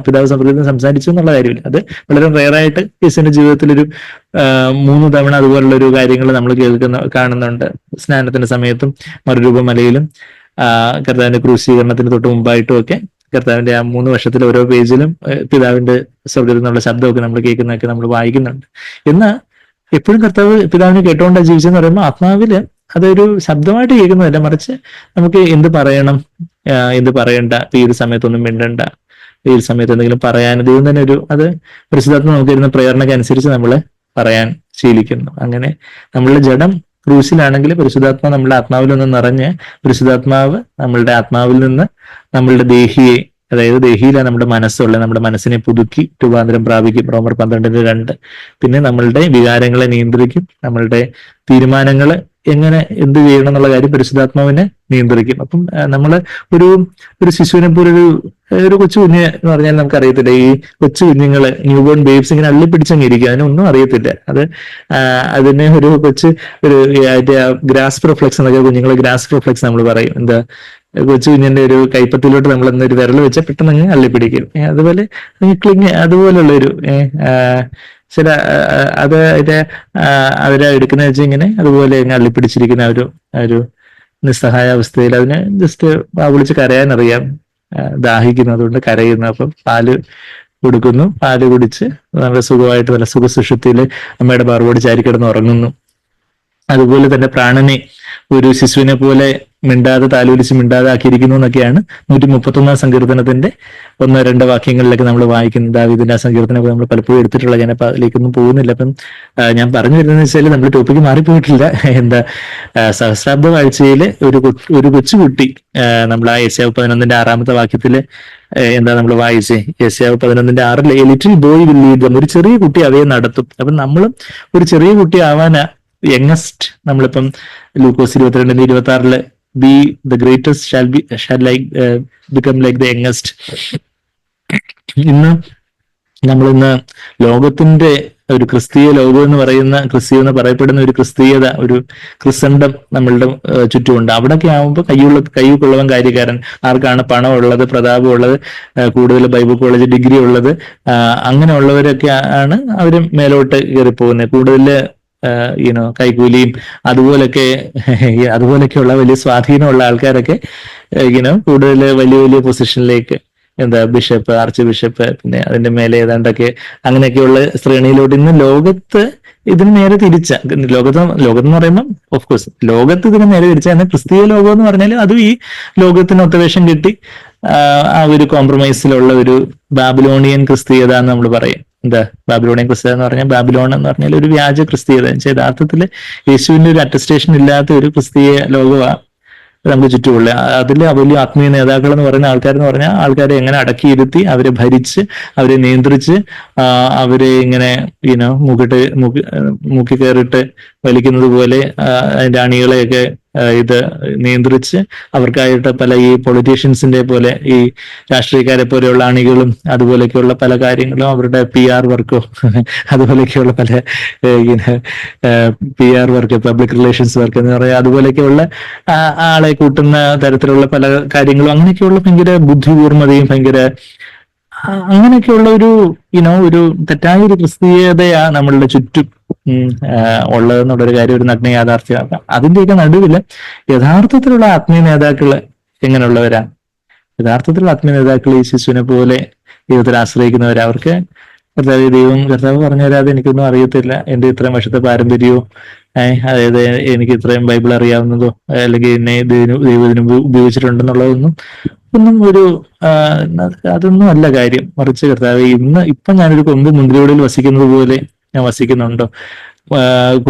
പിതാവ് സ്വർഗത്തിൽ സംസാരിച്ചു എന്നുള്ള കാര്യമില്ല. അത് വളരെ റെയറായിട്ട് യേശുവിന്റെ ജീവിതത്തിൽ ഒരു 3 തവണ അതുപോലുള്ള ഒരു കാര്യങ്ങൾ നമ്മൾ കാണുന്നുണ്ട്. സ്നാനത്തിന്റെ സമയത്തും മറുരൂപമലയിലും കർത്താവിന്റെ ക്രൂശീകരണത്തിന് തൊട്ട് മുമ്പായിട്ടും ഒക്കെ കർത്താവിന്റെ ആ 3 വർഷത്തിൽ ഓരോ പേജിലും പിതാവിന്റെ സ്വർഗത്തിൽ നിന്നുള്ള ശബ്ദമൊക്കെ നമ്മൾ കേൾക്കുന്നതൊക്കെ നമ്മൾ വായിക്കുന്നുണ്ട്. എന്നാൽ എപ്പോഴും കർത്താവ് പിതാവിനെ കേട്ടോണ്ടാ ജീവിച്ചെന്ന് പറയുമ്പോൾ ആത്മാവില് അതൊരു ശബ്ദമായിട്ട് കേൾക്കുന്നതല്ല, മറിച്ച് നമുക്ക് എന്ത് പറയണം, എന്ത് പറയണ്ട, ഈ ഒരു സമയത്തൊന്നും മിണ്ടണ്ട, ഈ ഒരു സമയത്ത് എന്തെങ്കിലും പറയാൻ ദൈവം തന്നെ അത് പരിശുദ്ധാത്മ നമുക്ക് തരുന്ന പ്രേരണയ്ക്ക് അനുസരിച്ച് നമ്മൾ പറയാൻ ശീലിക്കുന്നു. അങ്ങനെ നമ്മളുടെ ജഡം ക്രൂശിലാണെങ്കിൽ പരിശുദ്ധാത്മാവ് നമ്മളുടെ ആത്മാവിലൊന്ന് നിറഞ്ഞ് പരിശുദ്ധാത്മാവ് നമ്മളുടെ ആത്മാവിൽ നിന്ന് നമ്മളുടെ ദേഹിയെ, അതായത് ദേഹിയിലാണ് നമ്മുടെ മനസ്സുള്ളത്, നമ്മുടെ മനസ്സിനെ പുതുക്കി രൂപാന്തരം പ്രാപിക്കും, റോമർ 12:2. പിന്നെ നമ്മളുടെ വികാരങ്ങളെ നിയന്ത്രിക്കും, നമ്മളുടെ തീരുമാനങ്ങള് എങ്ങനെ എന്ത് ചെയ്യണം എന്നുള്ള കാര്യം പരിശുദ്ധാത്മാവിനെ നിയന്ത്രിക്കും. അപ്പം നമ്മള് ഒരു ശിശുവിനെ പോലെ ഒരു കൊച്ചു കുഞ്ഞ് എന്ന് പറഞ്ഞാൽ നമുക്കറിയത്തില്ല, ഈ കൊച്ചു കുഞ്ഞുങ്ങള് ന്യൂ ബോൺ ബേബ്സ് ഇങ്ങനെ അള്ളിപ്പിടിച്ചങ്ങിരിക്കും, അതിനൊന്നും അറിയത്തില്ല. അതിനെ ഒരു ഗ്രാസ്പ് റിഫ്ലെക്സ് എന്നൊക്കെ, കുഞ്ഞുങ്ങളെ ഗ്രാസ്പ് റിഫ്ലെക്സ് നമ്മൾ പറയും. എന്താ, കൊച്ചു കുഞ്ഞിന്റെ ഒരു കൈപ്പത്തിലോട്ട് നമ്മൾ എന്നൊരു വിരൽ വെച്ചാൽ പെട്ടെന്ന് അങ്ങ് അള്ളിപ്പിടിക്കും. അതുപോലെ ക്ലിങ്, അതുപോലുള്ള ഒരു ചില അവരെ എടുക്കുന്ന വെച്ച് ഇങ്ങനെ അതുപോലെ അള്ളിപ്പിടിച്ചിരിക്കുന്ന ഒരു നിസ്സഹായ അവസ്ഥയിൽ അതിന് ജസ്റ്റ് വിളിച്ച് കരയാനറിയാം, ദാഹിക്കുന്നു, അതുകൊണ്ട് കരയുന്നു. അപ്പം പാല് കൊടുക്കുന്നു, പാല് കുടിച്ച് നല്ല സുഖമായിട്ട് നല്ല സുഖസുഷുപ്തിയിൽ അമ്മയുടെ മാർവോട് ചാരിക്കിടന്ന് ഉറങ്ങുന്നു. അതുപോലെ തന്നെ പ്രാണനെ ഒരു ശിശുവിനെ പോലെ മിണ്ടാതെ താലോലിച്ച് മിണ്ടാതെ ആക്കിയിരിക്കുന്നു എന്നൊക്കെയാണ് 131 സങ്കീർത്തനത്തിന്റെ 1-2 വാക്യങ്ങളിലൊക്കെ നമ്മൾ വായിക്കുന്നത്. ദാവീദിന്റെ ആ സങ്കീർത്തനമൊക്കെ നമ്മൾ പലപ്പോഴും എടുത്തിട്ടുള്ള, ഞാൻ അപ്പൊ അതിലേക്കൊന്നും പോകുന്നില്ല. അപ്പം ഞാൻ പറഞ്ഞു വരുന്നതെന്ന് വെച്ചാൽ നമ്മൾ ടോപ്പിക്ക് മാറിപ്പോയിട്ടില്ല. എന്താ, സഹസ്രാബ്ദ കാഴ്ചയില് ഒരു കൊച്ചുകുട്ടി, നമ്മൾ ആ യെശയ്യാവ് 11:6 വാക്യത്തില് എന്താ നമ്മൾ വായിച്ചേ, യെശയ്യാവ് 11:6 A little boy will lead dum, ഒരു ചെറിയ കുട്ടി അവയെ നടത്തും. അപ്പം നമ്മളും ഒരു ചെറിയ കുട്ടി ആവാനാ യങ്ങസ്റ്റ്. നമ്മളിപ്പം ലൂക്കോസ് 22:26 B the greatest shall become like the youngest. നമ്മളിന്ന് ലോകത്തിന്റെ ഒരു ക്രിസ്തീയ ലോകം എന്ന് പറയുന്ന, ക്രിസ്തീയ എന്ന് പറയപ്പെടുന്ന ഒരു ക്രിസ്തീയത, ഒരു ക്രിസ്തണ്ടം നമ്മളുടെ ചുറ്റുമുണ്ട്. അവിടെയൊക്കെ ആവുമ്പോൾ കയ്യുള്ളവൻ കാര്യക്കാരൻ, ആർക്കാണ് പണം ഉള്ളത്, പ്രതാപം ഉള്ളത്, കൂടുതൽ ബൈബിൾ കോളേജ് ഡിഗ്രി ഉള്ളത്, അങ്ങനെയുള്ളവരൊക്കെ ആണ് അവര് മേലോട്ട് കയറി പോകുന്നത്. കൂടുതൽ കൈക്കൂലിയും അതുപോലൊക്കെയുള്ള വലിയ സ്വാധീനമുള്ള ആൾക്കാരൊക്കെ കൂടുതൽ വലിയ വലിയ പൊസിഷനിലേക്ക്, എന്താ ബിഷപ്പ്, ആർച്ച് ബിഷപ്പ്, പിന്നെ അതിന്റെ മേലെ ഏതാണ്ടൊക്കെ അങ്ങനെയൊക്കെയുള്ള ശ്രേണിയിലോട്ട് ഇന്ന് ലോകത്ത് ഇതിന് നേരെ തിരിച്ച, ലോകത്തെന്ന് പറയുമ്പോൾ ഓഫ്കോഴ്സ് ലോകത്ത് ഇതിന് നേരെ തിരിച്ച, എന്നാൽ ക്രിസ്തീയ ലോകം എന്ന് പറഞ്ഞാൽ അതും ഈ ലോകത്തിന് ഒത്തവേഷം കിട്ടി ആ ഒരു കോംപ്രമൈസിലുള്ള ഒരു ബാബിലോണിയൻ ക്രിസ്തീയത എന്ന് നമ്മൾ പറയും. എന്താ ബാബിലോണിയൻ ക്രിസ്തീയത എന്ന് പറഞ്ഞാൽ, ബാബിലോൺ എന്ന് പറഞ്ഞാൽ ഒരു വ്യാജ ക്രിസ്തീയത. യഥാർത്ഥത്തിൽ യേശുവിന്റെ ഒരു അറ്റസ്റ്റേഷൻ ഇല്ലാത്ത ഒരു ക്രിസ്തീയ ലോകമാണ് നമുക്ക് ചുറ്റുമുള്ള. അതിൽ വലിയ ആത്മീയ നേതാക്കൾ എന്ന് പറയുന്ന ആൾക്കാരെന്ന് പറഞ്ഞാൽ ആൾക്കാരെ എങ്ങനെ അടക്കിയിരുത്തി അവരെ ഭരിച്ച് അവരെ നിയന്ത്രിച്ച് അവരെ ഇങ്ങനെ മൂക്കി കയറിയിട്ട് വലിക്കുന്നത് പോലെ അതിന്റെ അണികളെയൊക്കെ ഇത് നിയന്ത്രിച്ച് അവർക്കായിട്ട് പല ഈ പൊളിറ്റീഷ്യൻസിന്റെ പോലെ ഈ രാഷ്ട്രീയക്കാരെ പോലെയുള്ള അണികളും അതുപോലെയൊക്കെയുള്ള പല കാര്യങ്ങളും അവരുടെ PR വർക്കോ അതുപോലെയൊക്കെയുള്ള പല PR work, public relations work എന്ന് പറയാം, അതുപോലെയൊക്കെയുള്ള ആളെ കൂട്ടുന്ന തരത്തിലുള്ള പല കാര്യങ്ങളും അങ്ങനെയൊക്കെയുള്ള ഭയങ്കര ബുദ്ധിപൂർമ്മതയും ഭയങ്കര അങ്ങനെയൊക്കെയുള്ള ഒരു തെറ്റായ ഒരു ക്രിസ്തീയതയാ നമ്മളുടെ ചുറ്റും ഉള്ളതെന്നുള്ളൊരു കാര്യം ഒരു നഗ്ന യാഥാർത്ഥ്യമാക്കാം. അതിന്റെയൊക്കെ നടുവില് യഥാർത്ഥത്തിലുള്ള ആത്മീയ നേതാക്കള് എങ്ങനെയുള്ളവരാ? യഥാർത്ഥത്തിലുള്ള ആത്മീയ നേതാക്കൾ ഈ ശിശുവിനെ പോലെ ദൈവത്തിൽ ആശ്രയിക്കുന്നവരാ. അവർക്ക് കർത്താവ് പറഞ്ഞു തരാതെ എനിക്കൊന്നും അറിയത്തില്ല, എന്റെ ഇത്രയും വർഷത്തെ പാരമ്പര്യവും അതായത് എനിക്ക് ഇത്രയും ബൈബിൾ അറിയാവുന്നതോ അല്ലെങ്കിൽ എന്നെ ദൈവത്തിന് ഉപയോഗിച്ചിട്ടുണ്ടെന്നുള്ളതൊന്നും അതൊന്നും അല്ല കാര്യം. മറിച്ച് കർത്താവ് ഇപ്പൊ ഞാനൊരു കൊമ്പ് മുന്തിരിയോടിൽ വസിക്കുന്നത് പോലെ ഞാൻ വസിക്കുന്നുണ്ടോ?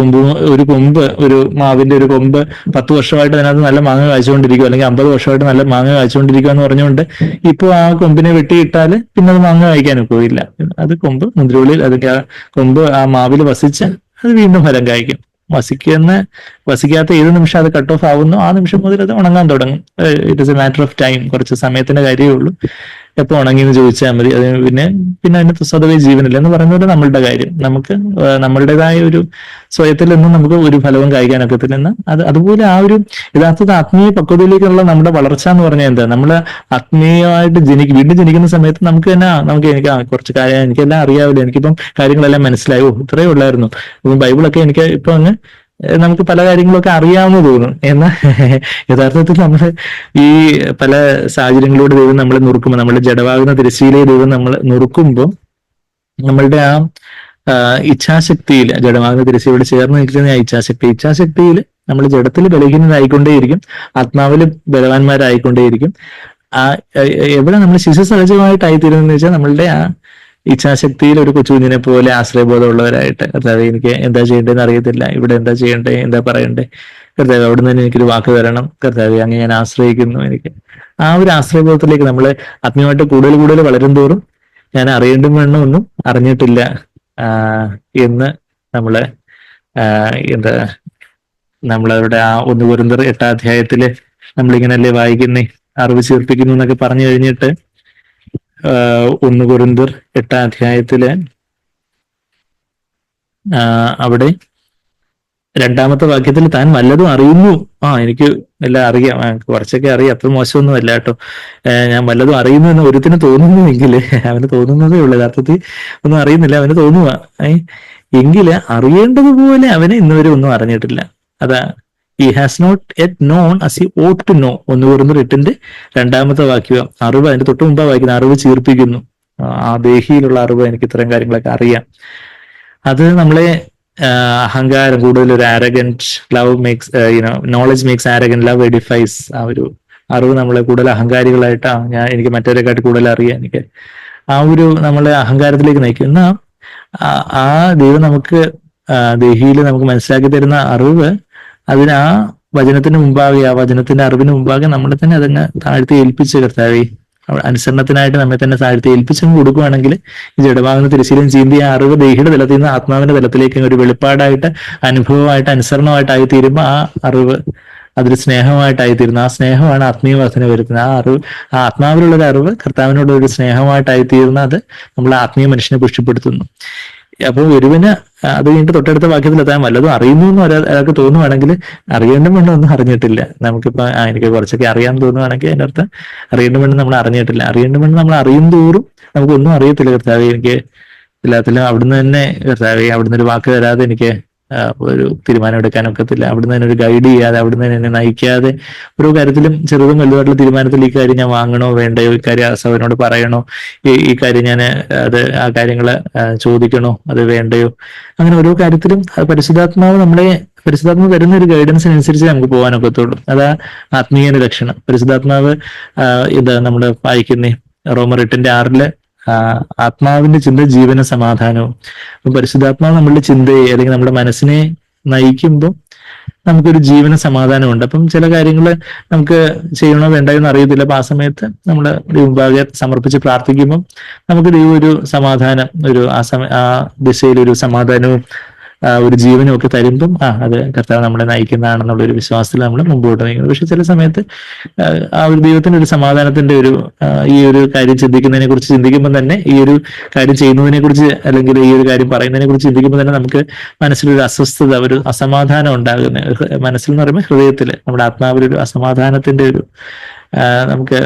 ഒരു മാവിന്റെ ഒരു കൊമ്പ് 10 വർഷമായിട്ട് അതിനകത്ത് നല്ല മാങ്ങ കായ്ച്ചുകൊണ്ടിരിക്കുക, അല്ലെങ്കിൽ 50 വർഷമായിട്ട് നല്ല മാങ്ങ കായ്ച്ചുകൊണ്ടിരിക്കുക എന്ന് പറഞ്ഞുകൊണ്ട് ഇപ്പൊ ആ കൊമ്പിനെ വെട്ടിയിട്ടാൽ പിന്നെ അത് മാങ്ങ കായ്ക്കാനും പോയില്ല. അത് കൊമ്പ് മുന്തിരിയോടിൽ അതിന്റെ ആ കൊമ്പ് ആ മാവിൽ വസിച്ച് അത് വീണ്ടും ഫലം കായ്ക്കും. വസിക്കാത്ത ഏത് നിമിഷം അത് കട്ട് ഓഫ് ആവുന്നു ആ നിമിഷം മുതൽ അത് ഉണങ്ങാൻ തുടങ്ങും. It is A matter of time. കുറച്ച് സമയത്തിന്റെ കാര്യമേ ഉള്ളൂ. എപ്പോ ഉണങ്ങിയെന്ന് ചോദിച്ചാൽ മതി. അത് പിന്നെ അതിന് സ്വതവേ ജീവനില്ല എന്ന് പറയുന്നത് നമ്മളുടെ കാര്യം. നമുക്ക് നമ്മളുടേതായ ഒരു സ്വയത്തിൽ നിന്നും നമുക്ക് ഒരു ഫലവും കായ്ക്കാനൊക്കത്തില്ലെന്ന് അതുപോലെ ആ ഒരു യഥാർത്ഥ ആത്മീയ പക്വതയിലേക്കുള്ള നമ്മുടെ വളർച്ച എന്ന് പറഞ്ഞാൽ എന്താ? നമ്മൾ ആത്മീയമായിട്ട് വീണ്ടും ജനിക്കുന്ന സമയത്ത് എനിക്ക് കുറച്ച് കാര്യം എനിക്കെല്ലാം അറിയാവില്ല, എനിക്കിപ്പം കാര്യങ്ങളെല്ലാം മനസ്സിലായോ, ഇത്രയേ ഉള്ളായിരുന്നു. ഇപ്പം ബൈബിളൊക്കെ എനിക്ക് ഇപ്പൊ നമുക്ക് പല കാര്യങ്ങളൊക്കെ അറിയാവുന്ന തോന്നും. എന്നാൽ യഥാർത്ഥത്തിൽ നമ്മൾ ഈ പല സാഹചര്യങ്ങളോട് ദൈവം നമ്മൾ നുറുക്കുമ്പോൾ, നമ്മുടെ ജഡമാകുന്ന തിരശ്ശീലയെ ദൈവം നമ്മൾ നുറുക്കുമ്പോൾ നമ്മളുടെ ആ ഇച്ഛാശക്തിയിൽ, ജഡമാകുന്ന തിരശ്ശീലയോട് ചേർന്ന് നിൽക്കുന്ന ആ ഇച്ഛാശക്തിയിൽ നമ്മൾ ജഡത്തിൽ ബലഹീനരായിക്കൊണ്ടേയിരിക്കും, ആത്മാവിൽ ബലവാന്മാരായിക്കൊണ്ടേയിരിക്കും. എവിടെ നമ്മൾ ശിശു സഹജമായിട്ടായിത്തീരുന്നതെന്ന് വെച്ചാൽ നമ്മളുടെ ആ ഇച്ഛാശക്തിയിൽ ഒരു കൊച്ചുകുഞ്ഞിനെ പോലെ ആശ്രയബോധമുള്ളവരായിട്ട്, കർത്താവ് എനിക്ക് എന്താ ചെയ്യേണ്ടതെന്ന് അറിയത്തില്ല, ഇവിടെ എന്താ ചെയ്യണ്ടേ, എന്താ പറയണ്ടേ, കർത്താവ് അവിടെ നിന്ന് എനിക്കൊരു വാക്ക് തരണം, കർത്താവ് അങ്ങനെ ഞാൻ ആശ്രയിക്കുന്നു. എനിക്ക് ആ ഒരു ആശ്രയബോധത്തിലേക്ക് നമ്മൾ ആത്മീയമായിട്ട് കൂടുതൽ വളരും തോറും ഞാൻ അറിയേണ്ടും വേണം ഒന്നും അറിഞ്ഞിട്ടില്ല എന്ന് നമ്മള് നമ്മളവരുടെ ആ 1 കൊരിന്ത്യർ 8-ാം അധ്യായത്തില് നമ്മളിങ്ങനല്ലേ വായിക്കുന്നേ, അറിവ് ചീർപ്പിക്കുന്നു എന്നൊക്കെ പറഞ്ഞു കഴിഞ്ഞിട്ട് 1 കൊരിന്ത്യർ 8-ാം അധ്യായത്തില് അവിടെ 2-ാമത്തെ വാക്യത്തിൽ താൻ വല്ലതും അറിയുന്നു, എനിക്ക് എല്ലാം അറിയാം, കുറച്ചൊക്കെ അറിയാം, അത്ര മോശമൊന്നും അല്ല കേട്ടോ, ഞാൻ വല്ലതും അറിയുന്നു എന്ന് ഒരുത്തിന് തോന്നുന്നുവെങ്കിൽ, അവന് തോന്നുന്നതേ ഉള്ളൂ, യഥാർത്ഥത്തിൽ ഒന്നും അറിയുന്നില്ല, അവന് തോന്നുക എങ്കില് അറിയേണ്ടതുപോലെ അവന് ഇന്നുവരെ ഒന്നും അറിഞ്ഞിട്ടില്ല. അതാ he has not yet known as he ought to know. 1 കൊരിന്ത്യർ 8-ന്റെ 2-ാമത്തെ വാക്യം. അറിവ്, അതിന്റെ തൊട്ട് മുമ്പാ വായിക്കുന്ന അറിവ് ചീർപ്പിക്കുന്നു. ആ ദേഹിയിലുള്ള അറിവ്, എനിക്ക് ഇത്തരം കാര്യങ്ങളൊക്കെ അറിയാം. അത് നമ്മളെ അഹങ്കാരം, കൂടുതൽ ഒരു arrogant, love makes knowledge makes arrogant, love edifies. ആ ഒരു അറിവ് നമ്മളെ കൂടുതൽ അഹങ്കാരികളായിട്ടാ, എനിക്ക് മറ്റവരെക്കാട്ടി കൂടുതൽ അറിയാം, എനിക്ക് ആ ഒരു നമ്മളെ അഹങ്കാരത്തിലേക്ക് നയിക്കും. എന്നാൽ ആ ദൈവം നമുക്ക് ദേഹിയിൽ നമുക്ക് മനസ്സിലാക്കി തരുന്ന അറിവ്, അതിന് ആ വചനത്തിന് മുമ്പാകെ, ആ വചനത്തിന്റെ അറിവിന് മുമ്പാകെ നമ്മളെ തന്നെ അതങ്ങ് താഴ്ത്തി ഏൽപ്പിച്ച്, കർത്താവേ അനുസരണത്തിനായിട്ട് നമ്മെ തന്നെ താഴ്ത്തി ഏൽപ്പിച്ചും കൊടുക്കുകയാണെങ്കിൽ ഈ ജഡമാകുന്ന തിരശ്ശീലം ചീന്തി ആ അറിവ് ദേഹിയുടെ തലത്തിൽ നിന്ന് ആത്മാവിന്റെ തലത്തിലേക്ക് ഒരു വെളിപ്പാടായിട്ട്, അനുഭവമായിട്ട്, അനുസരണമായിട്ടായി തീരുമ്പോൾ ആ അറിവ് അതൊരു സ്നേഹമായിട്ടായിത്തീരുന്നു. ആ സ്നേഹമാണ് ആത്മീയ വർധന വരുത്തുന്നത്. ആ അറിവ്, ആ ആത്മാവിലുള്ളൊരു അറിവ് കർത്താവിനുള്ള ഒരു സ്നേഹമായിട്ടായിത്തീരുന്ന അത് നമ്മളെ ആത്മീയ മനുഷ്യനെ പുഷ്ടിപ്പെടുത്തുന്നു. അപ്പോൾ ഒരുവിന് അത് കഴിഞ്ഞിട്ട് തൊട്ടടുത്ത വാക്യത്തിൽ എത്താൻ വല്ലതും അറിയുന്നു എന്ന് ഒരാൾക്ക് തോന്നുവാണെങ്കിൽ അറിയേണ്ട വേണ്ട ഒന്നും അറിഞ്ഞിട്ടില്ല. നമുക്കിപ്പോ എനിക്ക് കുറച്ചൊക്കെ അറിയാൻ തോന്നുവാണെങ്കിൽ അതിന്റെ അർത്ഥം അറിയേണ്ട വേണ്ട നമ്മൾ അറിഞ്ഞിട്ടില്ല. അറിയേണ്ട വേണ്ട നമ്മൾ അറിയും തോറും നമുക്കൊന്നും അറിയത്തില്ല. കർത്താവെ എനിക്ക് എല്ലാത്തിലും അവിടുന്ന് തന്നെ, കർത്താവെ അവിടുന്ന് ഒരു വാക്ക് തരാതെ എനിക്ക് ഒരു തീരുമാനം എടുക്കാനൊക്കത്തില്ല. അവിടുന്ന് തന്നെ ഒരു ഗൈഡ് ചെയ്യാതെ, അവിടുന്ന് തന്നെ എന്നെ നയിക്കാതെ ഓരോ കാര്യത്തിലും ചെറുതും വലുതായിട്ടുള്ള തീരുമാനത്തിൽ ഈ കാര്യം ഞാൻ വാങ്ങണോ വേണ്ടയോ, ഈ കാര്യം സഭനോട് പറയണോ, ഈ കാര്യം ഞാൻ ആ കാര്യങ്ങള് ചോദിക്കണോ അത് വേണ്ടയോ, അങ്ങനെ ഓരോ കാര്യത്തിലും പരിശുദ്ധാത്മാവ് തരുന്ന ഒരു ഗൈഡൻസിനനുസരിച്ച് നമുക്ക് പോകാനൊക്കത്തുള്ളൂ. അതാ ആത്മീയ ലക്ഷണം. പരിശുദ്ധാത്മാവ് നമ്മൾ വായിക്കുന്നേ റോമർ 8-ന്റെ 6 ആത്മാവിന്റെ ചിന്ത ജീവന സമാധാനവും. അപ്പൊ പരിശുദ്ധാത്മാവ് നമ്മളുടെ ചിന്തയെ അല്ലെങ്കിൽ നമ്മുടെ മനസ്സിനെ നയിക്കുമ്പോൾ നമുക്കൊരു ജീവന സമാധാനമുണ്ട്. അപ്പം ചില കാര്യങ്ങൾ നമുക്ക് ചെയ്യണോ വേണ്ടയോ എന്ന് അറിയത്തില്ല. അപ്പൊ ആ സമയത്ത് നമ്മൾ ദൈവമുമ്പാകെ സമർപ്പിച്ച് പ്രാർത്ഥിക്കുമ്പോൾ നമുക്ക് ദൈവം ഒരു സമാധാനം, ആ ദിശയിൽ ഒരു സമാധാനവും ഒരു ജീവനും ഒക്കെ തരുമ്പം അത് കർത്താവ് നമ്മളെ നയിക്കുന്നതാണെന്നുള്ള ഒരു വിശ്വാസത്തിൽ നമ്മൾ മുമ്പോട്ട് നയിക്കുന്നത്. പക്ഷെ ചില സമയത്ത് ആ ഒരു ദൈവത്തിന്റെ ഒരു സമാധാനത്തിന്റെ ഈ ഒരു കാര്യം ചിന്തിക്കുന്നതിനെ കുറിച്ച് ചിന്തിക്കുമ്പോൾ തന്നെ, ഈ ഒരു കാര്യം ചെയ്യുന്നതിനെ കുറിച്ച് അല്ലെങ്കിൽ ഈ ഒരു കാര്യം പറയുന്നതിനെ കുറിച്ച് ചിന്തിക്കുമ്പോൾ തന്നെ നമുക്ക് മനസ്സിലൊരു അസ്വസ്ഥത, ഒരു അസമാധാനം ഉണ്ടാകുന്നത്. മനസ്സിൽ എന്ന് പറയുമ്പോൾ ഹൃദയത്തിൽ, നമ്മുടെ ആത്മാവിലൊരു അസമാധാനത്തിന്റെ നമുക്ക്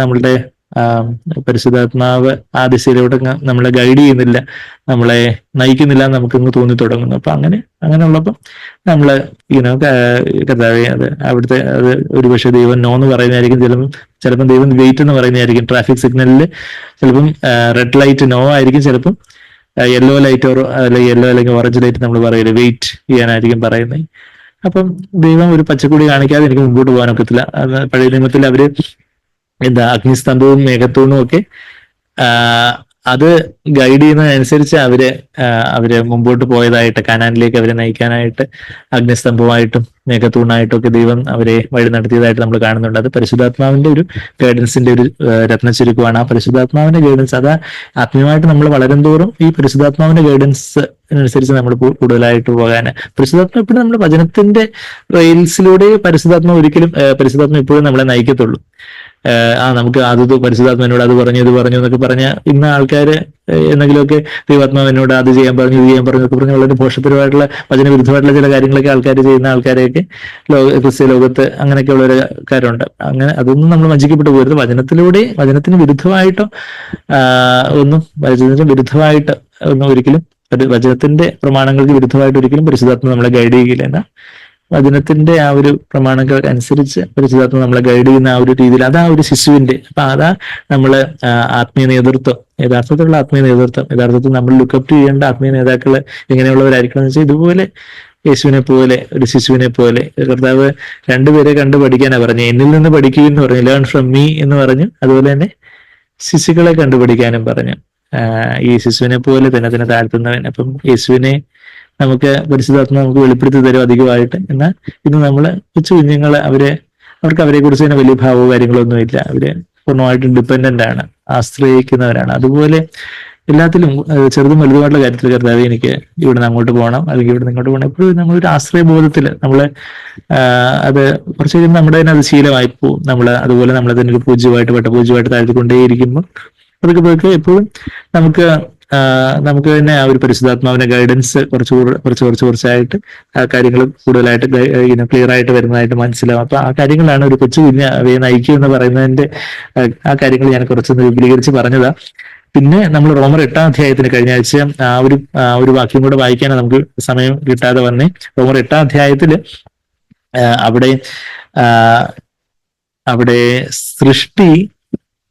നമ്മളുടെ പരിശുദ്ധാത്മാവ് ആ ദിശയിലോട്ട് നമ്മളെ ഗൈഡ് ചെയ്യുന്നില്ല, നമ്മളെ നയിക്കുന്നില്ല എന്ന് നമുക്കങ്ങ് തോന്നി തുടങ്ങുന്നു. അപ്പൊ അങ്ങനെയുള്ളപ്പം നമ്മള് കർത്താവേ അവിടുത്തെ ഒരുപക്ഷെ ദൈവം നോ എന്ന് പറയുന്നതായിരിക്കും, ചിലപ്പം ദൈവം വെയിറ്റ് എന്ന് പറയുന്നതായിരിക്കും. ട്രാഫിക് സിഗ്നലിൽ ചിലപ്പം റെഡ് ലൈറ്റ് നോ ആയിരിക്കും, ചിലപ്പം യെല്ലോ ലൈറ്റ് യെല്ലോ അല്ലെങ്കിൽ ഓറഞ്ച് ലൈറ്റ് നമ്മൾ പറയില്ലേ, വെയിറ്റ് ചെയ്യാനായിരിക്കും പറയുന്നത്. അപ്പം ദൈവം ഒരു പച്ചക്കൊടി കാണിക്കാതെ എനിക്ക് മുമ്പോട്ട് പോകാനൊക്കത്തില്ല. പഴയ നിയമത്തിൽ അവര് അഗ്നിസ്തംഭവും മേഘത്തൂണും ഒക്കെ അത് ഗൈഡ് ചെയ്യുന്നതനുസരിച്ച് അവര് മുമ്പോട്ട് പോയതായിട്ട്, കനാനിലേക്ക് അവരെ നയിക്കാനായിട്ട് അഗ്നിസ്തംഭമായിട്ടും മേഘത്തൂണായിട്ടും ഒക്കെ ദൈവം അവരെ വഴി നടത്തിയതായിട്ട് നമ്മൾ കാണുന്നുണ്ട്. അത് പരിശുദ്ധാത്മാവിന്റെ ഒരു ഗൈഡൻസിന്റെ ഒരു രത്നച്ചുരുക്കമാണ്. ആ പരിശുദ്ധാത്മാവിന്റെ ഗൈഡൻസ്, അത് ആത്മീയമായിട്ട് നമ്മൾ വളരും തോറും ഈ പരിശുദ്ധാത്മാവിന്റെ ഗൈഡൻസ് അനുസരിച്ച് നമ്മൾ കൂടുതലായിട്ട് പോകാൻ, പരിശുദ്ധാത്മ എപ്പോഴും നമ്മൾ വചനത്തിന്റെ റെയിൽസിലൂടെ പരിശുദ്ധാത്മ എപ്പോഴും നമ്മളെ നയിക്കത്തുള്ളൂ. നമുക്ക് പരിശുദ്ധാത്മാവിനോട് അത് പറഞ്ഞു ഇത് പറഞ്ഞു എന്നൊക്കെ പറഞ്ഞ ഇന്ന് ആൾക്കാര് എന്തെങ്കിലുമൊക്കെ ദൈവാത്മാവിനോട് അത് ചെയ്യാൻ പറഞ്ഞു ഇത് ചെയ്യാൻ പറഞ്ഞു എന്നൊക്കെ പറഞ്ഞ് വളരെ പോഷപരമായിട്ടുള്ള വചനവിരുദ്ധമായിട്ടുള്ള ചില കാര്യങ്ങളൊക്കെ ആൾക്കാർ ചെയ്യുന്ന ആൾക്കാരെയൊക്കെ ക്രിസ്ത്യ ലോകത്ത് അങ്ങനെയൊക്കെയുള്ള ഒരു കാര്യമുണ്ട്. അങ്ങനെ അതൊന്നും നമ്മൾ വഞ്ചിക്കപ്പെട്ടു പോകരുത്. വചനത്തിന് വിരുദ്ധമായിട്ടോ ഒരിക്കലും വചനത്തിന്റെ പ്രമാണങ്ങൾക്ക് വിരുദ്ധമായിട്ട് ഒരിക്കലും പരിശുദ്ധാത്മ നമ്മളെ ഗൈഡ് ചെയ്യില്ല. എന്നാൽ വചനത്തിന്റെ ആ ഒരു പ്രമാണങ്ങൾക്ക് അനുസരിച്ച് പരിശുദ്ധാത്മ നമ്മളെ ഗൈഡ് ചെയ്യുന്ന ആ ഒരു രീതിയിൽ, അതാ ഒരു ശിശുവിന്റെ, അപ്പൊ അതാ നമ്മള് ആത്മീയ നേതൃത്വം, യഥാർത്ഥത്തിലുള്ള ആത്മീയ നേതൃത്വം, യഥാർത്ഥത്തിൽ നമ്മൾ ലുക്കപ്പ് ചെയ്യേണ്ട ആത്മീയ നേതാക്കള് എങ്ങനെയുള്ളവരായിരിക്കണം എന്ന് വെച്ചാൽ ഇതുപോലെ യേശുവിനെ പോലെ, ഒരു ശിശുവിനെ പോലെ. കർത്താവ് രണ്ടുപേരെ കണ്ടു പഠിക്കാനാണ് പറഞ്ഞു, എന്നിൽ നിന്ന് പഠിക്കുമെന്ന് പറഞ്ഞു, ലേൺ ഫ്രം മീ എന്ന് പറഞ്ഞു. അതുപോലെ തന്നെ ശിശുക്കളെ കണ്ടുപഠിക്കാനും പറഞ്ഞു, ഈ ശിശുവിനെ പോലെ തന്നെ താഴ്ത്തുന്നവൻ. അപ്പം യേശുവിനെ നമുക്ക് പരിശുദ്ധാത്മ നമുക്ക് വെളിപ്പെടുത്തി തരും അധികമായിട്ട്. എന്നാൽ ഇന്ന് നമ്മള് കൊച്ചു കുഞ്ഞുങ്ങള് അവർക്ക് അവരെ കുറിച്ച് തന്നെ വലിയ ഭാവവും കാര്യങ്ങളൊന്നും ഇല്ല. അവര് പൂർണ്ണമായിട്ടും ഡിപ്പെൻഡന്റ് ആണ്, ആശ്രയിക്കുന്നവരാണ്. അതുപോലെ എല്ലാത്തിലും ചെറുതും വലുതുമായിട്ടുള്ള കാര്യത്തിൽ കർത്താവ് എനിക്ക് ഇവിടുന്ന് അങ്ങോട്ട് പോകണം അല്ലെങ്കിൽ ഇവിടുന്ന് ഇങ്ങോട്ട് പോകണം, എപ്പോഴും നമ്മളൊരു ആശ്രയബോധത്തിൽ അത് കുറച്ച് കഴിയുമ്പോൾ നമ്മുടെ തന്നെ അത് ശീലമായി പോകും. അതുപോലെ നമ്മളെ തന്നെ ഒരു പൂജ്യമായിട്ട് താഴ്ത്തിക്കൊണ്ടേയിരിക്കുമ്പോൾ അതൊക്കെ എപ്പോഴും നമുക്ക് തന്നെ ആ ഒരു പരിശുദ്ധാത്മാവിന്റെ ഗൈഡൻസ് കുറച്ചായിട്ട് ആ കാര്യങ്ങൾ കൂടുതലായിട്ട് ക്ലിയർ ആയിട്ട് വരുന്നതായിട്ട് മനസ്സിലാവും. അപ്പൊ ആ കാര്യങ്ങളാണ് ഒരു കൊച്ചു കുഞ്ഞ് അവയെ നയിക്കുക എന്ന് പറയുന്നതിന്റെ ആ കാര്യങ്ങൾ ഞാൻ കുറച്ചൊന്ന് വിപുലീകരിച്ച് പറഞ്ഞതാ. പിന്നെ നമ്മൾ റോമർ 8-ാം അധ്യായത്തിന് കഴിഞ്ഞ ആഴ്ച ആ ഒരു വാക്യം കൂടെ വായിക്കാനാണ് നമുക്ക് സമയം കിട്ടാതെ വന്നേ. റോമർ 8-ാം അധ്യായത്തില് അവിടെ സൃഷ്ടി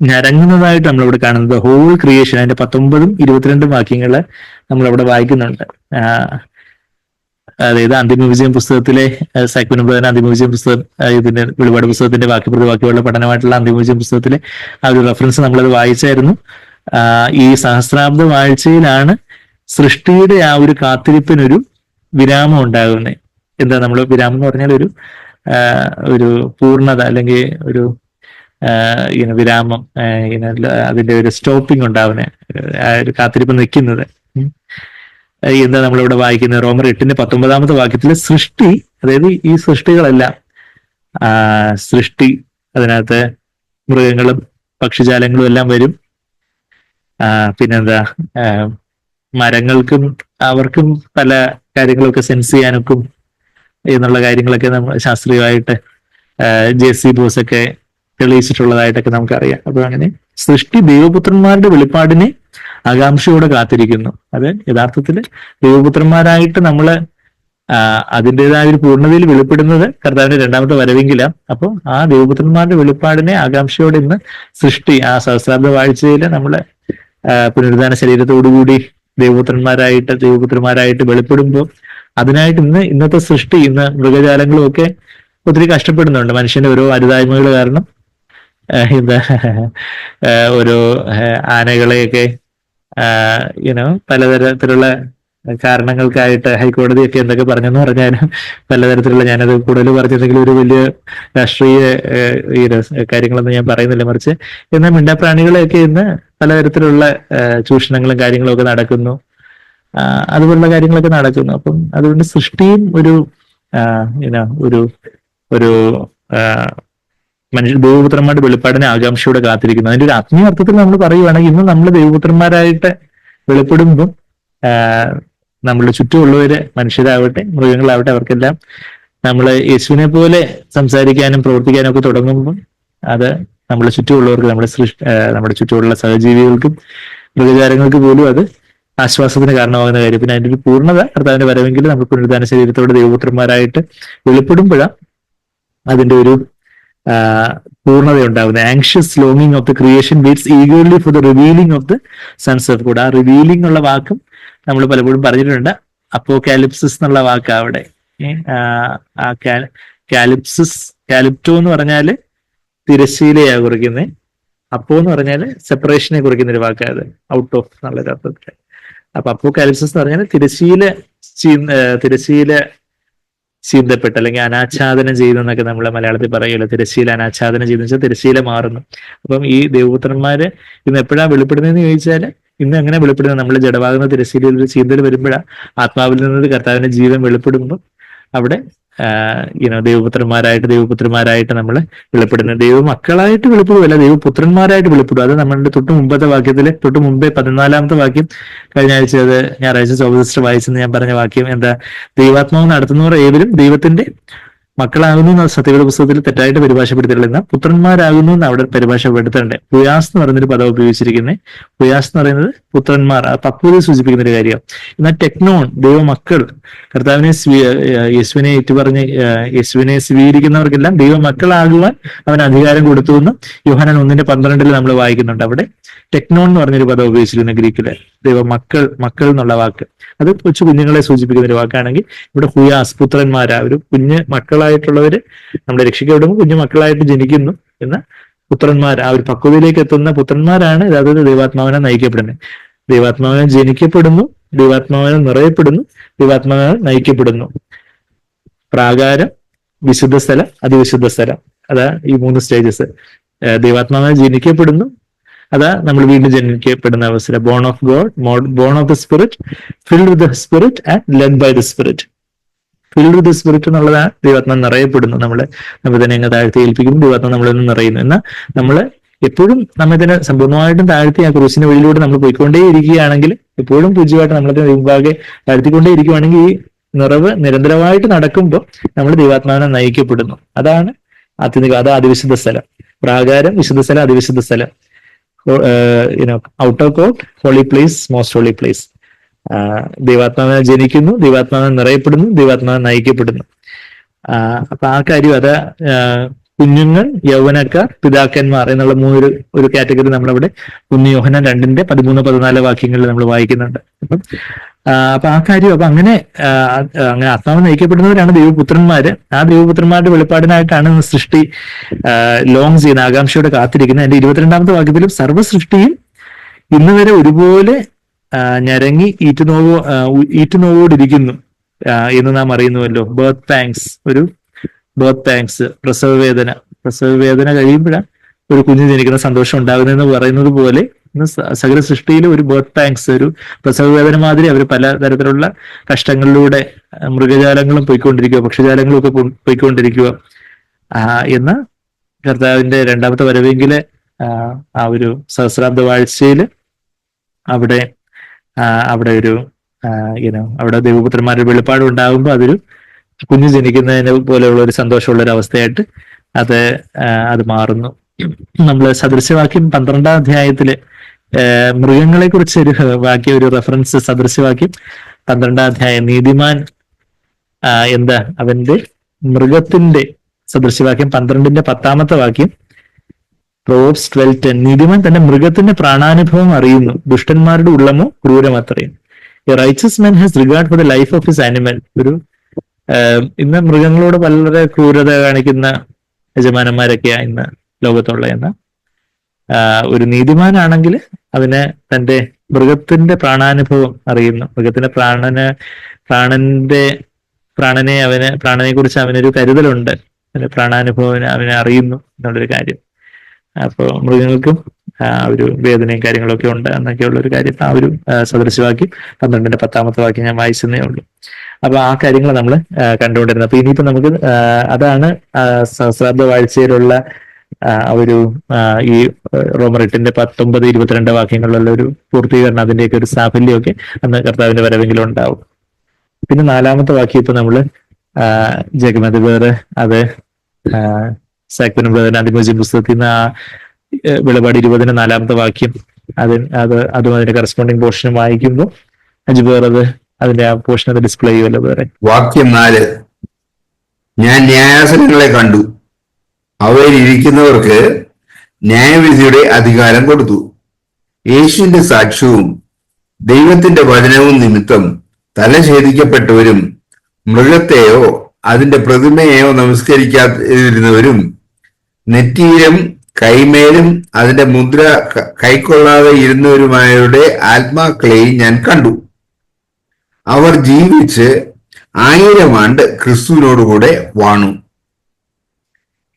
ഞരങ്ങുന്നതായിട്ട് നമ്മളിവിടെ കാണുന്നത്. ഹോൾ ക്രിയേഷൻ, അതിന്റെ 19-22 വാക്യങ്ങള് നമ്മളവിടെ വായിക്കുന്നുണ്ട്. അതായത് അന്തിമ വിജയം പുസ്തകത്തിലെ സൈക്വനുബ്രദന അന്തിമ വിജയം പുസ്തകം, ഇതിന്റെ വെളിപാട് പുസ്തകത്തിന്റെ വാക്യപ്രതിവാക്യമുള്ള പഠനമായിട്ടുള്ള അന്തിമ വിജയം പുസ്തകത്തിലെ ആ ഒരു റെഫറൻസ് നമ്മളത് വായിച്ചായിരുന്നു. ഈ സഹസ്രാബ്ദ വാഴ്ചയിലാണ് സൃഷ്ടിയുടെ ആ ഒരു കാത്തിരിപ്പിനൊരു വിരാമം ഉണ്ടാകുന്നത്. എന്താ നമ്മൾ വിരാമം എന്ന് പറഞ്ഞാൽ ഒരു പൂർണ്ണത അല്ലെങ്കിൽ ഒരു വിരാമം, അതിന്റെ ഒരു സ്റ്റോപ്പിംഗ് ഉണ്ടാവുന്ന ഒരു കാത്തിരിപ്പ് നിൽക്കുന്നത്. എന്താ നമ്മളിവിടെ വായിക്കുന്നത്? റോമർ 8-ന്റെ 19-ാമത്തെ വാക്യത്തില് സൃഷ്ടി, അതായത് ഈ സൃഷ്ടികളെല്ലാം അതിനകത്ത് മൃഗങ്ങളും പക്ഷിജാലങ്ങളും എല്ലാം വരും. പിന്നെന്താ, മരങ്ങൾക്കും അവർക്കും പല കാര്യങ്ങളൊക്കെ സെൻസ് ചെയ്യാനൊക്കെ എന്നുള്ള കാര്യങ്ങളൊക്കെ നമ്മൾ ശാസ്ത്രീയമായിട്ട് JC ബോസ് ഒക്കെ തെളിയിച്ചിട്ടുള്ളതായിട്ടൊക്കെ നമുക്കറിയാം. അപ്പൊ അങ്ങനെ സൃഷ്ടി ദൈവപുത്രന്മാരുടെ വെളിപ്പാടിനെ ആകാംക്ഷയോടെ കാത്തിരിക്കുന്നു. അത് യഥാർത്ഥത്തില് ദൈവപുത്രന്മാരായിട്ട് നമ്മള് അതിൻ്റെതായ ഒരു പൂർണ്ണതയിൽ വെളിപ്പെടുന്നത് കർത്താവിന്റെ രണ്ടാമത്തെ വരവെങ്കിലാണ്. അപ്പൊ ആ ദൈവപുത്രന്മാരുടെ വെളിപ്പാടിനെ ആകാംക്ഷയോടെ ഇന്ന് സൃഷ്ടി ആ സഹസ്രാബ്ദ വാഴ്ചയില് നമ്മള് പുനരുദ്ധാന ശരീരത്തോടുകൂടി ദൈവപുത്രന്മാരായിട്ട് വെളിപ്പെടുമ്പോൾ അതിനായിട്ട് ഇന്നത്തെ സൃഷ്ടി, മൃഗജാലങ്ങളും ഒക്കെ ഒത്തിരി കഷ്ടപ്പെടുന്നുണ്ട്. മനുഷ്യന്റെ ഓരോ അരുതായ്മകൾ കാരണം എന്താ ഓരോ ആനകളെയൊക്കെ പലതരത്തിലുള്ള കാരണങ്ങൾക്കായിട്ട് ഹൈക്കോടതിയൊക്കെ എന്തൊക്കെ പറഞ്ഞെന്ന് പറഞ്ഞാലും പലതരത്തിലുള്ള, ഞാനത് കൂടുതൽ പറഞ്ഞിട്ടുണ്ടെങ്കിൽ ഒരു വലിയ രാഷ്ട്രീയ കാര്യങ്ങളൊന്നും ഞാൻ പറയുന്നില്ല, മറിച്ച് എന്നാൽ മിണ്ടാപ്രാണികളെയൊക്കെ ഇന്ന് പലതരത്തിലുള്ള ചൂഷണങ്ങളും കാര്യങ്ങളും ഒക്കെ നടക്കുന്നു. അതുപോലുള്ള കാര്യങ്ങളൊക്കെ നടക്കുന്നു. അപ്പം അതുകൊണ്ട് സൃഷ്ടിയും ഒരു ഒരു ഒരു മനുഷ്യ ദൈവപുത്രന്മാരുടെ വെളിപ്പാടിനെ ആകാംക്ഷയോടെ കാത്തിരിക്കുന്നു. അതിന്റെ ഒരു ആത്മീയ അർത്ഥത്തിൽ നമ്മൾ പറയുവാണെങ്കിൽ ഇന്ന് നമ്മൾ ദൈവപുത്രന്മാരായിട്ട് വെളിപ്പെടുമ്പം നമ്മളുടെ ചുറ്റുമുള്ളവര്, മനുഷ്യരാവട്ടെ മൃഗങ്ങളാവട്ടെ, അവർക്കെല്ലാം നമ്മൾ യേശുവിനെ പോലെ സംസാരിക്കാനും പ്രവർത്തിക്കാനും ഒക്കെ തുടങ്ങുമ്പം അത് നമ്മുടെ ചുറ്റുമുള്ളവർക്ക്, നമ്മുടെ ചുറ്റുമുള്ള സഹജീവികൾക്കും മൃഗജാലങ്ങൾക്ക് പോലും അത് ആശ്വാസത്തിന് കാരണമാകുന്ന കാര്യം. പിന്നെ അതിന്റെ ഒരു പൂർണ്ണത കർത്താവിന്റെ വരവെങ്കിൽ നമ്മൾ പുനരുദ്ധാന ശരീരത്തോടെ ദൈവപുത്രന്മാരായിട്ട് വെളിപ്പെടുമ്പോഴാണ് അതിന്റെ ഒരു പൂർണ്ണത ഉണ്ടാകുന്നത്. ആങ്ഷ്യസ് ലോങ്ങിങ് of the creation waits eagerly for the revealing of the sons of God. ആ റിവീലിംഗ് ഉള്ള വാക്കും നമ്മൾ പലപ്പോഴും പറഞ്ഞിട്ടുണ്ട്. അപ്പോകാലിപ്സിസ് എന്നുള്ള വാക്ക് അവിടെ കാലിപ്റ്റോ എന്ന് പറഞ്ഞാല് തിരശ്ശീലയാ കുറിക്കുന്നത്. അപ്പോ എന്ന് പറഞ്ഞാല് സെപ്പറേഷനെ കുറിക്കുന്ന ഒരു വാക്കായത്, ഔട്ട് ഓഫ് എന്നുള്ളൊരു അർത്ഥത്തിൽ. അപ്പൊ അപ്പോകാലിപ്സിസ് എന്ന് പറഞ്ഞാൽ തിരശ്ശീല ചീന്തപ്പെട്ട അല്ലെങ്കിൽ അനാച്ഛാദനം ചെയ്തെന്നൊക്കെ നമ്മൾ മലയാളത്തിൽ പറയുമല്ലോ. തിരശ്ശീല അനാച്ഛാദനം ചെയ്തെന്ന് വെച്ചാൽ തിരശ്ശീല മാറുന്നു. അപ്പം ഈ ദൈവപുത്രന്മാര് ഇന്ന് എപ്പോഴാണ് വെളിപ്പെടുന്നതെന്ന് ചോദിച്ചാൽ, ഇന്ന് എങ്ങനെ വെളിപ്പെടുന്നത്? നമ്മൾ ജഡമാകുന്ന തിരശ്ശീലയിൽ ഒരു ചീന്തൽ വരുമ്പോഴാണ് ആത്മാവിൽ നിന്ന് കർത്താവിന്റെ ജീവൻ വെളിപ്പെടുമ്പോൾ അവിടെ ദൈവപുത്രന്മാരായിട്ട് നമ്മൾ വെളിപ്പെടുന്നത്. ദൈവമക്കളായിട്ട് വെളിപ്പെടുകയല്ല, ദൈവപുത്രന്മാരായിട്ട് വെളിപ്പെടും. അത് നമ്മളുടെ തൊട്ട് മുമ്പത്തെ വാക്യത്തില്, തൊട്ട് മുമ്പേ 14-ാമത്തെ വാക്യം, കഴിഞ്ഞ ആഴ്ച അത് ഞായറാഴ്ച സോബസിസ്റ്റർ വായിച്ചെന്ന് ഞാൻ പറഞ്ഞ വാക്യം എന്താ? ദൈവാത്മാവ് നടത്തുന്നവർ ഏവരും ദൈവത്തിന്റെ മക്കളാകുന്നു എന്ന സത്യവേദ പുസ്തകത്തിൽ തെറ്റായിട്ട് പരിഭാഷപ്പെടുത്തിയിട്ടുള്ള, എന്നാൽ പുത്രന്മാരാകുന്നു എന്ന് അവിടെ പരിഭാഷപ്പെടുത്തേണ്ടത്. ഹുയാസ് എന്ന് പറയുന്നൊരു പദം ഉപയോഗിച്ചിരിക്കുന്നത്. ഹുയാസ് എന്ന് പറയുന്നത് പുത്രന്മാർ, ആ പക്വതയെ സൂചിപ്പിക്കുന്ന ഒരു കാര്യമാണ്. എന്നാൽ ടെക്നോൺ, ദൈവമക്കൾ, കർത്താവിനെ യേശുവിനെ ഏറ്റുപറഞ്ഞ് യേശുവിനെ സ്വീകരിക്കുന്നവർക്കെല്ലാം ദൈവമക്കളാകുവാൻ അവൻ അധികാരം കൊടുത്തു എന്ന് യോഹന്നാൻ 1:12 നമ്മൾ വായിക്കുന്നുണ്ട്. അവിടെ ടെക്നോൺ എന്ന് പറഞ്ഞൊരു പദം ഉപയോഗിച്ചിരിക്കുന്ന ഗ്രീക്കില്, മക്കൾ എന്നുള്ള വാക്ക്. അത് കൊച്ചു കുഞ്ഞുങ്ങളെ സൂചിപ്പിക്കുന്ന ഒരു വാക്കാണെങ്കിൽ ഇവിടെ ഹുയാസ്, പുത്രന്മാരാ, ഒരു കുഞ്ഞ് മക്കളായിട്ടുള്ളവര് നമ്മൾ രക്ഷിക്കപ്പെടുമ്പോൾ കുഞ്ഞു മക്കളായിട്ട് ജനിക്കുന്നു എന്ന പുത്രന്മാർ, ആ ഒരു പക്വതയിലേക്ക് എത്തുന്ന പുത്രന്മാരാണ് അതായത് ദൈവാത്മാവിനെ നയിക്കപ്പെടുന്നത്. ദൈവാത്മാവിനെ ജനിക്കപ്പെടുന്നു, ദൈവാത്മാവിനെ നിറയപ്പെടുന്നു, ദൈവാത്മാവിനെ നയിക്കപ്പെടുന്നു. പ്രാകാരം, വിശുദ്ധ സ്ഥലം, അതിവിശുദ്ധ സ്ഥലം, അതാ ഈ 3 സ്റ്റേജസ്. ദൈവാത്മാവിനെ ജനിക്കപ്പെടുന്നു, അതാ നമ്മൾ വീണ്ടും ജനിക്കപ്പെടുന്ന അവസരം. Born of God, born of the spirit, filled with the spirit and led by the spirit. Filled with the spirit എന്നുള്ളതാണ് ദൈവാത്മാവ് നിറയപ്പെടുന്നു. നമ്മൾ തന്നെ അങ്ങ് താഴ്ത്തി ഏൽപ്പിക്കുന്നു, ദൈവാത്മാവ് നമ്മളിൽ നിന്ന് നിറയുന്നു. എന്നാൽ നമ്മൾ എപ്പോഴും നമ്മെ തന്നെ സമ്പൂർണ്ണമായിട്ടും താഴ്ത്തി ആ ക്രൂശിന്റെ വഴിയിലൂടെ നമ്മൾ പോയിക്കൊണ്ടേ ഇരിക്കുകയാണെങ്കിൽ, എപ്പോഴും പൂജ്യമായിട്ട് നമ്മളെ മുമ്പാകെ താഴ്ത്തിക്കൊണ്ടേ ഇരിക്കുകയാണെങ്കിൽ, ഈ നിറവ് നിരന്തരമായിട്ട് നടക്കുമ്പോൾ നമ്മൾ ദൈവാത്മാവിനെ നയിക്കപ്പെടുന്നു. അതാണ് അത് അതിവിശുദ്ധ സ്ഥലം. പ്രാകാരം, വിശുദ്ധ സ്ഥലം, അതിവിശുദ്ധ സ്ഥലം. Outer court, holy place, most holy place. ദൈവാത്മാവിനെ ജനിക്കുന്നു, ദൈവാത്മാവിനെ നിറയപ്പെടുന്നു, ദൈവാത്മാവിനെ നയിക്കപ്പെടുന്നു. അപ്പൊ ആ കാര്യം അത് കുഞ്ഞുങ്ങൾ, യൗവനക്കാർ, പിതാക്കന്മാർ എന്നുള്ള ഒരു കാറ്റഗറി നമ്മളവിടെ 1 യോഹന്നാൻ 2:13-14 വാക്യങ്ങളിൽ നമ്മൾ വായിക്കുന്നുണ്ട്. അപ്പൊ ആ കാര്യം, അപ്പൊ അങ്ങനെ ആത്മാവ് നയിക്കപ്പെടുന്നവരാണ് ദൈവപുത്രന്മാര്. ആ ദൈവപുത്രന്മാരുടെ വെളിപ്പാടിനായിട്ടാണ് സൃഷ്ടി ലോങ് ചെയ്യുന്ന, ആകാംക്ഷയോടെ കാത്തിരിക്കുന്നത്. അതിന്റെ 22-ാമത്തെ വാക്യത്തിലും സർവ്വ സൃഷ്ടിയും ഇന്ന് വരെ ഒരുപോലെ ഞരങ്ങി ഈറ്റുനോവോടിരിക്കുന്നു എന്ന് നാം അറിയുന്നുവല്ലോ. ബർത്ത് പാങ്സ്, പ്രസവവേദന കഴിയുമ്പോഴാണ് ഒരു കുഞ്ഞ് ജനിക്കുന്ന സന്തോഷം ഉണ്ടാകുന്നതെന്ന് പറയുന്നത് പോലെ ഇന്ന് സകല സൃഷ്ടിയിൽ ഒരു ബർത്ത് പാങ്സ്, ഒരു പ്രസവവേദന മാതിരി അവർ പലതരത്തിലുള്ള കഷ്ടങ്ങളിലൂടെ മൃഗജാലങ്ങളും പോയിക്കൊണ്ടിരിക്കുക, പക്ഷിജാലങ്ങളും ഒക്കെ പോയിക്കൊണ്ടിരിക്കുക എന്ന കർത്താവിന്റെ 2ാമത്തെ വരവെങ്കില് ആ ഒരു സഹസ്രാബ്ദ വാഴ്ചയില് അവിടെ ഒരു അവിടെ ദൈവപുത്രന്മാരുടെ വെളിപ്പാട് ഉണ്ടാകുമ്പോൾ അതൊരു കുഞ്ഞു ജനിക്കുന്നതിനെ പോലെയുള്ള ഒരു സന്തോഷമുള്ള ഒരു അവസ്ഥയായിട്ട് അത് മാറുന്നു. നമ്മൾ സദൃശവാക്യം 12-ാം അധ്യായത്തില് മൃഗങ്ങളെ കുറിച്ച് ഒരു റെഫറൻസ്, സദൃശവാക്യം 12-ാം അധ്യായം. നീതിമാൻ അവന്റെ മൃഗത്തിന്റെ സദൃശവാക്യം 12-ന്റെ 10-ാമത്തെ വാക്യം. പ്രോബ്സ് 12:10. നീതിമാൻ തന്റെ മൃഗത്തിന്റെ പ്രാണാനുഭവം അറിയുന്നു, ദുഷ്ടന്മാരുടെ ഉള്ളമോ ക്രൂരമത്രയും. A righteous man has regard for the life of his animal. ഇന്ന് മൃഗങ്ങളോട് വളരെ ക്രൂരത കാണിക്കുന്ന യജമാനന്മാരൊക്കെയാണ് ഇന്ന് ലോകത്തുള്ള. എന്ന ഒരു നീതിമാനാണെങ്കിൽ അവന് തന്റെ മൃഗത്തിന്റെ പ്രാണാനുഭവം അറിയുന്നു. മൃഗത്തിന്റെ പ്രാണനെ കുറിച്ച് അവനൊരു കരുതലുണ്ട്. അവന്റെ പ്രാണാനുഭവം അവനെ അറിയുന്നു എന്നുള്ളൊരു കാര്യം. അപ്പോൾ മൃഗങ്ങൾക്കും ഒരു വേദനയും കാര്യങ്ങളൊക്കെ ഉണ്ട് എന്നൊക്കെയുള്ള ഒരു കാര്യം ആ ഒരു സദൃശവാക്യം 12ന്റെ 10ാമത്തെ വാക്യം ഞാൻ വായിച്ചതേ ഉള്ളൂ. അപ്പൊ ആ കാര്യങ്ങൾ നമ്മൾ കണ്ടുകൊണ്ടിരുന്നത്. അപ്പൊ ഇനിയിപ്പോ നമുക്ക് അതാണ് സഹസ്രാബ്ദ വാഴ്ചയിലുള്ള ഒരു ഈ റോമർ 8ന്റെ 19, 22 വാക്യങ്ങളിലുള്ള ഒരു പൂർത്തീകരണം, അതിന്റെയൊക്കെ ഒരു സാഫല്യമൊക്കെ അന്ന് കർത്താവിന്റെ വരവെങ്കിലും ഉണ്ടാവും. പിന്നെ 4ാമത്തെ വാക്യം ഇപ്പൊ നമ്മള് ജഗമത് വേറെ അത് സാക്വനും അതിമോചി പുസ്തകത്തിൽ നിന്ന് വെളിപാട് 20ന്റെ 4ാമത്തെ വാക്യം അതും അതിന്റെ കറസ്പോണ്ടിങ് പോർഷനും വായിക്കുമ്പോൾ അജ്ബേർ അതിന്റെ ആ പോർഷൻ അത് ഡിസ്പ്ലേ ചെയ്യുമല്ലോ വേറെ. വാക്യം 4, ഞാൻ ന്യായാസനങ്ങളെ കണ്ടു, അവയിൽ ഇരിക്കുന്നവർക്ക് ന്യായവിധിയുടെ അധികാരം കൊടുത്തു. യേശുവിന്റെ സാക്ഷ്യവും ദൈവത്തിന്റെ വചനവും നിമിത്തം തല ഛേദിക്കപ്പെട്ടവരും മൃഗത്തെയോ അതിന്റെ പ്രതിമയെയോ നമസ്കരിക്കാതിരുന്നവരും നെറ്റിയിലും കൈമേലും അതിന്റെ മുദ്ര കൈക്കൊള്ളാതെ ഇരുന്നവരുമായവരുടെ ആത്മാക്കളെയും ഞാൻ കണ്ടു. അവർ ജീവിച്ച് 1000 ആണ്ട് ക്രിസ്തുവിനോടുകൂടെ വാണു.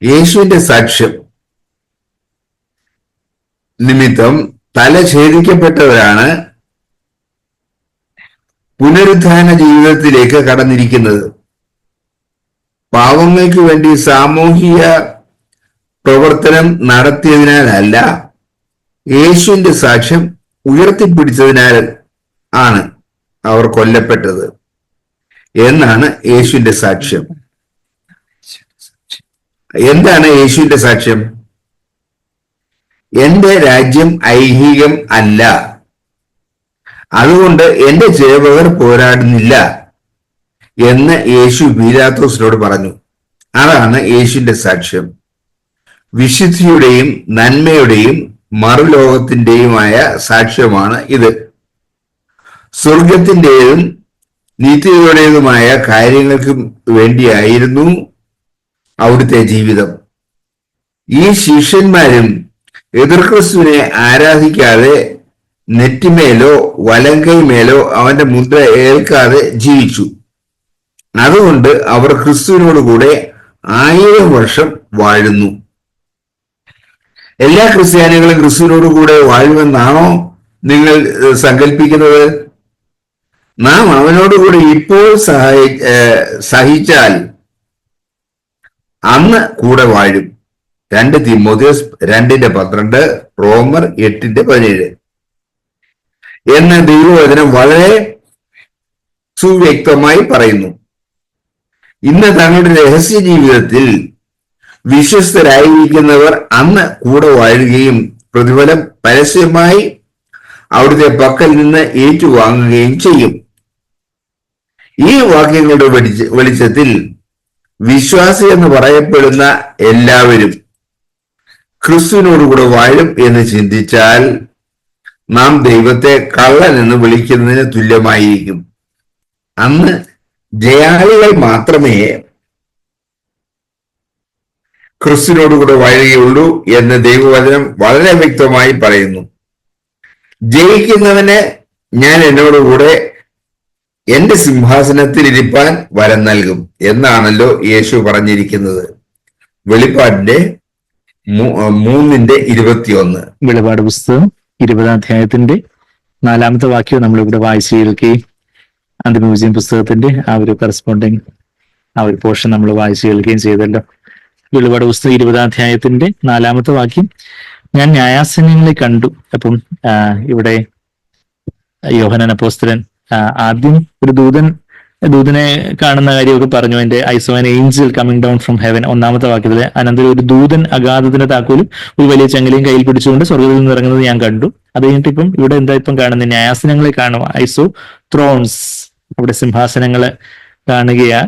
യേശുവിന്റെ സാക്ഷ്യം നിമിത്തം തല ഛേദിക്കപ്പെട്ടവരാണ് പുനരുത്ഥാന ജീവിതത്തിലേക്ക് കടന്നിരിക്കുന്നത്. പാവങ്ങൾക്ക് വേണ്ടി സാമൂഹിക പ്രവർത്തനം നടത്തിയതിനാലല്ല, യേശുവിന്റെ സാക്ഷ്യം ഉയർത്തിപ്പിടിച്ചതിനാൽ ആണ് അവർ കൊല്ലപ്പെട്ടത് എന്നാണ് യേശുവിന്റെ സാക്ഷ്യം. എന്താണ് യേശുവിന്റെ സാക്ഷ്യം? എന്റെ രാജ്യം ഐഹികം അല്ല, അതുകൊണ്ട് എന്റെ സേവകർ പോരാടുന്നില്ല എന്ന് യേശു പീലാത്തോസിനോട് പറഞ്ഞു. അതാണ് യേശുവിന്റെ സാക്ഷ്യം. വിശുദ്ധിയുടെയും നന്മയുടെയും മറുലോകത്തിന്റെയുമായ സാക്ഷ്യമാണ് ഇത്. സ്വർഗത്തിൻ്റെതും നീതിയുടേതുമായ കാര്യങ്ങൾക്ക് വേണ്ടിയായിരുന്നു അവിടുത്തെ ജീവിതം. ഈ ശിഷ്യന്മാരും എതിർക്രിസ്തുവിനെ ആരാധിക്കാതെ നെറ്റിമേലോ വലങ്കൈമേലോ അവന്റെ മുദ്ര ഏൽക്കാതെ ജീവിച്ചു. അതുകൊണ്ട് അവർ ക്രിസ്തുവിനോടുകൂടെ 1000 വർഷം വാഴുന്നു. എല്ലാ ക്രിസ്ത്യാനികളും ക്രിസ്തുവിനോടുകൂടെ വാഴുമെന്നാണോ നിങ്ങൾ സങ്കല്പിക്കുന്നത്? നാം അവനോടുകൂടി ഇപ്പോൾ സഹിച്ചാൽ അന്ന് കൂടെ വാഴും. 2 തീമോഥെയോസ് 2:12, റോമർ 8:17 എന്ന ദൈവവചനം വളരെ സുവ്യക്തമായി പറയുന്നു. ഇന്ന് തങ്ങളുടെ രഹസ്യ ജീവിതത്തിൽ വിശ്വസ്തരായിരിക്കുന്നവർ അന്ന് കൂടെ വാഴുകയും പ്രതിഫലം പരസ്യമായി അവിടുത്തെ പക്കൽ നിന്ന് ഏറ്റുവാങ്ങുകയും ചെയ്യും. ഈ വാക്യങ്ങളുടെ വെളിച്ചത്തിൽ വിശ്വാസി എന്ന് പറയപ്പെടുന്ന എല്ലാവരും ക്രിസ്തുവിനോടുകൂടെ വാഴും എന്ന് ചിന്തിച്ചാൽ നാം ദൈവത്തെ കള്ളൻ എന്ന് വിളിക്കുന്നതിന് തുല്യമായിരിക്കും. അന്ന് ജയാളികൾ മാത്രമേ ക്രിസ്തുവിനോടുകൂടെ വാഴുകയുള്ളൂ എന്ന് ദൈവവചനം വളരെ വ്യക്തമായി പറയുന്നു. ജയിക്കുന്നവന് ഞാൻ എന്നോടുകൂടെ എന്റെ സിംഹാസനത്തിൽ ഇരിപ്പാൻ വരം നൽകും എന്നാണല്ലോ യേശു പറഞ്ഞിരിക്കുന്നത്. വെളിപ്പാടിന്റെ 3:21. വെളിപാട് പുസ്തകം 20-ാം അധ്യായത്തിന്റെ 4ാമത്തെ വാക്യം നമ്മളിവിടെ വായിച്ചു കേൾക്കുകയും അന്തിമവിജയം പുസ്തകത്തിന്റെ ആ ഒരു കറസ്പോണ്ടിങ് ആ ഒരു പോർഷൻ നമ്മൾ വായിച്ചു കേൾക്കുകയും ചെയ്തല്ലോ. വെളിപാട് പുസ്തകം 20-ാം അധ്യായത്തിന്റെ 4ാമത്തെ വാക്യം, ഞാൻ ന്യായാസനങ്ങളെ കണ്ടു. അപ്പം ഇവിടെ യോഹന്നാൻ അപ്പോസ്തലൻ ആദ്യം ഒരു ദൂതനെ കാണുന്ന കാര്യമൊക്കെ പറഞ്ഞു. അതിന്റെ I saw an angel coming down from heaven 1-ാമത്തെ വാക്യത്തില്. അനന്തരം ഒരു ദൂതൻ അഗാധത്തിന്റെ താക്കോലും ഒരു വലിയ ചങ്ങലയും കയ്യിൽ പിടിച്ചുകൊണ്ട് സ്വർഗ്ഗത്തിൽ നിന്ന് ഇറങ്ങുന്നത് ഞാൻ കണ്ടു. അത് കഴിഞ്ഞിട്ട് ഇപ്പം ഇവിടെ എന്താ ഇപ്പം കാണുന്നത്? ന്യായാസനങ്ങളെ കാണുക. ഐ സോ ത്രോൺസ്, അവിടെ സിംഹാസനങ്ങള് കാണുകയാ.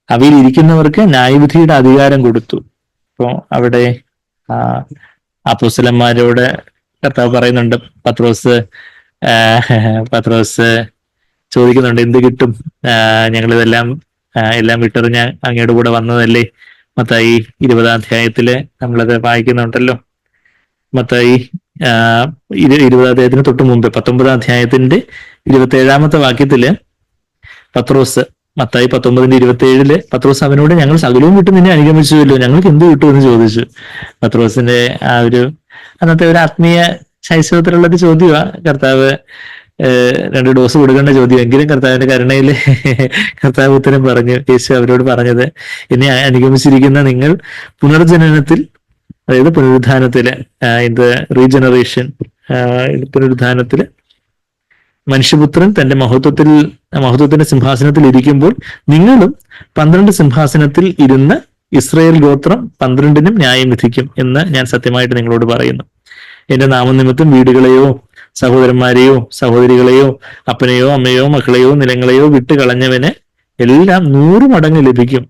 അവയിൽ ഇരിക്കുന്നവർക്ക് ന്യായവിധിയുടെ അധികാരം കൊടുത്തു. അപ്പൊ അവിടെ അപ്പോസ്തലന്മാരോട് കർത്താവ് പറയുന്നുണ്ട്, പത്രോസ് ചോദിക്കുന്നുണ്ട്, എന്ത് കിട്ടും? ഞങ്ങളിതെല്ലാം എല്ലാം വിട്ടെറിഞ്ഞ അങ്ങയുടെ കൂടെ വന്നതല്ലേ? മത്തായി 20-ാം അധ്യായത്തില് നമ്മളത് വായിക്കുന്നുണ്ടല്ലോ. മത്തായി 20 അധ്യായത്തിന് തൊട്ട് മുമ്പ് 19 അധ്യായത്തിന്റെ 27 വാക്യത്തില് പത്രോസ്, മത്തായി 19:27 പത്രോസ് അവനോട് ഞങ്ങൾ സകലവും വിട്ട് നിന്നെ അനുഗമിച്ചുവല്ലോ, ഞങ്ങൾക്ക് എന്ത് കിട്ടും എന്ന് ചോദിച്ചു. പത്രോസിന്റെ ആ ഒരു അന്നത്തെ ഒരു ആത്മീയ ശൈശവത്തിലുള്ളൊരു ചോദ്യമാണ്. കർത്താവ് 2 ഡോസ് കൊടുക്കേണ്ട ചോദ്യം, എങ്കിലും കർത്താവിന്റെ കരുണയില് കർത്താവ് ഉത്തരം പറഞ്ഞു. യേശു അവരോട് പറഞ്ഞത്, എന്നെ അനുഗമിച്ചിരിക്കുന്ന നിങ്ങൾ പുനർജനനത്തിൽ, അതായത് പുനരുദ്ധാനത്തില്, ഇത് റീജനറേഷൻ, പുനരുദ്ധാനത്തില് മനുഷ്യപുത്രൻ തന്റെ മഹത്വത്തിന്റെ സിംഹാസനത്തിൽ ഇരിക്കുമ്പോൾ നിങ്ങളും 12 സിംഹാസനത്തിൽ ഇരുന്ന് ഇസ്രായേൽ ഗോത്രം 12നും ന്യായം വിധിക്കും എന്ന് ഞാൻ സത്യമായിട്ട് നിങ്ങളോട് പറയുന്നു. എന്റെ നാമനിമിത്തം വീടുകളെയോ സഹോദരന്മാരെയോ സഹോദരികളെയോ അപ്പനെയോ അമ്മയോ മക്കളെയോ നിലങ്ങളെയോ വിട്ട് കളഞ്ഞവന് എല്ലാം 100 മടങ്ങ് ലഭിക്കും.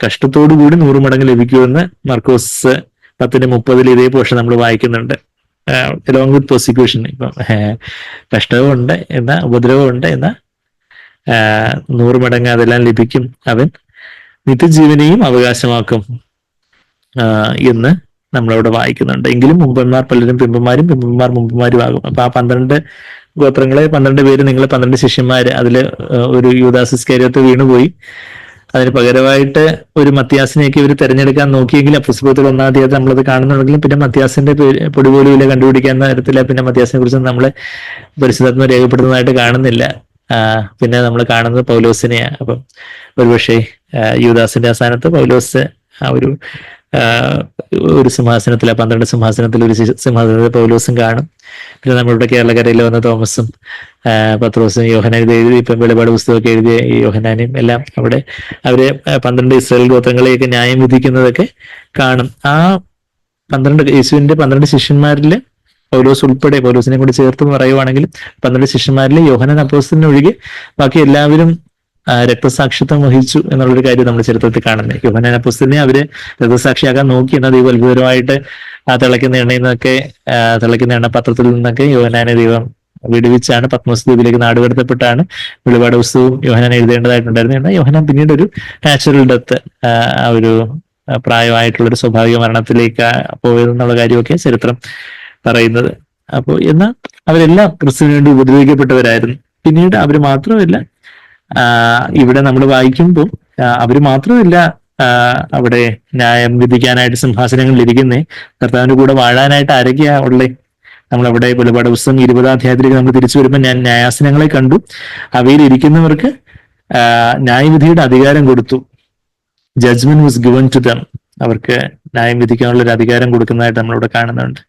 കഷ്ടത്തോടു കൂടി 100 മടങ്ങ് ലഭിക്കുമെന്ന് മർക്കോസ് 10:30 ഇതേ പോഷൻ നമ്മൾ വായിക്കുന്നുണ്ട്. Along with prosecution. ഇപ്പം കഷ്ടവും ഉണ്ട് എന്ന ഉപദ്രവം ഉണ്ട് എന്ന 100 മടങ്ങ് അതെല്ലാം ലഭിക്കും, അവൻ നിത്യജീവനെയും അവകാശമാക്കും എന്ന് നമ്മളവിടെ വായിക്കുന്നുണ്ട്. എങ്കിലും മുമ്പന്മാർ പലരും പിമ്പന്മാരും, പിമ്പന്മാർ മുമ്പന്മാരും ആകും. അപ്പൊ ആ 12 ഗോത്രങ്ങളെ 12 പേര്, നിങ്ങൾ 12 ശിഷ്യന്മാര്, അതില് ഒരു യൂദാസ് ഇസ്കര്യോത്ത് വീണുപോയി. അതിന് പകരമായിട്ട് ഒരു മത്യാസിനെയൊക്കെ ഇവർ തെരഞ്ഞെടുക്കാൻ നോക്കിയെങ്കിൽ അപ്പോസ്തലത്തിൽ 1-ാം അധ്യായത്തിൽ നമ്മളത് കാണുന്നുണ്ടെങ്കിലും പിന്നെ മത്യാസിന്റെ പൊടി പോലും ഇല്ല കണ്ടുപിടിക്കാൻ തരത്തില്ല. പിന്നെ മത്യാസിനെ കുറിച്ച് നമ്മൾ പരിശുദ്ധാത്മ രേഖപ്പെടുത്തുന്നതായിട്ട് കാണുന്നില്ല. പിന്നെ നമ്മൾ കാണുന്നത് പൗലോസിനെയാണ്. അപ്പം ഒരുപക്ഷെ യൂദാസിന്റെ സ്ഥാനത്ത് പൗലോസ് ആ ഒരു സിംഹാസനത്തിൽ, 12 സിംഹാസനത്തിൽ ഒരു സിംഹാസനത്തിൽ പൗലോസും കാണും. പിന്നെ നമ്മളിവിടെ കേരളക്കരയിൽ വന്ന തോമസും പത്രോസും യോഹന്നാൻ ഇത് എഴുതി, ഇപ്പം വെളിപാട് പുസ്തകമൊക്കെ എഴുതിയ ഈ യോഹന്നാനും എല്ലാം അവിടെ അവരെ 12 ഇസ്രായേൽ ഗോത്രങ്ങളെയൊക്കെ ന്യായം വിധിക്കുന്നതൊക്കെ കാണും. ആ 12 യേശുവിന്റെ 12 ശിഷ്യന്മാരില് പൗലോസ് ഉൾപ്പെടെ, പൗലോസിനെ കൂടി ചേർത്ത് പറയുവാണെങ്കിൽ 12 ശിഷ്യന്മാരിൽ യോഹന്നാൻ അപ്പോസ്തലൻ ഒഴികെ ബാക്കി എല്ലാവരും രക്തസാക്ഷിത്വം വഹിച്ചു എന്നുള്ളൊരു കാര്യം നമ്മൾ ചരിത്രത്തിൽ കാണുന്നത്. യോഹന്നാൻ അപ്പോസ്തലനെ അവര് രക്തസാക്ഷിയാക്കാൻ നോക്കി, എന്നാൽ ദൈവം അത്ഭുതകരമായിട്ട് തിളയ്ക്കുന്ന എണ്ണയിൽ നിന്നൊക്കെ, തിളയ്ക്കുന്ന എണ്ണ പാത്രത്തിൽ നിന്നൊക്കെ യോഹന്നാനെ ദൈവം വിടുവിച്ചാണ് പത്മോസ് ദ്വീപിലേക്ക് നാടുകടത്തപ്പെട്ടാണ് വെളിപാട് പുസ്തകവും യോഹന്നാൻ എഴുതേണ്ടതായിട്ടുണ്ടായിരുന്നത്. എന്നാൽ യോഹന്നാൻ പിന്നീട് ഒരു നാച്ചുറൽ ഡെത്ത്, ആ ഒരു പ്രായമായിട്ടുള്ള ഒരു സ്വാഭാവിക മരണത്തിലേക്ക് പോയതെന്നുള്ള കാര്യമൊക്കെ ചരിത്രം പറയുന്നത്. അപ്പോൾ എന്നാൽ അവരെല്ലാം ക്രിസ്തുവിന് വേണ്ടി ഉപദ്രവിക്കപ്പെട്ടവരായിരുന്നു. പിന്നീട് അവർ മാത്രമല്ല, ഇവിടെ നമ്മൾ വായിക്കുമ്പോൾ അവര് മാത്രമല്ല അവിടെ ന്യായം വിധിക്കാനായിട്ട് സിംഹാസനങ്ങളിൽ ഇരിക്കുന്നേ, കർത്താവിന്റെ കൂടെ വാഴാനായിട്ട് ആരൊക്കെയാ ഉള്ളേ? നമ്മളവിടെ വെളിപാട് പുസ്തകം 20-ാം അധ്യായത്തിലേക്ക് നമ്മൾ തിരിച്ചു വരുമ്പോൾ, ഞാൻ ന്യായാസനങ്ങളെ കണ്ടു, അവയിൽ ഇരിക്കുന്നവർക്ക് ന്യായവിധിയുടെ അധികാരം കൊടുത്തു. Judgement was given to them. അവർക്ക് ന്യായം വിധിക്കാനുള്ള ഒരു അധികാരം കൊടുക്കുന്നതായിട്ട് നമ്മളിവിടെ കാണുന്നുണ്ട്.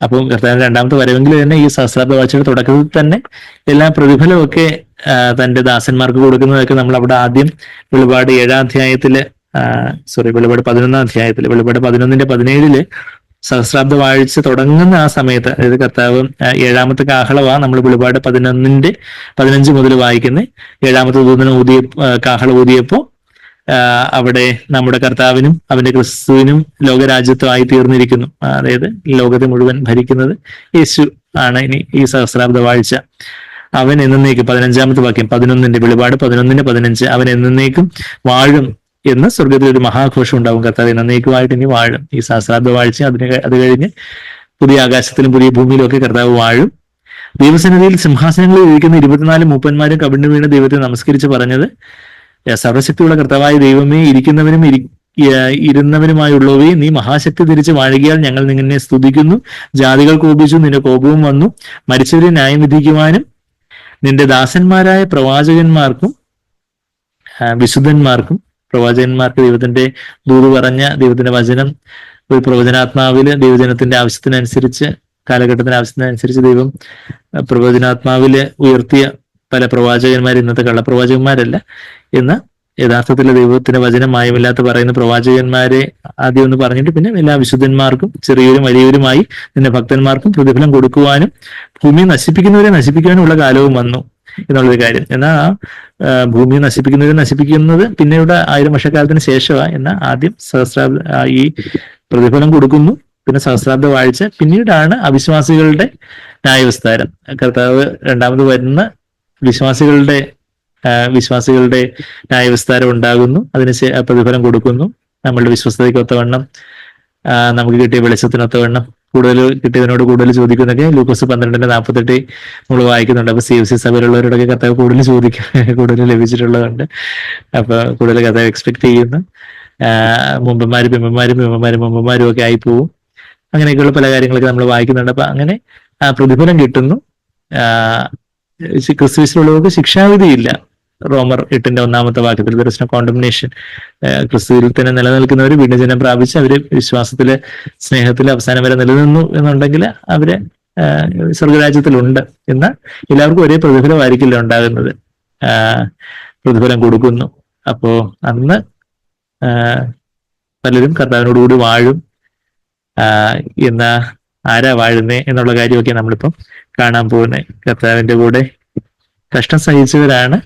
അപ്പം കർത്താവിന്റെ 2ാമത്തെ വരവെങ്കിൽ തന്നെ ഈ സഹസ്രാബ്ദ വാഴ്ചയുടെ തുടക്കത്തിൽ തന്നെ എല്ലാ പ്രതിഫലമൊക്കെ തന്റെ ദാസന്മാർക്ക് കൊടുക്കുന്നതൊക്കെ നമ്മൾ അവിടെ ആദ്യം വെളിപാട് 7-ാം അധ്യായത്തില്, വെളിപാട് 11-ാം അധ്യായത്തില്, വെളിപാട് 11:17 സഹസ്രാബ്ദ വാഴ്ച തുടങ്ങുന്ന ആ സമയത്ത്, അതായത് കർത്താവ് 7-ാമത്തെ കാഹളമാണ് നമ്മൾ വെളിപാട് 11:15 മുതൽ വായിക്കുന്നത്. 7-ാമത്തെ ദൂതന് കാഹള ഊതിയപ്പോ അവിടെ നമ്മുടെ കർത്താവിനും അവന്റെ ക്രിസ്തുവിനും ലോകരാജ്യത്വമായി തീർന്നിരിക്കുന്നു. അതായത് ലോകത്തെ മുഴുവൻ ഭരിക്കുന്നത് യേശു ആണ് ഇനി ഈ സഹസ്രാബ്ദ വാഴ്ച. അവൻ എന്നേക്കും, 15-ാമത്തെ വാക്യം 11 വെളിപാട് 11:15, അവൻ എന്നേക്കും വാഴും എന്ന് സ്വർഗത്തിൽ ഒരു മഹാഘോഷം ഉണ്ടാവും. കർത്താവ് എന്നേക്കുമായിട്ട് ഇനി വാഴും. ഈ സഹസ്രാബ്ദ വാഴ്ച അത് കഴിഞ്ഞ് പുതിയ ആകാശത്തിലും പുതിയ ഭൂമിയിലും ഒക്കെ കർത്താവ് വാഴും. ദൈവസന്നിധിയിൽ സിംഹാസനങ്ങളിൽ ഇരിക്കുന്ന 24 മൂപ്പന്മാരും കവിണ്ണു വീണ് ദൈവത്തെ നമസ്കരിച്ച് പറഞ്ഞത്, സർവശക്തിയുള്ള കർത്താവായ ദൈവമേ, ഇരിക്കുന്നവനും ഇരുന്നവനുമായുള്ളവയെ നീ മഹാശക്തി തിരിച്ച് വാഴുകയാൽ ഞങ്ങൾ നിന്നെ സ്തുതിക്കുന്നു. ജാതികൾ കോപിച്ചു, നിന്റെ കോപവും വന്നു. മരിച്ചവരെ ന്യായം വിധിക്കുവാനും നിന്റെ ദാസന്മാരായ പ്രവാചകന്മാർക്കും വിശുദ്ധന്മാർക്കും, പ്രവാചകന്മാർക്ക് ദൈവത്തിന്റെ ദൂത് പറഞ്ഞ ദൈവത്തിന്റെ വചനം ഒരു പ്രവചനാത്മാവില് ദൈവജനത്തിന്റെ ആവശ്യത്തിനനുസരിച്ച്, കാലഘട്ടത്തിന്റെ ആവശ്യത്തിനനുസരിച്ച് ദൈവം പ്രവചനാത്മാവില് ഉയർത്തിയ പല പ്രവാചകന്മാർ ഇന്നത്തെ കള്ളപ്രവാചകന്മാരല്ല, എന്ന് യഥാർത്ഥത്തിലെ ദൈവത്തിന്റെ വചനം മായമില്ലാത്ത പറയുന്ന പ്രവാചകന്മാരെ ആദ്യം ഒന്ന് പറഞ്ഞിട്ട് പിന്നെ എല്ലാ വിശുദ്ധന്മാർക്കും ചെറിയവരും വലിയവരുമായി നിന്റെ ഭക്തന്മാർക്കും പ്രതിഫലം കൊടുക്കുവാനും ഭൂമിയെ നശിപ്പിക്കുന്നവരെ നശിപ്പിക്കാനുമുള്ള കാലവും വന്നു എന്നുള്ളൊരു കാര്യം. എന്നാൽ ഭൂമിയെ നശിപ്പിക്കുന്നവരെ നശിപ്പിക്കുന്നത് പിന്നെയുടെ 1000 വർഷക്കാലത്തിന് ശേഷമാണ്. എന്നാൽ ആദ്യം ഈ പ്രതിഫലം കൊടുക്കുന്നു, പിന്നെ സഹസ്രാബ്ദ വാഴ്ച, പിന്നീടാണ് അവിശ്വാസികളുടെ ന്യായവിസ്താരം. കർത്താവ് 2ാമത് വരുന്ന വിശ്വാസികളുടെ ന്യായവിസ്താരം ഉണ്ടാകുന്നു, അതിന് പ്രതിഫലം കൊടുക്കുന്നു. നമ്മളുടെ വിശ്വസ്തതയ്ക്ക് ഒത്തവണ്ണം നമുക്ക് കിട്ടിയ വെളിച്ചത്തിനൊത്തവണ്ണം കൂടുതൽ കിട്ടിയതിനോട് കൂടുതൽ ചോദിക്കുന്നൊക്കെ ലൂക്കോസ് 12:48 നമ്മൾ വായിക്കുന്നുണ്ട്. അപ്പൊ CFC സഭയിലുള്ളവരോടൊക്കെ കർത്താവ് കൂടുതൽ ചോദിക്കും, കൂടുതൽ ലഭിച്ചിട്ടുള്ളതുണ്ട്. അപ്പൊ കൂടുതൽ കർത്താവ് എക്സ്പെക്ട് ചെയ്യുന്നു. മുമ്പന്മാരും മുമ്പന്മാരും ഒക്കെ ആയി പോവും. അങ്ങനെയൊക്കെയുള്ള പല കാര്യങ്ങളൊക്കെ നമ്മൾ വായിക്കുന്നുണ്ട്. അപ്പൊ അങ്ങനെ പ്രതിഫലം കിട്ടുന്നു. ക്രിസ്തുവിലുള്ളവർക്ക് ശിക്ഷാവിധിയില്ല. റോമർ 8:1 വാക്യത്തിൽ ദർ ഇസ് നോ കോണ്ടംനേഷൻ. ക്രിസ്തുവിൽ തന്നെ നിലനിൽക്കുന്നവർ വീണ്ടുജനം പ്രാപിച്ച് അവര് വിശ്വാസത്തില് സ്നേഹത്തില് അവസാനം വരെ നിലനിന്നു എന്നുണ്ടെങ്കിൽ അവര് സ്വർഗരാജ്യത്തിലുണ്ട്. എന്നാൽ എല്ലാവർക്കും ഒരേ പ്രതിഫലമായിരിക്കില്ല ഉണ്ടാകുന്നത്. പ്രതിഫലം കൊടുക്കുന്നു. അപ്പോ അന്ന് പലരും കർത്താവിനോടുകൂടി വാഴും. ആരാ വാഴുന്നേ എന്നുള്ള കാര്യമൊക്കെ നമ്മളിപ്പം കാണാൻ പോകുന്നത്. കർത്താവിന്റെ കൂടെ കഷ്ടം സഹിച്ചവരാണ്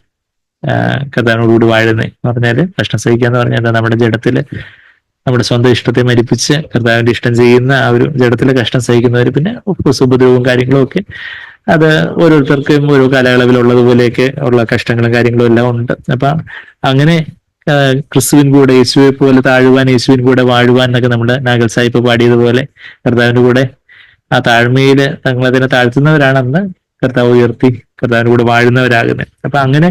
കർത്താവിനോടുകൂടി വാഴുന്നത് എന്ന് പറഞ്ഞാല്, കഷ്ടം സഹിക്കുക എന്ന് പറഞ്ഞാൽ നമ്മുടെ ജഡത്തില് നമ്മുടെ സ്വന്തം ഇഷ്ടത്തെ മരിപ്പിച്ച് കർത്താവിന്റെ ഇഷ്ടം ചെയ്യുന്ന ആ ഒരു ജഡത്തിലെ കഷ്ടം സഹിക്കുന്നവർ. പിന്നെ ഉപദ്രവവും കാര്യങ്ങളും ഒക്കെ അത് ഓരോരുത്തർക്കും ഓരോ കാലയളവിലുള്ളതുപോലെയൊക്കെ ഉള്ള കഷ്ടങ്ങളും കാര്യങ്ങളും എല്ലാം ഉണ്ട്. അപ്പൊ അങ്ങനെ ക്രിസ്തുവിൻ കൂടെ യേശുവെ പോലെ താഴുവാൻ, യേശുവിൻ കൂടെ വാഴുവാൻ എന്നൊക്കെ നമ്മുടെ നാഗൽ സാഹിബ് പാടിയതുപോലെ കർത്താവിന്റെ കൂടെ ആ താഴ്മയില് തങ്ങളതിനെ താഴ്ത്തുന്നവരാണെന്ന് കർത്താവ് ഉയർത്തി കർത്താവിന്റെ കൂടെ വാഴുന്നവരാകുന്നത്. അപ്പൊ അങ്ങനെ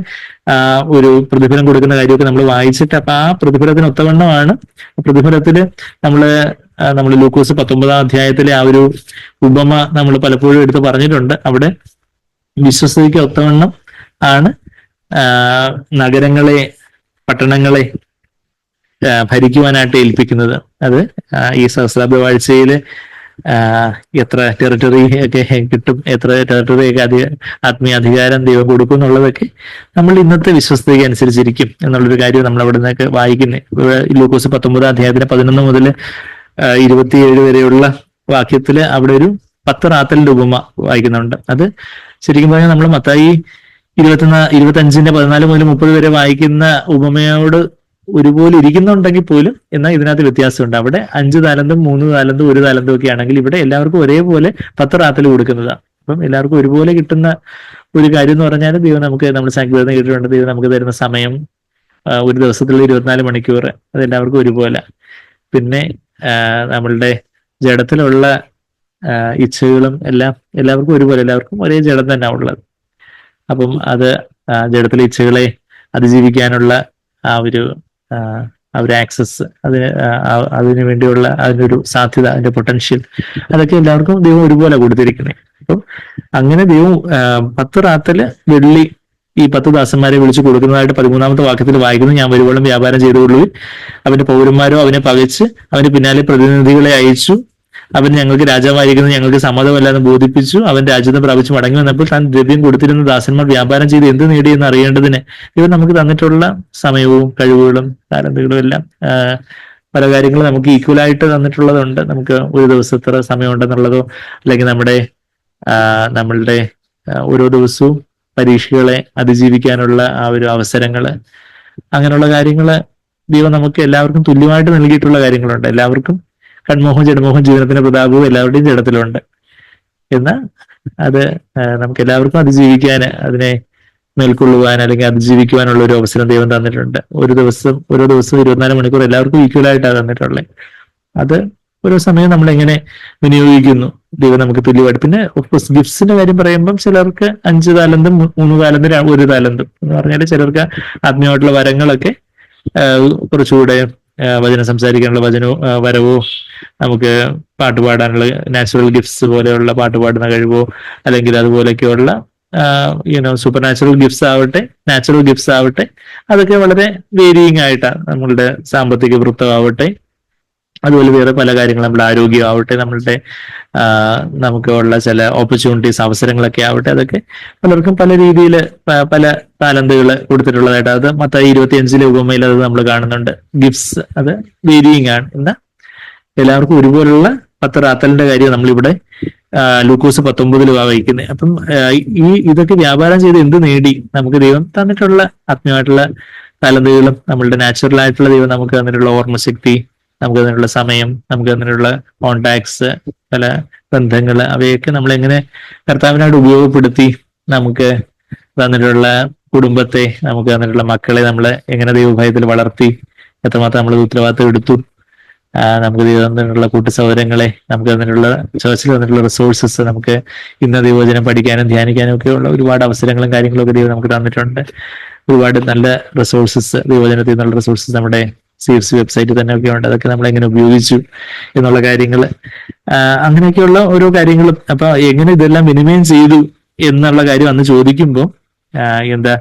ഒരു പ്രതിഫലം കൊടുക്കുന്ന കാര്യമൊക്കെ നമ്മൾ വായിച്ചിട്ട്, അപ്പൊ ആ പ്രതിഫലത്തിന് ഒത്തവണ്ണമാണ് പ്രതിഫലത്തില് നമ്മൾ ലൂക്കോസ് 19 ആ ഒരു ഉപമ നമ്മൾ പലപ്പോഴും എടുത്ത് പറഞ്ഞിട്ടുണ്ട്. അവിടെ വിശ്വസ്തയ്ക്ക് ഒത്തവണ്ണം ആണ് നഗരങ്ങളെ, പട്ടണങ്ങളെ ഭരിക്കുവാനായിട്ട് ഏൽപ്പിക്കുന്നത്. അത് ഈ സഹസ്രാബ്ദ വാഴ്ചയില് എത്ര ടെറിട്ടറി ഒക്കെ കിട്ടും, എത്ര ടെറിട്ടറി ഒക്കെ ആത്മീയ അധികാരം ദൈവം കൊടുക്കും എന്നുള്ളതൊക്കെ നമ്മൾ ഇന്നത്തെ വിശ്വസ്തയ്ക്ക് അനുസരിച്ചിരിക്കും എന്നുള്ളൊരു കാര്യം നമ്മൾ അവിടെ നിന്നൊക്കെ വായിക്കുന്നത്. ലൂക്കോസ് 19 11 മുതൽ 27 വരെയുള്ള വാക്യത്തില് അവിടെ ഒരു 10 റാത്തലിന്റെ ഉപമ വായിക്കുന്നുണ്ട്. അത് ശരിക്കും പറഞ്ഞാൽ നമ്മൾ മത്തായി 25:14 മുതൽ 30 വരെ വായിക്കുന്ന ഉപമയോട് ഒരുപോലെ ഇരിക്കുന്നുണ്ടെങ്കിൽ പോലും എന്നാൽ ഇതിനകത്ത് വ്യത്യാസമുണ്ട്. അവിടെ 5 താലന്തും 3 താലന്തും 1 താലന്തും ഒക്കെ ആണെങ്കിൽ ഇവിടെ എല്ലാവർക്കും ഒരേപോലെ 10 റാത്തൽ കൊടുക്കുന്നതാണ്. അപ്പം എല്ലാവർക്കും ഒരുപോലെ കിട്ടുന്ന ഒരു കാര്യം എന്ന് പറഞ്ഞാൽ നമ്മൾ സാങ്കേതികത കേട്ടിട്ടുണ്ട്. ദൈവം നമുക്ക് തരുന്ന സമയം ഒരു ദിവസത്തിലുള്ള 24 മണിക്കൂർ അതെല്ലാവർക്കും ഒരുപോലെ. പിന്നെ നമ്മളുടെ ജഡത്തിലുള്ള ഇച്ഛകളും എല്ലാം എല്ലാവർക്കും ഒരുപോലെ, എല്ലാവർക്കും ഒരേ ജഡം തന്നെ ഉള്ളത്. അപ്പം അത് ജഡത്തിലെ ഇച്ഛകളെ അതിജീവിക്കാനുള്ള ആ ഒരു ആക്സസ്, അതിനു വേണ്ടിയുള്ള അതിൻ്റെ ഒരു സാധ്യത, അതിന്റെ പൊട്ടൻഷ്യൽ, അതൊക്കെ എല്ലാവർക്കും ദൈവം ഒരുപോലെ കൊടുത്തിരിക്കുന്നത്. അപ്പം അങ്ങനെ ദൈവം 10 റാത്തല് വെള്ളി ഈ 10 ദാസന്മാരെ വിളിച്ചു കൊടുക്കുന്നതായിട്ട് 13 വാക്യത്തിൽ വായിക്കുന്നു. ഞാൻ വരുവോളം വ്യാപാരം ചെയ്തുകൊള്ളു. അവന്റെ പൗരന്മാരോ അവനെ പകച്ച് അവന്റെ പിന്നാലെ പ്രതിനിധികളെ അയച്ചു. അവൻ ഞങ്ങൾക്ക് രാജാവായിരിക്കുന്നത് ഞങ്ങൾക്ക് സമ്മതമല്ലെന്ന് ബോധിപ്പിച്ചു. അവൻ രാജ്യത്തെ പ്രാപിച്ച് മടങ്ങി വന്നപ്പോൾ താൻ ദ്രവ്യം കൊടുത്തിരുന്ന ദാസന്മാർ വ്യാപാരം ചെയ്ത് എന്ത് നേടിയെന്ന് അറിയേണ്ടതിന് ഇവർ നമുക്ക് തന്നിട്ടുള്ള സമയവും കഴിവുകളും താലന്തുകളും എല്ലാം പല കാര്യങ്ങളും നമുക്ക് ഈക്വലായിട്ട് തന്നിട്ടുള്ളതുണ്ട്. നമുക്ക് ഒരു ദിവസം എത്ര സമയമുണ്ടെന്നുള്ളതോ, അല്ലെങ്കിൽ നമ്മളുടെ ഓരോ ദിവസവും പരീക്ഷകളെ അതിജീവിക്കാനുള്ള ആ ഒരു അവസരങ്ങള്, അങ്ങനെയുള്ള കാര്യങ്ങള് ദൈവം നമുക്ക് എല്ലാവർക്കും തുല്യമായിട്ട് നൽകിയിട്ടുള്ള കാര്യങ്ങളുണ്ട്. എല്ലാവർക്കും കൺമോഹം ജഡമോഹം ജീവിതത്തിന്റെ പ്രതാപവും എല്ലാവരുടെയും ജഡത്തിലുണ്ട്. എന്നാൽ അത് നമുക്ക് എല്ലാവർക്കും അതിജീവിക്കാൻ, അതിനെ മേൽക്കൊള്ളുവാൻ അല്ലെങ്കിൽ അതിജീവിക്കുവാനുള്ള ഒരു അവസരം ദൈവം തന്നിട്ടുണ്ട്. ഓരോ ദിവസവും 24 മണിക്കൂർ എല്ലാവർക്കും ഈക്വലായിട്ടാണ് തന്നിട്ടുള്ളത്. അത് ഓരോ സമയം നമ്മൾ എങ്ങനെ വിനിയോഗിക്കുന്നു ദൈവം നമുക്ക് തുല്യമായിട്ട്. പിന്നെ ഓഫ്കോഴ്സ് ഗിഫ്റ്റ്സിന്റെ കാര്യം പറയുമ്പം ചിലർക്ക് 5 താലന്തും 3 താലന്തും 1 താലന്തും എന്ന് പറഞ്ഞാൽ ചിലർക്ക് ആത്മീയമായിട്ടുള്ള വരങ്ങളൊക്കെ കുറച്ചുകൂടെ വചനം സംസാരിക്കാനുള്ള വരവോ, നമുക്ക് പാട്ടുപാടാനുള്ള നാച്ചുറൽ ഗിഫ്റ്റ്സ് പോലെയുള്ള പാട്ടുപാടുന്ന കഴിവോ, അല്ലെങ്കിൽ അതുപോലെയൊക്കെയുള്ള സൂപ്പർ നാച്ചുറൽ ഗിഫ്റ്റ്സ് ആവട്ടെ, നാച്ചുറൽ ഗിഫ്റ്റ്സ് ആവട്ടെ, അതൊക്കെ വളരെ വേരിയിങ് ആയിട്ടാണ്. നമ്മളുടെ സാമ്പത്തിക വൃത്തമാവട്ടെ, അതുപോലെ വേറെ പല കാര്യങ്ങളും, നമ്മുടെ ആരോഗ്യമാവട്ടെ, നമ്മളുടെ നമുക്കുള്ള ചില ഓപ്പർച്യൂണിറ്റീസ്, അവസരങ്ങളൊക്കെ ആവട്ടെ, അതൊക്കെ പലർക്കും പല രീതിയിൽ പല താലന്തുകൾ കൊടുത്തിട്ടുള്ളതായിട്ട് അത് മത്തായി 25 ഉപമയിൽ അത് നമ്മൾ കാണുന്നുണ്ട്. ഗിഫ്റ്റ്സ് അത് വേരിയിങ് ആണ്. എന്നാൽ എല്ലാവർക്കും ഒരുപോലുള്ള 10 റാത്തലിന്റെ കാര്യം നമ്മളിവിടെ ലൂക്കോസ് 19 വഹിക്കുന്നത്. അപ്പം ഇതൊക്കെ വ്യാപാരം ചെയ്ത് എന്ത് നേടി? നമുക്ക് ദൈവം തന്നിട്ടുള്ള ആത്മീയമായിട്ടുള്ള താലന്തുകളും നമ്മളുടെ നാച്ചുറൽ ആയിട്ടുള്ള ദൈവം നമുക്ക് തന്നിട്ടുള്ള ഓർമ്മശക്തി, നമുക്ക് തന്നിട്ടുള്ള സമയം, നമുക്ക് തന്നിട്ടുള്ള കോണ്ടാക്ട്സ്, പല ബന്ധങ്ങള്, അവയൊക്കെ നമ്മൾ എങ്ങനെ കർത്താവിനായിട്ട് ഉപയോഗപ്പെടുത്തി, നമുക്ക് തന്നിട്ടുള്ള കുടുംബത്തെ, നമുക്ക് തന്നിട്ടുള്ള മക്കളെ നമ്മൾ എങ്ങനെ ദൈവഭയത്തിൽ വളർത്തി, എത്രമാത്രം നമ്മൾ ഉത്തരവാദിത്തം എടുത്തു, നമുക്ക് ദൈവം തന്നിട്ടുള്ള കൂട്ടു സൗകര്യങ്ങളെ, നമുക്ക് തന്നിട്ടുള്ള ചേർച്ചിൽ തന്നിട്ടുള്ള റിസോഴ്സസ്, നമുക്ക് ഇന്ന ദൈവവചനം പഠിക്കാനും ധ്യാനിക്കാനും ഒക്കെ ഉള്ള ഒരുപാട് അവസരങ്ങളും കാര്യങ്ങളും ഒക്കെ ദൈവം നമുക്ക് തന്നിട്ടുണ്ട്. ഒരുപാട് നല്ല റിസോഴ്സസ്, ദൈവവചനത്തിൽ നിന്നുള്ള റിസോഴ്സസ് നമ്മുടെ CFC വെബ്സൈറ്റിൽ തന്നെ ഒക്കെ ഉണ്ട്. അതൊക്കെ നമ്മൾ എങ്ങനെ ഉപയോഗിച്ചു എന്നുള്ള കാര്യങ്ങൾ, അങ്ങനെയൊക്കെയുള്ള ഓരോ കാര്യങ്ങളും. അപ്പൊ എങ്ങനെ ഇതെല്ലാം വിനിമയം ചെയ്തു എന്നുള്ള കാര്യം അന്ന് ചോദിക്കുമ്പോൾ എന്താ,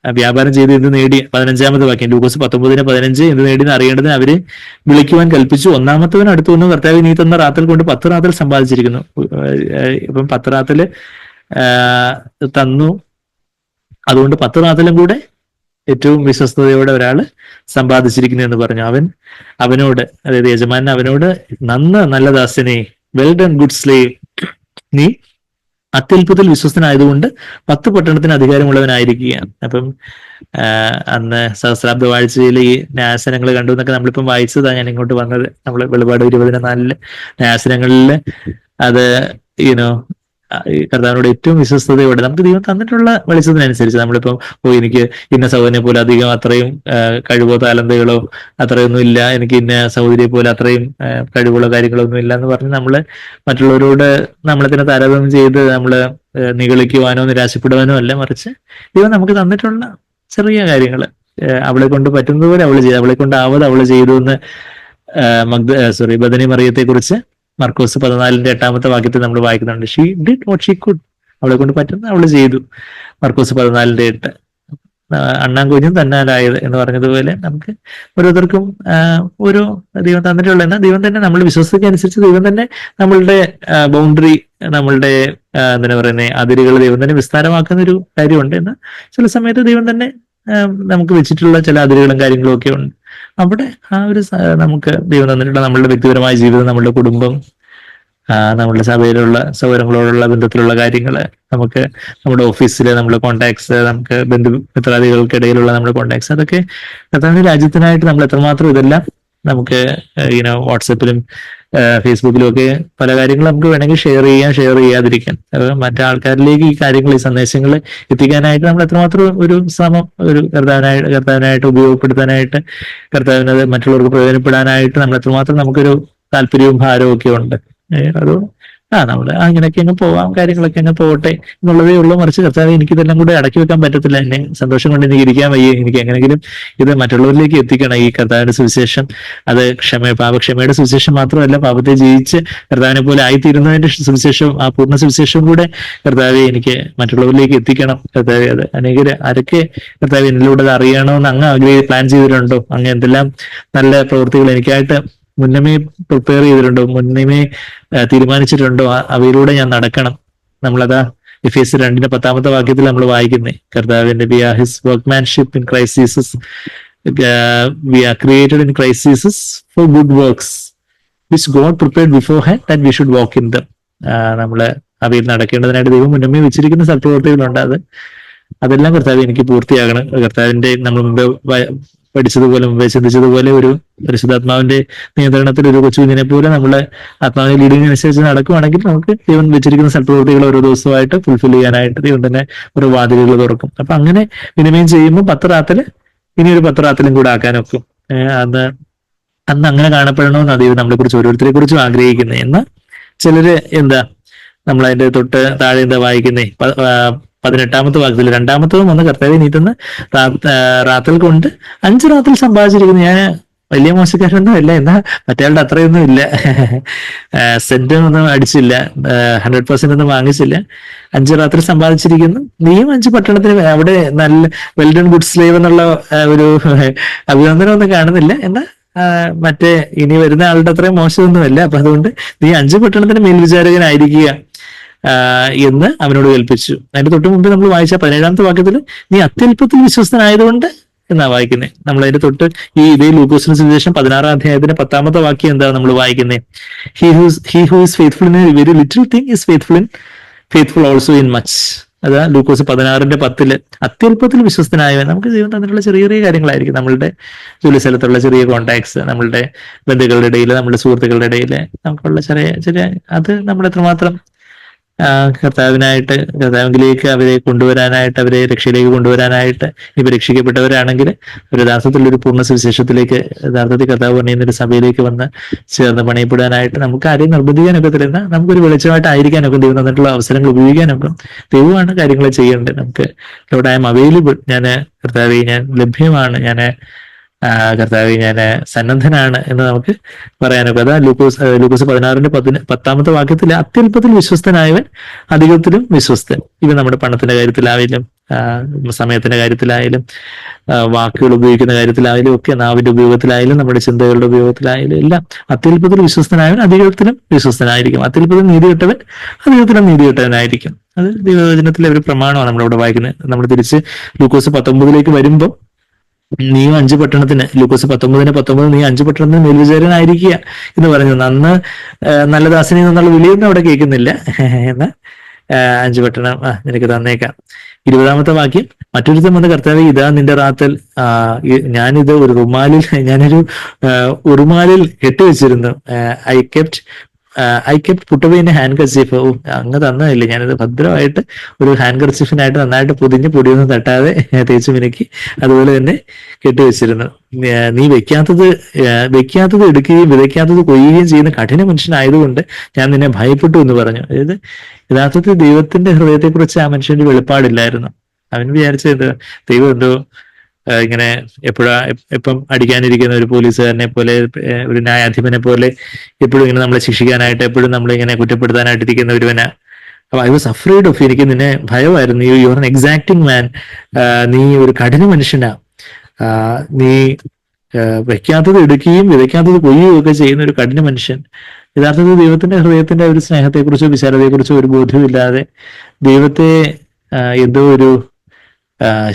വ്യാപാരം ചെയ്ത് എന്ത് നേടി, 15-ാമത്തെ വാക്യം ലൂക്കോസ് 19:15, എന്ത് നേടി എന്ന് അറിയേണ്ടതിന് അവര് വിളിക്കുവാൻ കൽപ്പിച്ചു. ഒന്നാമത്തവൻ അടുത്ത് വന്നു, കർത്താവ് നീ തന്ന റാത്തൽ കൊണ്ട് 10 റാത്തൽ സമ്പാദിച്ചിരിക്കുന്നു. ഇപ്പം 10 റാത്തല് തന്നു, അതുകൊണ്ട് 10 റാത്തലും കൂടെ ഏറ്റവും വിശ്വസ്തയോടെ ഒരാള് സമ്പാദിച്ചിരിക്കുന്നു എന്ന് പറഞ്ഞു. അവനോട്, അതായത് യജമാനൻ അവനോട്, നല്ല ദാസനെ, വെൽ ഡൺ ഗുഡ് സ്ലേവ്, നീ അത്യല്പത്തിൽ വിശ്വസ്തനായതുകൊണ്ട് 10 പട്ടണത്തിന് അധികാരമുള്ളവനായിരിക്കുകയാണ്. അപ്പം അന്ന് സഹസ്രാബ്ദ വാഴ്ചയിൽ ഈ ന്യായാസനങ്ങൾ കണ്ടു എന്നൊക്കെ നമ്മളിപ്പം വായിച്ചതാണ്. ഞാൻ ഇങ്ങോട്ട് വന്നത് നമ്മൾ വെളിപാട് 20:4 ന്യായാസനങ്ങളിൽ അത് കർത്താവിനോട് ഏറ്റവും വിശ്വസ്തയോടെ നമുക്ക് ദൈവം തന്നിട്ടുള്ള വെളിച്ചത്തിനനുസരിച്ച് നമ്മളിപ്പം എനിക്ക് ഇന്ന സഹോദരനെ പോലെ അധികം അത്രയും കഴിവോ താലന്തുകളോ അത്രയൊന്നും ഇല്ല, എനിക്ക് ഇന്ന സഹോദരിയെ പോലെ അത്രയും കഴിവുകളോ കാര്യങ്ങളോ ഒന്നും ഇല്ല എന്ന് പറഞ്ഞ് നമ്മള് മറ്റുള്ളവരോട് നമ്മളെ തന്നെ താരതമ്യം ചെയ്ത് നമ്മള് നിഗളിക്കുവാനോ നിരാശപ്പെടുവാനോ അല്ല, മറിച്ച് ദൈവം നമുക്ക് തന്നിട്ടുള്ള ചെറിയ കാര്യങ്ങൾ അവളെ കൊണ്ട് പറ്റുന്നത് പോലെ അവള് ചെയ്തു, അവളെ കൊണ്ട് അവള് ചെയ്തു എന്ന് ബദനി മറിയത്തെ കുറിച്ച് മർക്കോസ് 14:8 വാക്യത്തിൽ നമ്മൾ വായിക്കുന്നുണ്ട്. She did what she could, അവളെ കൊണ്ട് പറ്റുന്ന അവള് ചെയ്തു. മർക്കോസ് 14:8. അണ്ണാൻകുഞ്ഞും തന്നാലായത് എന്ന് പറഞ്ഞതുപോലെ നമുക്ക് ഓരോരുത്തർക്കും ഓരോ ദൈവം തന്നിട്ടുള്ള, എന്നാൽ ദൈവം തന്നെ നമ്മൾ വിശ്വസിക്കനുസരിച്ച് ദൈവം തന്നെ നമ്മളുടെ ബൗണ്ടറി, നമ്മളുടെ എന്താ പറയുന്നത് അതിരുകൾ ദൈവം തന്നെ വിസ്താരമാക്കുന്ന ഒരു കാര്യമുണ്ട്. എന്നാൽ ചില സമയത്ത് ദൈവം തന്നെ നമുക്ക് വെച്ചിട്ടുള്ള ചില അതിരുകളും കാര്യങ്ങളും ഒക്കെ ഉണ്ട്. അവിടെ നമുക്ക് ദൈവം തന്നിട്ടുള്ള നമ്മളുടെ വ്യക്തിപരമായ ജീവിതം, നമ്മളുടെ കുടുംബം, നമ്മളുടെ സഭയിലുള്ള സൗകര്യങ്ങളോടുള്ള ബന്ധത്തിലുള്ള കാര്യങ്ങൾ, നമുക്ക് നമ്മുടെ ഓഫീസിലെ നമ്മുടെ കോണ്ടാക്ട്സ്, നമുക്ക് ബന്ധുമിത്രാദികൾക്കിടയിലുള്ള നമ്മുടെ കോണ്ടാക്ട്സ്, അതൊക്കെ കർത്താവിന്റെ രാജ്യത്തിനായിട്ട് നമ്മൾ എത്രമാത്രം ഇതെല്ലാം നമുക്ക് വാട്സപ്പിലും ഫേസ്ബുക്കിലും ഒക്കെ പല കാര്യങ്ങളും നമുക്ക് വേണമെങ്കിൽ ഷെയർ ചെയ്യാതിരിക്കാൻ, മറ്റാൾക്കാരിലേക്ക് ഈ കാര്യങ്ങൾ, ഈ സന്ദേശങ്ങൾ എത്തിക്കാനായിട്ട് നമ്മൾ എത്രമാത്രം ഒരു ശ്രമം ഒരു കർത്താവിനായിട്ട് ഉപയോഗപ്പെടുത്താനായിട്ട്, കർത്താവിനത് മറ്റുള്ളവർക്ക് പ്രയോജനപ്പെടാനായിട്ട് നമ്മൾ എത്രമാത്രം നമുക്കൊരു താല്പര്യവും ഭാരവും ഒക്കെ ഉണ്ട്. അത് നമ്മള് അങ്ങനെയൊക്കെ അങ്ങ് പോവാം, കാര്യങ്ങളൊക്കെ അങ്ങ് പോകട്ടെ എന്നുള്ളതേ ഉള്ളൂ. മറിച്ച് കർത്താവ് എനിക്കിതെല്ലാം കൂടെ അടക്കി വെക്കാൻ പറ്റത്തില്ല, എന്നെ സന്തോഷം കൊണ്ട് എനിക്ക് ഇരിക്കാൻ വയ്യ, എനിക്ക് എങ്ങനെങ്കിലും ഇത് മറ്റുള്ളവരിലേക്ക് എത്തിക്കണം ഈ കർത്താവിന്റെ സുവിശേഷം. അത് പാപക്ഷമയുടെ സുവിശേഷം മാത്രമല്ല, പാപത്തെ ജയിച്ച് കർത്താവിനെ പോലെ ആയിത്തീരുന്നതിന്റെ സുവിശേഷം, ആ പൂർണ്ണ സുവിശേഷം കൂടെ കർത്താവെ എനിക്ക് മറ്റുള്ളവരിലേക്ക് എത്തിക്കണം. കർത്താവെ അത് ആരൊക്കെ കർത്താവ് എന്നിലൂടെ അത് അറിയണമെന്ന് അങ്ങ് പ്ലാൻ ചെയ്തിട്ടുണ്ടോ, അങ്ങ് എന്തെല്ലാം നല്ല പ്രവൃത്തികൾ എനിക്കായിട്ട് മുന്നമേ പ്രിപ്പയർ ചെയ്തിട്ടുണ്ടോ, മുന്നമേ തീരുമാനിച്ചിട്ടുണ്ടോ, അവയിലൂടെ ഞാൻ നടക്കണം. നമ്മളതാ എഫേസ്യർ 2:10 വാക്യത്തിൽ നമ്മൾ വായിക്കുന്നേ, കർത്താവിന്റെ we are his workmanship in Christ Jesus, we are created in Christ Jesus for good works which God prepared beforehand that we should walk in them. നമ്മള് അവയിൽ നടക്കേണ്ടതിനായിട്ട് ദൈവം മുന്നമേ വെച്ചിരിക്കുന്ന സൽപ്രവൃത്തികളുണ്ട്. അതെല്ലാം കർത്താവ് എനിക്ക് പൂർത്തിയാകണം. കർത്താവിന്റെ നമ്മൾ മുമ്പേ പഠിച്ചതുപോലെ, മുമ്പേ ചിന്തിച്ചതുപോലെ, ഒരു പരിശുദ്ധാത്മാവിന്റെ നിയന്ത്രണത്തിൽ ഒരു കൊച്ചുകുഞ്ഞിനെ പോലെ നമ്മളെ ആത്മാവിന്റെ ലീഡിംഗ് അനുസരിച്ച് നടക്കുകയാണെങ്കിൽ നമുക്ക് ദൈവം വെച്ചിരിക്കുന്ന സൽപ്രവൃത്തികൾ ഓരോ ദിവസമായിട്ട് ഫുൾഫിൽ ചെയ്യാനായിട്ട് ദൈവം തന്നെ ഓരോ വാതിലുകൾ തുറക്കും. അപ്പൊ അങ്ങനെ വിനിമയം ചെയ്യുമ്പോൾ 10 റാത്തല് ഇനിയൊരു 10 റാത്തലും കൂടെ ആക്കാനൊക്കും. അന്ന് അങ്ങനെ കാണപ്പെടണമെന്നാണ് ദൈവം നമ്മളെ കുറിച്ച് ഓരോരുത്തരെ കുറിച്ചും ആഗ്രഹിക്കുന്നത്. എന്നാൽ ചിലര് നമ്മളതിന്റെ തൊട്ട് താഴെ വായിക്കുന്നേ 18-ാമത്തെ വാക്യത്തിൽ, 2-ാമത്തതും വന്ന് കർത്താവെ നീ തന്ന റാത്തൽ കൊണ്ട് 5 റാത്തൽ സമ്പാദിച്ചിരിക്കുന്നു. ഞാൻ വലിയ മോശക്കാരൊന്നും ഇല്ല, എന്നാ മറ്റയാളുടെ അത്രയൊന്നും ഇല്ല, സെന്റൊന്നും അടിച്ചില്ല, 100% ഒന്നും വാങ്ങിച്ചില്ല, 5 റാത്തൽ സമ്പാദിച്ചിരിക്കുന്നു. നീയും 5 പട്ടണത്തിന്, അവിടെ നല്ല വെൽ ഡൺ ഗുഡ് സ്ലേവ് എന്നുള്ള ഒരു അഭിനന്ദനം ഒന്നും കാണുന്നില്ല, എന്നാ മറ്റേ ഇനി വരുന്ന ആളുടെ അത്രയും മോശമൊന്നുമല്ല. അപ്പൊ അതുകൊണ്ട് നീ 5 പട്ടണത്തിന് മേൽവിചാരകനായിരിക്കുക എന്ന് അവനോട് കൽപ്പിച്ചു. അതിന്റെ തൊട്ട് മുമ്പ് നമ്മൾ വായിച്ച 17-ാമത്തെ വാക്യത്തിൽ നീ അത്യല്പത്തിൽ വിശ്വസ്തനായതുകൊണ്ട് എന്നാ വായിക്കുന്നത്. നമ്മൾ അതിന്റെ തൊട്ട് ഇതേ ലൂക്കോസിന് സുവിശേഷം 16-ാം അധ്യായത്തിന് 10-ാമത്തെ വാക്യം എന്താ നമ്മൾ വായിക്കുന്നത്? He who is faithful in A very little thing is faithful also in much. അതാ ലൂക്കോസ് 16:10 അത്യല്പത്തിൽ വിശ്വസ്തനായവൻ. നമുക്ക് ദൈവം തന്നിട്ടുള്ള ചെറിയ ചെറിയ കാര്യങ്ങളായിരിക്കും, നമ്മളുടെ ജോലി സ്ഥലത്തുള്ള ചെറിയ കോണ്ടാക്ട്സ്, നമ്മളുടെ ബന്ധുക്കളുടെ ഇടയിൽ, നമ്മുടെ സുഹൃത്തുക്കളുടെ ഇടയിൽ നമുക്കുള്ള ചെറിയ അത് നമ്മൾ എത്രമാത്രം കർത്താവിനായിട്ട്, കർത്താവിലേക്ക് അവരെ കൊണ്ടുവരാനായിട്ട്, അവരെ രക്ഷയിലേക്ക് കൊണ്ടുവരാനായിട്ട്, ഇപ്പൊ രക്ഷിക്കപ്പെട്ടവരാണെങ്കിൽ ഒരു യഥാർത്ഥത്തിൽ ഒരു പൂർണ്ണ സുവിശേഷത്തിലേക്ക്, യഥാർത്ഥത്തിൽ കർത്താവ് പണിയുന്ന ഒരു സഭയിലേക്ക് വന്ന് ചേർന്ന് പണിയപ്പെടാനായിട്ട് നമുക്ക് ആരെയും നിർബന്ധിക്കാനൊക്കെ തരുന്ന, നമുക്കൊരു വെളിച്ചമായിട്ടായിരിക്കാനൊക്കെ ദൈവം തന്നിട്ടുള്ള അവസരങ്ങൾ ഉപയോഗിക്കാനൊക്കെ ദൈവമാണ് കാര്യങ്ങൾ ചെയ്യേണ്ടത്. നമുക്ക് ലോഡ് ഐ എം അവൈലബിൾ, ഞാൻ കർത്താവെ ഞാൻ ലഭ്യമാണ്, ഞാൻ കർത്താവെ ഞാൻ സന്നദ്ധനാണ് എന്ന് നമുക്ക് പറയാനൊക്കെ. അതാ ലൂക്കോസ് 16:10 വാക്യത്തിൽ, അത്യല്പത്തിൽ വിശ്വസ്തനായവൻ അധികത്തിലും വിശ്വസ്തൻ. ഇവ നമ്മുടെ പണത്തിന്റെ കാര്യത്തിലായാലും സമയത്തിന്റെ കാര്യത്തിലായാലും വാക്കുകൾ ഉപയോഗിക്കുന്ന കാര്യത്തിലായാലും ഒക്കെ, നാവിന്റെ ഉപയോഗത്തിലായാലും നമ്മുടെ ചിന്തകളുടെ ഉപയോഗത്തിലായാലും എല്ലാം അത്യല്പത്തിൽ വിശ്വസ്തനായവൻ അധികത്തിലും വിശ്വസ്തനായിരിക്കും. അത്യല്പത്തിൽ നീതി കിട്ടവൻ അധികത്തിലും നീതി കിട്ടവനായിരിക്കും. അത് ദൈവവചനത്തിലെ ഒരു പ്രമാണമാണ് നമ്മളിവിടെ വായിക്കുന്നത്. നമ്മൾ തിരിച്ച് ലൂക്കോസ് 19 വരുമ്പോൾ, നീ 5 പട്ടണത്തിന്, ലൂക്കോസ് 19:19, നീ 5 പട്ടണത്തിന് മേൽവിചാരനായിരിക്കുക എന്ന് പറഞ്ഞു. അന്ന് നല്ല ദാസനെ എന്നുള്ള വിളിയൊന്നും അവിടെ കേൾക്കുന്നില്ല. എന്നാൽ 5 പട്ടണം നിനക്ക് തന്നേക്കാം. 20 വാക്യം, മറ്റൊരുത്തം വന്ന് കർത്താവേ ഇതാ നിന്റെ റാത്തൽ, ഞാനിത് ഒരു ഉറുമാലിൽ കെട്ടിവെച്ചിരുന്നു. I kept put in handkerchief. അങ്ങ് തന്നതല്ലേ, ഞാനിത് ഭദ്രമായിട്ട് ഒരു ഹാൻഡ് കർച്ചീഫിനായിട്ട് നന്നായിട്ട് പൊതിഞ്ഞ് പൊടിയൊന്നും തട്ടാതെ തേച്ച് മിനുക്കി അതുപോലെ തന്നെ കെട്ടിവെച്ചിരുന്നു. നീ വെക്കാത്തത് എടുക്കുകയും വിതയ്ക്കാത്തത് കൊയ്യുകയും ചെയ്യുന്ന കഠിന മനുഷ്യനായതുകൊണ്ട് ഞാൻ നിന്നെ ഭയപ്പെട്ടു എന്ന് പറഞ്ഞു. അതായത് യഥാർത്ഥത്തിൽ ദൈവത്തിന്റെ ഹൃദയത്തെക്കുറിച്ച് ആ മനുഷ്യന്റെ വെളിപ്പാടില്ലായിരുന്നു. അവൻ വിചാരിച്ചത് ദൈവം എന്തോ ഇങ്ങനെ എപ്പം അടിക്കാനിരിക്കുന്ന ഒരു പോലീസുകാരനെ പോലെ, ഒരു ന്യായാധിപനെ പോലെ എപ്പോഴും ഇങ്ങനെ നമ്മളെ ശിക്ഷിക്കാനായിട്ട്, എപ്പോഴും നമ്മളിങ്ങനെ കുറ്റപ്പെടുത്താനായിട്ടിരിക്കുന്ന ഒരുവനാ. അപ്പൊ ഐ വാസ് അഫ്രൈഡ് ഓഫ്, എനിക്ക് നിന്നെ ഭയമായിരുന്നു. യു ആർ എൻ എക്സാക്ടിങ് മാൻ, നീ ഒരു കഠിന മനുഷ്യനാ, നീ വെക്കാത്തത് എടുക്കുകയും വിതയ്ക്കാത്തത് കൊയ്യുകയും ഒക്കെ ചെയ്യുന്ന ഒരു കഠിന മനുഷ്യൻ. യഥാർത്ഥത്തിൽ ദൈവത്തിന്റെ ഹൃദയത്തിന്റെ ഒരു സ്നേഹത്തെക്കുറിച്ചോ വിശാലതയെക്കുറിച്ചോ ഒരു ബോധ്യമില്ലാതെ ദൈവത്തെ എന്തോ ഒരു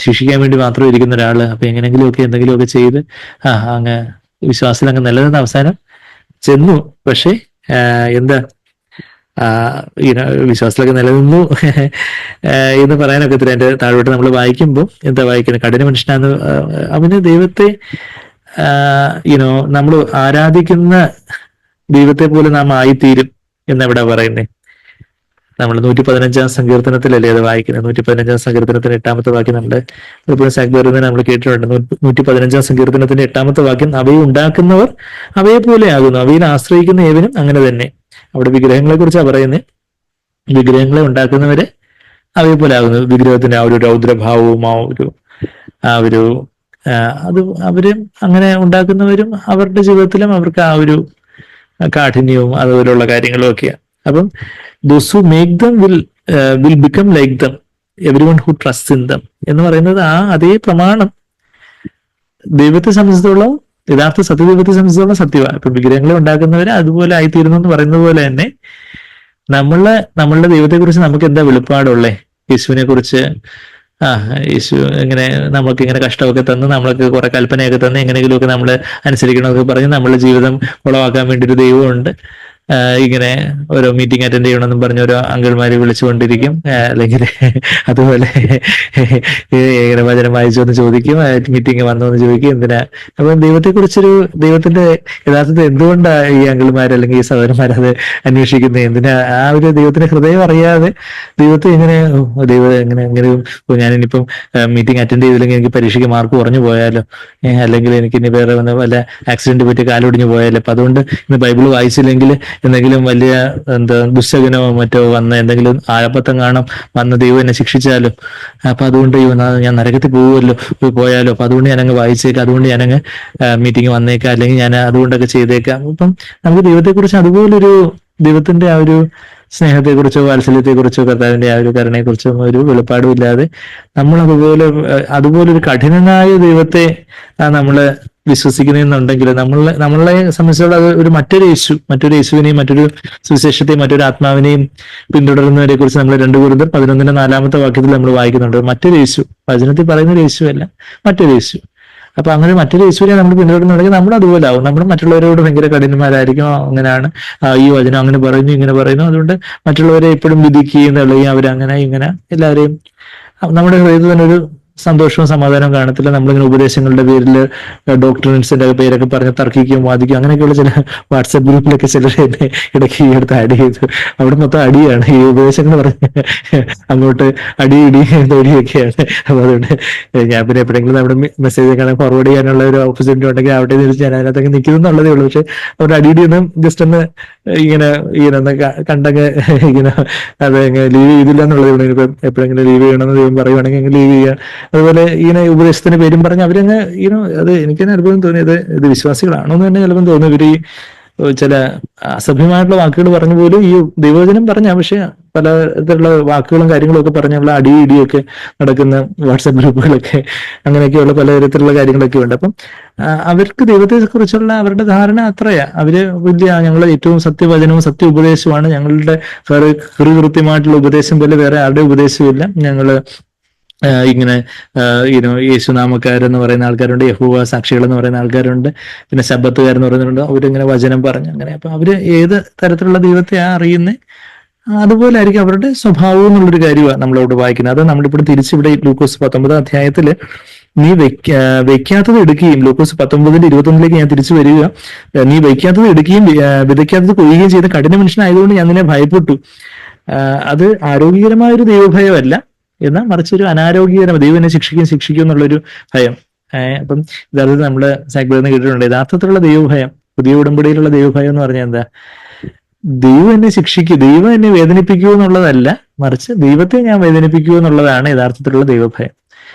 ശിക്ഷിക്കാൻ വേണ്ടി മാത്രം ഇരിക്കുന്ന ഒരാള് അപ്പൊ എങ്ങനെങ്കിലുമൊക്കെ എന്തെങ്കിലുമൊക്കെ ചെയ്ത് അങ്ങ് വിശ്വാസത്തിൽ അങ്ങ് നിലനിന്ന അവസാനം ചെന്നു. പക്ഷെ എന്താ വിശ്വാസത്തിലൊക്കെ നിലനിന്നു എന്ന് പറയാനൊക്കത്തില്ല. എന്റെ താഴോട്ട് നമ്മൾ വായിക്കുമ്പോൾ എന്താ വായിക്കുന്നത്, കഠിന മനുഷ്യനാന്ന്. അവന് ദൈവത്തെ നമ്മൾ ആരാധിക്കുന്ന ദൈവത്തെ പോലെ നാം ആയിത്തീരും എന്നെവിടെ പറയുന്നേ. നമ്മൾ 115 സങ്കീർത്തനത്തിലല്ലേ അത് വായിക്കുന്നത്. 115 സങ്കീർത്തനത്തിന്റെ 8 വാക്യം നമ്മുടെ എപ്പോഴും സാഗ്ബറിനെ നമ്മൾ കേട്ടിട്ടുണ്ട്. 115 സങ്കീർത്തനത്തിന്റെ 8 വാക്യം, അവയെ ഉണ്ടാക്കുന്നവർ അവയെ പോലെ ആകുന്നു, അവയിൽ ആശ്രയിക്കുന്ന ഏവനും അങ്ങനെ തന്നെ. അവിടെ വിഗ്രഹങ്ങളെ കുറിച്ചാണ് പറയുന്നത്. വിഗ്രഹങ്ങളെ ഉണ്ടാക്കുന്നവരെ അവയെ പോലെ ആകുന്നു. വിഗ്രഹത്തിന്റെ ആ ഒരു രൗദ്രഭാവവും അത് അവരും അങ്ങനെ ഉണ്ടാക്കുന്നവരും അവരുടെ ജീവിതത്തിലും അവർക്ക് ആ ഒരു കാഠിന്യവും അതുപോലുള്ള കാര്യങ്ങളും ഒക്കെയാണ്. അപ്പം those who make them will become like them, everyone who trusts in them എന്ന് പറയുന്നത് അതേ പ്രമാണം ദൈവത്തെ സംബന്ധിച്ചിടത്തോളം, യഥാർത്ഥ സത്യദൈവത്തെ സംബന്ധിച്ചിടത്തോളം സത്യമാണ്. ഇപ്പൊ വിഗ്രഹങ്ങളെ ഉണ്ടാക്കുന്നവരെ അതുപോലെ ആയിത്തീരുന്നു എന്ന് പറയുന്നത് പോലെ തന്നെ നമ്മളുടെ ദൈവത്തെ കുറിച്ച് നമുക്ക് എന്താ വെളിപ്പാടുള്ളേ, യേശുവിനെ കുറിച്ച്. യേശു ഇങ്ങനെ നമുക്കിങ്ങനെ കഷ്ടമൊക്കെ തന്ന്, നമ്മൾക്ക് കുറെ കൽപ്പനയൊക്കെ തന്ന് എങ്ങനെയെങ്കിലുമൊക്കെ നമ്മൾ അനുസരിക്കണമെന്നൊക്കെ പറഞ്ഞ് നമ്മളുടെ ജീവിതം കുളമാക്കാൻ വേണ്ടി ഒരു ദൈവമുണ്ട്. ഇങ്ങനെ ഓരോ മീറ്റിംഗ് അറ്റൻഡ് ചെയ്യണമെന്നും പറഞ്ഞ് ഓരോ അങ്കിൾമാരെ വിളിച്ചുകൊണ്ടിരിക്കും. അല്ലെങ്കിൽ അതുപോലെ ഇങ്ങനെ വചനം വായിച്ചോന്ന് ചോദിക്കും, മീറ്റിംഗ് വന്നോ എന്ന് ചോദിക്കും. എന്തിനാ? അപ്പം ദൈവത്തിന്റെ യഥാർത്ഥത്തിൽ എന്തുകൊണ്ടാണ് ഈ അങ്കിൾമാർ അല്ലെങ്കിൽ ഈ സഹോദരന്മാരത് അന്വേഷിക്കുന്നത്? എന്തിനാ? ആ ഒരു ദൈവത്തിന്റെ ഹൃദയം അറിയാതെ ദൈവത്തെ എങ്ങനെയും ഞാനിനിപ്പം മീറ്റിംഗ് അറ്റൻഡ് ചെയ്തില്ലെങ്കിൽ എനിക്ക് പരീക്ഷയ്ക്ക് മാർക്ക് കുറഞ്ഞു പോയാലോ, അല്ലെങ്കിൽ എനിക്ക് ഇനി വേറെ വല്ല ആക്സിഡന്റ് പറ്റി കാലൊടിഞ്ഞു പോയാലോ, അപ്പൊ അതുകൊണ്ട് ഇന്ന് ബൈബിൾ വായിച്ചില്ലെങ്കിൽ എന്തെങ്കിലും വലിയ ദുസ്സഹനോ മറ്റോ വന്ന് എന്തെങ്കിലും ആപത്തം കാണാം, വന്ന ദൈവം എന്നെ ശിക്ഷിച്ചാലോ, അപ്പൊ അതുകൊണ്ട് ഞാൻ നരകത്തിൽ പോയാലോ, അപ്പൊ അതുകൊണ്ട് ഞാനങ്ങ് വായിച്ചേക്കാം, അതുകൊണ്ട് ഞാനങ്ങ് മീറ്റിംഗ് വന്നേക്കാം, അല്ലെങ്കിൽ ഞാൻ അതുകൊണ്ടൊക്കെ ചെയ്തേക്കാം. അപ്പം നമുക്ക് ദൈവത്തെക്കുറിച്ച് അതുപോലൊരു ദൈവത്തിന്റെ ആ ഒരു സ്നേഹത്തെക്കുറിച്ചോ വാത്സല്യത്തെക്കുറിച്ചോ കർത്താവിന്റെ ആ ഒരു കരുണയെക്കുറിച്ചോ ഒരു വെളിപ്പാടും ഇല്ലാതെ നമ്മൾ അതുപോലൊരു കഠിനനായ ദൈവത്തെ നമ്മള് വിശ്വസിക്കുന്നുണ്ടെങ്കിൽ നമ്മളെ സംബന്ധിച്ചോളം അത് ഒരു മറ്റൊരു യേശുവിനെയും മറ്റൊരു സുവിശേഷത്തെയും മറ്റൊരു ആത്മാവിനെയും പിന്തുടരുന്നവരെ കുറിച്ച് നമ്മൾ 2 കൊരിന്ത്യർ 11:4 വാക്യത്തിൽ നമ്മൾ വായിക്കുന്നുണ്ട്. മറ്റൊരു യേശു, വചനത്തിൽ പറയുന്ന ഒരു യേശു അല്ല, മറ്റൊരു യേശു. അപ്പൊ അങ്ങനെ മറ്റൊരു യേശുവിനെ നമ്മൾ പിന്തുടരുന്നുണ്ടെങ്കിൽ നമ്മൾ അതുപോലെ ആവും. നമ്മൾ മറ്റുള്ളവരോട് ഭയങ്കര കഠിനന്മാരായിരിക്കും. അങ്ങനെയാണ് ഈ വചനം അങ്ങനെ പറയുന്നു ഇങ്ങനെ പറയുന്നു, അതുകൊണ്ട് മറ്റുള്ളവരെ എപ്പോഴും വിധിക്കുകയും തള്ളുകയും അവരങ്ങനെ ഇങ്ങനെ എല്ലാവരെയും നമ്മുടെ ഹൃദയത്തിൽ തന്നെ ഒരു സന്തോഷവും സമാധാനവും കാണത്തില്ല. നമ്മളിങ്ങനെ ഉപദേശങ്ങളുടെ പേരിൽ ഡോക്ടറിൻസിന്റെ പേരൊക്കെ പറഞ്ഞ് തർക്കിക്കുകയും വാദിക്കുകയും അങ്ങനെയൊക്കെയുള്ള ചില വാട്സാപ്പ് ഗ്രൂപ്പിലൊക്കെ ചിലർ എന്നെ ഇടയ്ക്ക് ഈ അടുത്ത് ആഡ് ചെയ്തു. അവിടെ മൊത്തം അടിയാണ്, ഈ ഉപദേശങ്ങൾ പറഞ്ഞ് അങ്ങോട്ട് അടി ഇടി തൊടിയൊക്കെയാണ്. അപ്പൊ അതുകൊണ്ട് ഞാൻ പിന്നെ എപ്പോഴെങ്കിലും നമ്മുടെ മെസ്സേജ് കാണാൻ ഫോർവേഡ് ചെയ്യാനുള്ള ഒരു ഓപ്പർച്യൂണിറ്റി ഉണ്ടെങ്കിൽ അവിടെ തിരിച്ച് ഞാൻ അതിനകത്തൊക്കെ നിൽക്കുന്നു എന്നുള്ളതേ ഉള്ളൂ. പക്ഷെ അവരുടെ അടിയിടിയൊന്നും ജസ്റ്റ് ഒന്ന് ഇങ്ങനെ ഒന്ന് കണ്ടങ്ങ് ഇങ്ങനെ അത് ലീവ് ചെയ്തില്ല എന്നുള്ളതേ ഉള്ളൂ. ഇനിയിപ്പം എപ്പോഴെങ്കിലും ലീവ് ചെയ്യണമെന്ന് ദൈവം പറയുവാണെങ്കിൽ ലീവ് ചെയ്യുക. അതുപോലെ ഇങ്ങനെ ഉപദേശത്തിന്റെ പേരും പറഞ്ഞ് അവരങ്ങ് അത് എനിക്ക് തന്നെ അനുഭവം തോന്നിയത്, ഇത് വിശ്വാസികളാണോ എന്ന് തന്നെ ചിലപ്പം തോന്നുന്നു. ഇവര് ഈ ചില അസഭ്യമായിട്ടുള്ള വാക്കുകൾ പറഞ്ഞു പോലും ഈ ദൈവവചനം പറഞ്ഞ, പക്ഷെ പലതരത്തിലുള്ള വാക്കുകളും കാര്യങ്ങളും ഒക്കെ പറഞ്ഞുള്ള അടിയിടിയൊക്കെ നടക്കുന്ന വാട്സാപ്പ് ഗ്രൂപ്പുകളൊക്കെ അങ്ങനെയൊക്കെയുള്ള പലതരത്തിലുള്ള കാര്യങ്ങളൊക്കെ ഉണ്ട്. അപ്പം അവർക്ക് ദൈവത്തെ കുറിച്ചുള്ള അവരുടെ ധാരണ അത്രയാ. അവര് വലിയ ഞങ്ങൾ ഏറ്റവും സത്യവചനവും സത്യ ഉപദേശവുമാണ് ഞങ്ങളുടെ കൃത്യമായിട്ടുള്ള ഉപദേശം പോലെ വേറെ ആരുടെ ഉപദേശവും ഞങ്ങള് ഇങ്ങനെ യേശുനാമക്കാരെന്ന് പറയുന്ന ആൾക്കാരുണ്ട്, യഹോവ സാക്ഷികൾ എന്ന് പറയുന്ന ആൾക്കാരുണ്ട്, പിന്നെ ശബ്ബത്തുകാരെന്ന് പറയുന്നുണ്ട്. അവരിങ്ങനെ വചനം പറഞ്ഞ് അങ്ങനെ. അപ്പൊ അവര് ഏത് തരത്തിലുള്ള ദൈവത്തെ അറിയുന്നത് അതുപോലെ ആയിരിക്കും അവരുടെ സ്വഭാവം എന്നുള്ളൊരു കാര്യമാണ് നമ്മളോട് വായിക്കുന്നത്. അത് നമ്മളിപ്പോൾ തിരിച്ചിവിടെ ലൂക്കോസ് 19 അധ്യായത്തില് നീ വെക്കാത്തത് എടുക്കുകയും, ലൂക്കോസ് 19:21 ഞാൻ തിരിച്ചു വരിക, നീ വെക്കാത്തത് എടുക്കുകയും വിതയ്ക്കാത്തത് കൊയ്യുകയും ചെയ്ത കഠിന മനുഷ്യനായതുകൊണ്ട് ഞാൻ നിന്നെ ഭയപ്പെട്ടു. അത് ആരോഗ്യകരമായ ഒരു ദൈവഭയമല്ല, എന്നാൽ മറിച്ചൊരു അനാരോഗ്യകരമായ ദൈവം എന്നെ ശിക്ഷിക്കും എന്നുള്ളൊരു ഭയം. അപ്പം യഥാർത്ഥത്തിൽ നമ്മള് സാക്ബേന്ന് കേട്ടിട്ടുണ്ട്, യഥാർത്ഥത്തിലുള്ള ദൈവഭയം, പുതിയ ഉടമ്പടിയിലുള്ള ദൈവഭയം എന്ന് പറഞ്ഞാൽ എന്താ? ദൈവം എന്നെ ശിക്ഷിക്കൂ, ദൈവം എന്നെ വേദനിപ്പിക്കൂ എന്നുള്ളതല്ല, മറിച്ച് ദൈവത്തെ ഞാൻ വേദനിപ്പിക്കൂ എന്നുള്ളതാണ് യഥാർത്ഥത്തിലുള്ള ദൈവഭയം.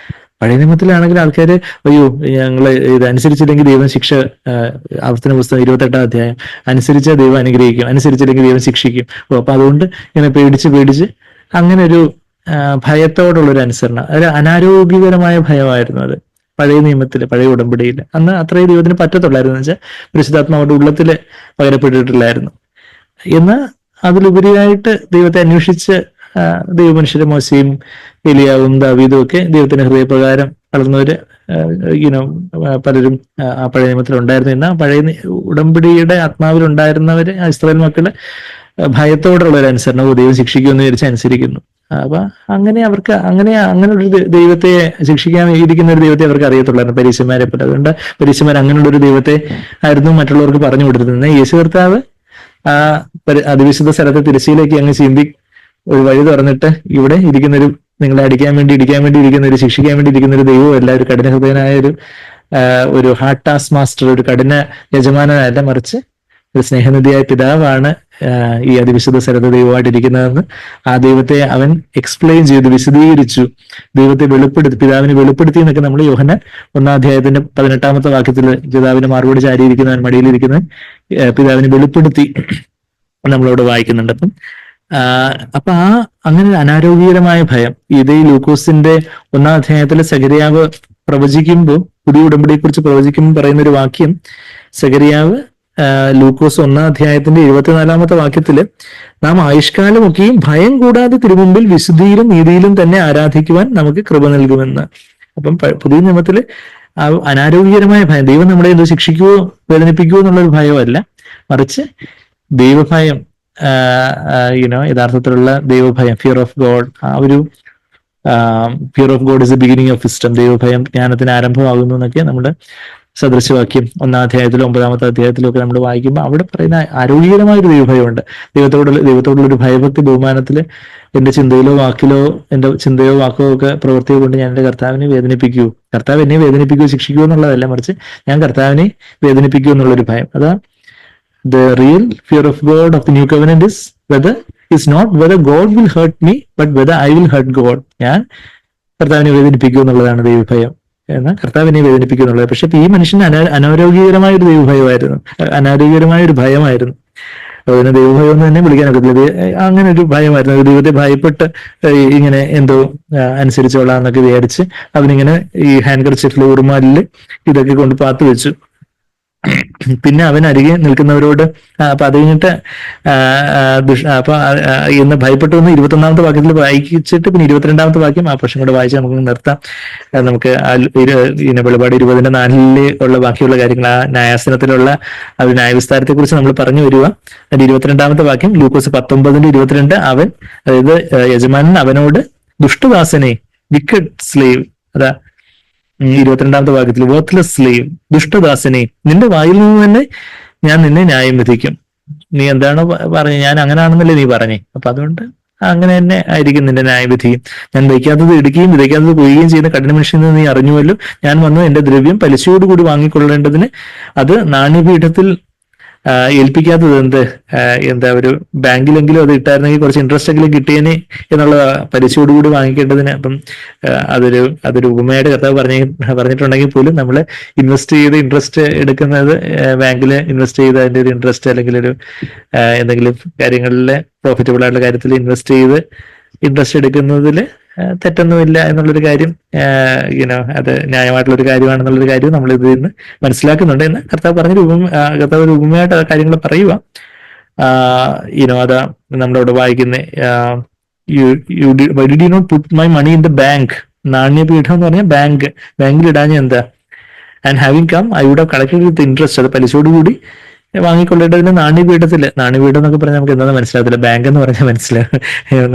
പഴയ നിയമത്തിലാണെങ്കിൽ ആൾക്കാര് അയ്യോ ഞങ്ങള് ഇത് അനുസരിച്ചില്ലെങ്കിൽ ദൈവം ശിക്ഷ, ആവർത്തന പുസ്തകം 28-ാം അധ്യായം, അനുസരിച്ചാൽ ദൈവം അനുഗ്രഹിക്കും, അനുസരിച്ചില്ലെങ്കിൽ ദൈവം ശിക്ഷിക്കും. അപ്പൊ അതുകൊണ്ട് ഇങ്ങനെ പേടിച്ച് അങ്ങനെ ഒരു ഭയത്തോടുള്ള ഒരു അനുസരണം, ഒരു അനാരോഗ്യകരമായ ഭയമായിരുന്നു അത് പഴയ നിയമത്തില്, പഴയ ഉടമ്പടിയില്. അന്ന് അത്രയും ദൈവത്തിന് പറ്റത്തുള്ളായിരുന്നു എന്ന് വെച്ചാൽ പരിശുദ്ധാത്മാവിന്റെ ഉള്ളത്തില് പകരപ്പെട്ടിട്ടില്ലായിരുന്നു. എന്നാൽ അതിലുപരിയായിട്ട് ദൈവത്തെ അന്വേഷിച്ച് ദൈവമനുഷ്യരെ മോശയും എലിയാവും ദാവീദും ഒക്കെ ദൈവത്തിന്റെ ഹൃദയപ്രകാരം വളർന്നവര് പലരും ആ പഴയ നിയമത്തിലുണ്ടായിരുന്നു. എന്നാൽ പഴയ ഉടമ്പടിയുടെ ആത്മാവിലുണ്ടായിരുന്നവര് ഇസ്രായേൽ മക്കള് ഭയത്തോടുള്ള ഒരു അനുസരണം, ദൈവം ശിക്ഷിക്കുമെന്ന് വിചാരിച്ച് അനുസരിക്കുന്നു. അപ്പൊ അങ്ങനെ അവർക്ക് അങ്ങനെ ഒരു ദൈവത്തെ ശിക്ഷിക്കാൻ ഇരിക്കുന്ന ഒരു ദൈവത്തെ അവർക്ക് അറിയത്തുള്ളായിരുന്നു, പരീശന്മാരെ പോലെ. അതുകൊണ്ട് പരീശന്മാർ അങ്ങനെയുള്ള ഒരു ദൈവത്തെ ആയിരുന്നു മറ്റുള്ളവർക്ക് പറഞ്ഞു കൊടുത്തിരുന്നത്. യേശു കർത്താവ് ആ അതിവിശുദ്ധ സ്ഥലത്തെ തിരശ്ശീലേക്ക് അങ്ങ് ചീന്തി ഒരു വഴി തുറന്നിട്ട് ഇവിടെ ഇരിക്കുന്നൊരു, നിങ്ങളെ ഇടിക്കാൻ വേണ്ടി ഇരിക്കുന്ന ഒരു, ശിക്ഷിക്കാൻ വേണ്ടി ഇരിക്കുന്ന ഒരു ദൈവമല്ല, ഒരു കഠിന ഹൃദയനായ ഒരു ഹാർട്ട് ടാസ്ക് മാസ്റ്റർ, ഒരു കഠിന യജമാനനല്ല, മറിച്ച് ഒരു സ്നേഹനിധിയായ പിതാവാണ് ഈ അതിവിശുദ്ധ സ്ഥലത്ത് ദൈവമായിട്ടിരിക്കുന്നതെന്ന് ആ ദൈവത്തെ അവൻ എക്സ്പ്ലെയിൻ ചെയ്തു, വിശദീകരിച്ചു, ദൈവത്തെ പിതാവിനെ വെളിപ്പെടുത്തി എന്നൊക്കെ നമ്മൾ യോഹന്നാൻ 1-ാം അധ്യായത്തിന്റെ 18-ാമത്തെ വാക്യത്തിൽ പിതാവിന് മറുപടി ചാരിയിരിക്കുന്നവൻ മടിയിലിരിക്കുന്ന പിതാവിനെ വെളിപ്പെടുത്തി നമ്മളോട് വായിക്കുന്നുണ്ട്. അപ്പൊ അങ്ങനെ ഒരു അനാരോഗ്യകരമായ ഭയം ഇതേ ലൂക്കോസിന്റെ 1-ാം അധ്യായത്തിലെ സെഖര്യാവ് പ്രവചിക്കുമ്പോൾ, പുതിയ ഉടമ്പടിയെ കുറിച്ച് പ്രവചിക്കുമ്പോൾ പറയുന്ന ഒരു വാക്യം, സെഖര്യാവ് ലൂക്കോസ് 1-ാം അധ്യായത്തിന്റെ 24-ാമത്തെ വാക്യത്തില് നാം ആയുഷ്കാലമൊക്കെയും ഭയം കൂടാതെ തിരുമുമ്പിൽ വിശുദ്ധിയിലും നീതിയിലും തന്നെ ആരാധിക്കുവാൻ നമുക്ക് കൃപ നൽകുമെന്ന്. അപ്പം പുതിയ നിയമത്തില് ആ അനാരോഗ്യകരമായ ഭയം, ദൈവം നമ്മളെ എന്തോ ശിക്ഷിക്കുവോ വേദനിപ്പിക്കുവോ എന്നുള്ളൊരു ഭയമല്ല, മറിച്ച് ദൈവഭയം, യഥാർത്ഥത്തിലുള്ള ദൈവഭയം, ഫിയർ ഓഫ് ഗോഡ്. ആ ഒരു fear of God is the beginning of wisdom, ദൈവഭയം ജ്ഞാനത്തിന് ആരംഭമാകുന്നു എന്നൊക്കെ നമ്മുടെ സദൃശവാക്യം 1-ാം അധ്യായത്തിലും 9-ാമത്തെ അധ്യായത്തിലും ഒക്കെ നമ്മൾ വായിക്കുമ്പോൾ അവിടെ പറയുന്ന ആരോഗ്യകരമായ ഒരു ദൈവഭയമുണ്ട്. ദൈവത്തോടുള്ള ഒരു ഭയഭക്തി ബഹുമാനത്തില് എന്റെ ചിന്തയിലോ വാക്കോ ഒക്കെ പ്രവൃത്തിയോ കൊണ്ട് ഞാൻ എന്റെ കർത്താവിനെ വെദനിപ്പിക്കൂ, കർത്താവ് എന്നെ വെദനിപ്പിക്കൂ, ശിക്ഷിക്കൂ എന്നുള്ളതല്ല, മറിച്ച് ഞാൻ കർത്താവിനെ വെദനിപ്പിക്കൂ എന്നുള്ളൊരു ഭയം. അതാ the real fear of God of the new covenant is not whether God will hurt me, but whether I will hurt God. ഞാൻ കർത്താവിനെ വേദനിപ്പിക്കൂ എന്നുള്ളതാണ് ദൈവഭയം, എന്നാൽ കർത്താവിനെ വേദനിപ്പിക്കൂ എന്നുള്ളത്. പക്ഷെ ഈ മനുഷ്യന് അനാരോഗ്യകരമായ ഒരു ദൈവഭയമായിരുന്നു, അനാരോഗ്യകരമായ ഒരു ഭയമായിരുന്നു. അതിനെ ദൈവഭയം എന്ന് തന്നെ വിളിക്കാനൊക്കത്തില്ല, അങ്ങനെ ഒരു ഭയമായിരുന്നു. ദൈവത്തെ ഭയപ്പെട്ട് ഇങ്ങനെ എന്തോ അനുസരിച്ചോളാം എന്നൊക്കെ വിചാരിച്ച് അവനിങ്ങനെ ഈ ഹാൻഡ് കർച്ചീഫിൽ ഉറുമാലില് ഇതൊക്കെ കൊണ്ട് പാത്തു വെച്ചു. പിന്നെ അവൻ അരികെ നിൽക്കുന്നവരോട് അപ്പൊ അത് കഴിഞ്ഞിട്ട് അപ്പൊ ഇന്ന് ഭയപ്പെട്ടു എന്ന് 21-ാമത്തെ വാക്യത്തിൽ വായിച്ചിട്ട് പിന്നെ 22-ാമത്തെ വാക്യം ആ പ്രശ്നം കൂടെ വായിച്ച് നമുക്ക് നിർത്താം. നമുക്ക് വെളിപാട് 20:4 ഉള്ള ബാക്കിയുള്ള കാര്യങ്ങൾ, ആ ന്യായാസനത്തിലുള്ള ആ ഒരു ന്യായവിസ്താരത്തെ കുറിച്ച് നമ്മൾ പറഞ്ഞു വരിക. അതിന്റെ 22-ാമത്തെ വാക്യം ലൂക്കോസ് 19:22, അവൻ, അതായത് യജമാനൻ അവനോട്, ദുഷ്ടദാസനെ, വിക്കഡ് സ്ലേവ്, അതാ 22ാമത്തെ വാക്യത്തിൽ വർത്ത്ലെസ് സ്ലേവ്, ദുഷ്ടദാസനെ, നിന്റെ വായിൽ നിന്ന് തന്നെ ഞാൻ നിന്നെ ന്യായം വിധിക്കും. നീ എന്താണോ പറഞ്ഞത്, ഞാൻ അങ്ങനെയാണെന്നല്ലേ നീ പറഞ്ഞേ, അപ്പൊ അതുകൊണ്ട് അങ്ങനെ തന്നെ ആയിരിക്കും നിന്റെ ന്യായവിധിയും. ഞാൻ വയ്ക്കാത്തത് ഇടുകയും വിതയ്ക്കാത്തത് കൊയ്യുകയും ചെയ്യുന്ന കഠിന മനുഷ്യനെന്ന് നീ അറിഞ്ഞുവല്ലോ. ഞാൻ വന്നു എന്റെ ദ്രവ്യം പലിശയോടുകൂടി വാങ്ങിക്കൊള്ളേണ്ടതിന് അത് നാണ്യപീഠത്തിൽ ഏൽപ്പിക്കാത്തത് എന്ത്? എന്താ, ഒരു ബാങ്കിലെങ്കിലും അത് ഇട്ടായിരുന്നെങ്കിൽ കുറച്ച് ഇൻട്രസ്റ്റ് എങ്കിലും കിട്ടിയേനെ എന്നുള്ള പലിശയോടുകൂടി വാങ്ങിക്കേണ്ടതിന്. അപ്പം അതൊരു ഉപമയുടെ കഥ പറഞ്ഞിട്ടുണ്ടെങ്കിൽ പോലും നമ്മൾ ഇൻവെസ്റ്റ് ചെയ്ത് ഇൻട്രസ്റ്റ് എടുക്കുന്നത്, ബാങ്കിൽ ഇൻവെസ്റ്റ് ചെയ്ത് അതിന്റെ ഒരു ഇൻട്രസ്റ്റ് അല്ലെങ്കിൽ ഒരു എന്തെങ്കിലും കാര്യങ്ങളിലെ പ്രോഫിറ്റബിൾ ആയിട്ടുള്ള കാര്യത്തിൽ ഇൻവെസ്റ്റ് ചെയ്ത് ഇൻട്രസ്റ്റ് എടുക്കുന്നതിൽ തെറ്റൊന്നുമില്ല എന്നുള്ളൊരു കാര്യം, അത് ന്യായമായിട്ടുള്ള ഒരു കാര്യമാണെന്നുള്ളൊരു കാര്യം നമ്മൾ ഇതിൽ നിന്ന് മനസ്സിലാക്കുന്നുണ്ട് എന്ന് കർത്താവ് കർത്താവ് ഒരു ഉപമയായിട്ട് ആ കാര്യങ്ങൾ പറയുക. അതാ നമ്മളവിടെ വായിക്കുന്ന you did not put my money in the bank. നാണ്യപീഠം എന്ന് പറഞ്ഞാൽ ബാങ്കിൽ ഇടാഞ്ഞ എന്താ? And having come I would have collected with interest, അത് പലിശയോടുകൂടി വാങ്ങിക്കൊള്ളേണ്ടതിന് നാണ്യപീഠം എന്നൊക്കെ പറഞ്ഞാൽ നമുക്ക് എന്താണെന്ന് മനസ്സിലാകത്തില്ല. ബാങ്ക് എന്ന് പറഞ്ഞാൽ മനസ്സിലാവും.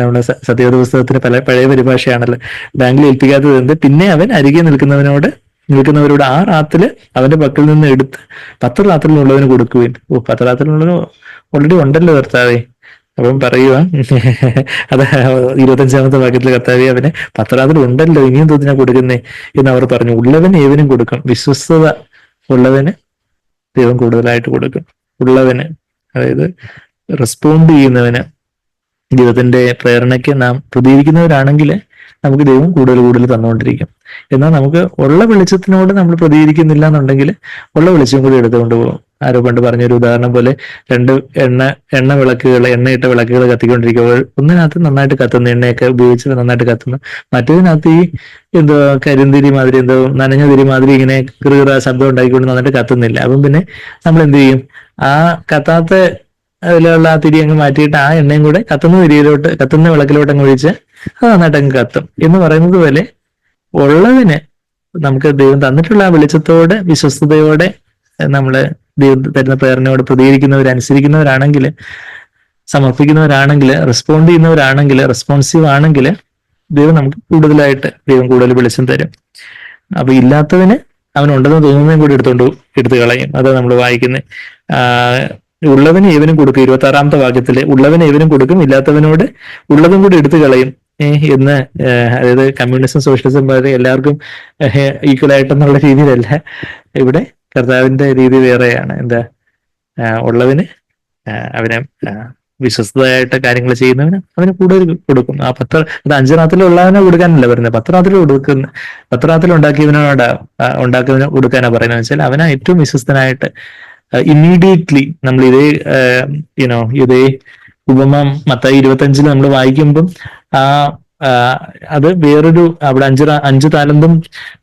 നമ്മുടെ സത്യവേദ പുസ്തകത്തിന് പഴയ പരിഭാഷയാണല്ലോ. ബാങ്കിൽ ഏൽപ്പിക്കാത്തത് എന്ത്? പിന്നെ അവൻ അരികെ നിൽക്കുന്നവരോട് ആ റാത്തില് അവന്റെ പക്കൽ നിന്ന് എടുത്ത് 10 റാത്തിലുള്ളവന് കൊടുക്കുകയും. 10 റാത്തിലുള്ളത് ഓൾറെഡി ഉണ്ടല്ലോ കർത്താവേ. അപ്പം പറയുക, അത് 25ാമത്തെ വാക്യത്തിൽ കർത്താവേ അവന് 10 റാത്തിൽ ഉണ്ടല്ലോ, ഇനിയും തോന്നിനാ കൊടുക്കുന്നേ എന്ന് അവർ പറഞ്ഞു. ഉള്ളവൻ ഏവനും കൊടുക്കും, വിശ്വസ്തത ഉള്ളവന് ദൈവം കൂടുതലായിട്ട് കൊടുക്കും. ഉള്ളവന്, അതായത് റെസ്പോണ്ട് ചെയ്യുന്നവന്, ദൈവത്തിന്റെ പ്രേരണയ്ക്ക് നാം പ്രതികരിക്കുന്നവരാണെങ്കിൽ നമുക്ക് ദൈവം കൂടുതൽ തന്നുകൊണ്ടിരിക്കും. എന്നാൽ നമുക്ക് ഉള്ള വെളിച്ചത്തിനോട് നമ്മൾ പ്രതികരിക്കുന്നില്ല എന്നുണ്ടെങ്കിൽ ഉള്ള വെളിച്ചം കൂടി എടുത്തുകൊണ്ട് പോകും. ആരോ പണ്ട് പറഞ്ഞൊരു ഉദാഹരണം പോലെ, 2 എണ്ണയിട്ട വിളക്കുകൾ കത്തിക്കൊണ്ടിരിക്കുക. ഒന്നിനകത്ത് നന്നായിട്ട് കത്തുന്നു, എണ്ണയൊക്കെ ഉപയോഗിച്ച് നന്നായിട്ട് കത്തുന്നു. മറ്റേതിനകത്ത് ഈ കരിന്തിരി മാതിരി, നനഞ്ഞ തിരി മാതിരി ഇങ്ങനെ കീറ ശബ്ദം ഉണ്ടാക്കിക്കൊണ്ട് നന്നായിട്ട് കത്തുന്നില്ല. അപ്പം പിന്നെ നമ്മൾ എന്ത് ചെയ്യും? ആ കത്താത്ത അതിലുള്ള ആ തിരി അങ്ങ് മാറ്റിയിട്ട് ആ എണ്ണയും കൂടെ കത്തുന്ന വിളക്കിലോട്ട് അങ്ങ് ഒഴിച്ച് അത് നന്നായിട്ട് അങ്ങ് കത്തും എന്ന് പറയുന്നത് പോലെ, ഉള്ളതിന് നമുക്ക് ദൈവം തന്നിട്ടുള്ള ആ വെളിച്ചത്തോടെ വിശ്വസ്തയോടെ നമ്മള് ദൈവം തരുന്ന പ്രേരണയോട് അനുസരിക്കുന്നവരാണെങ്കിൽ, സമർപ്പിക്കുന്നവരാണെങ്കിൽ, റെസ്പോണ്ട് ചെയ്യുന്നവരാണെങ്കിൽ, റെസ്പോൺസീവ് ആണെങ്കിൽ ദൈവം നമുക്ക് കൂടുതൽ വെളിച്ചം തരും. അപ്പൊ ഇല്ലാത്തവന് അവനുണ്ടെന്ന് തോന്നുന്നതും കൂടി എടുത്തു കളയും. അത് നമ്മൾ വായിക്കുന്നത്. ഉള്ളവന് ഏവനും കൊടുക്കും, 26ാമത്തെ വാക്യത്തില് ഉള്ളവന് ഏവനും കൊടുക്കും, ഇല്ലാത്തവനോട് ഉള്ളതും കൂടി എടുത്തു കളയും എന്ന്. അതായത് കമ്മ്യൂണിസം സോഷ്യലിസം പോലെ എല്ലാവർക്കും ഈക്വൽ ആയിട്ടെന്നുള്ള രീതിയിലല്ല. ഇവിടെ കർത്താവിന്റെ രീതി വേറെയാണ്. എന്താ, ഉള്ളവന് അവനെ വിശ്വസ്തയായിട്ട് കാര്യങ്ങൾ ചെയ്യുന്നവന് അവന് കൂടുതൽ കൊടുക്കും. അത് 5 റാത്തിലുള്ളവനെ കൊടുക്കാനല്ല പറയുന്നത്, 10 റാത്തിൽ കൊടുക്കുന്ന, 10 റാത്തിൽ ഉണ്ടാക്കിയവന് കൊടുക്കാനാ പറയുന്നത്. വെച്ചാൽ അവനാ ഏറ്റവും വിശ്വസ്തനായിട്ട് ഇമ്മീഡിയറ്റ്ലി നമ്മൾ ഇതേ ഉപമ മത്തായി 25 നമ്മൾ വായിക്കുമ്പം അത് വേറൊരു, അവിടെ 5 താലന്തും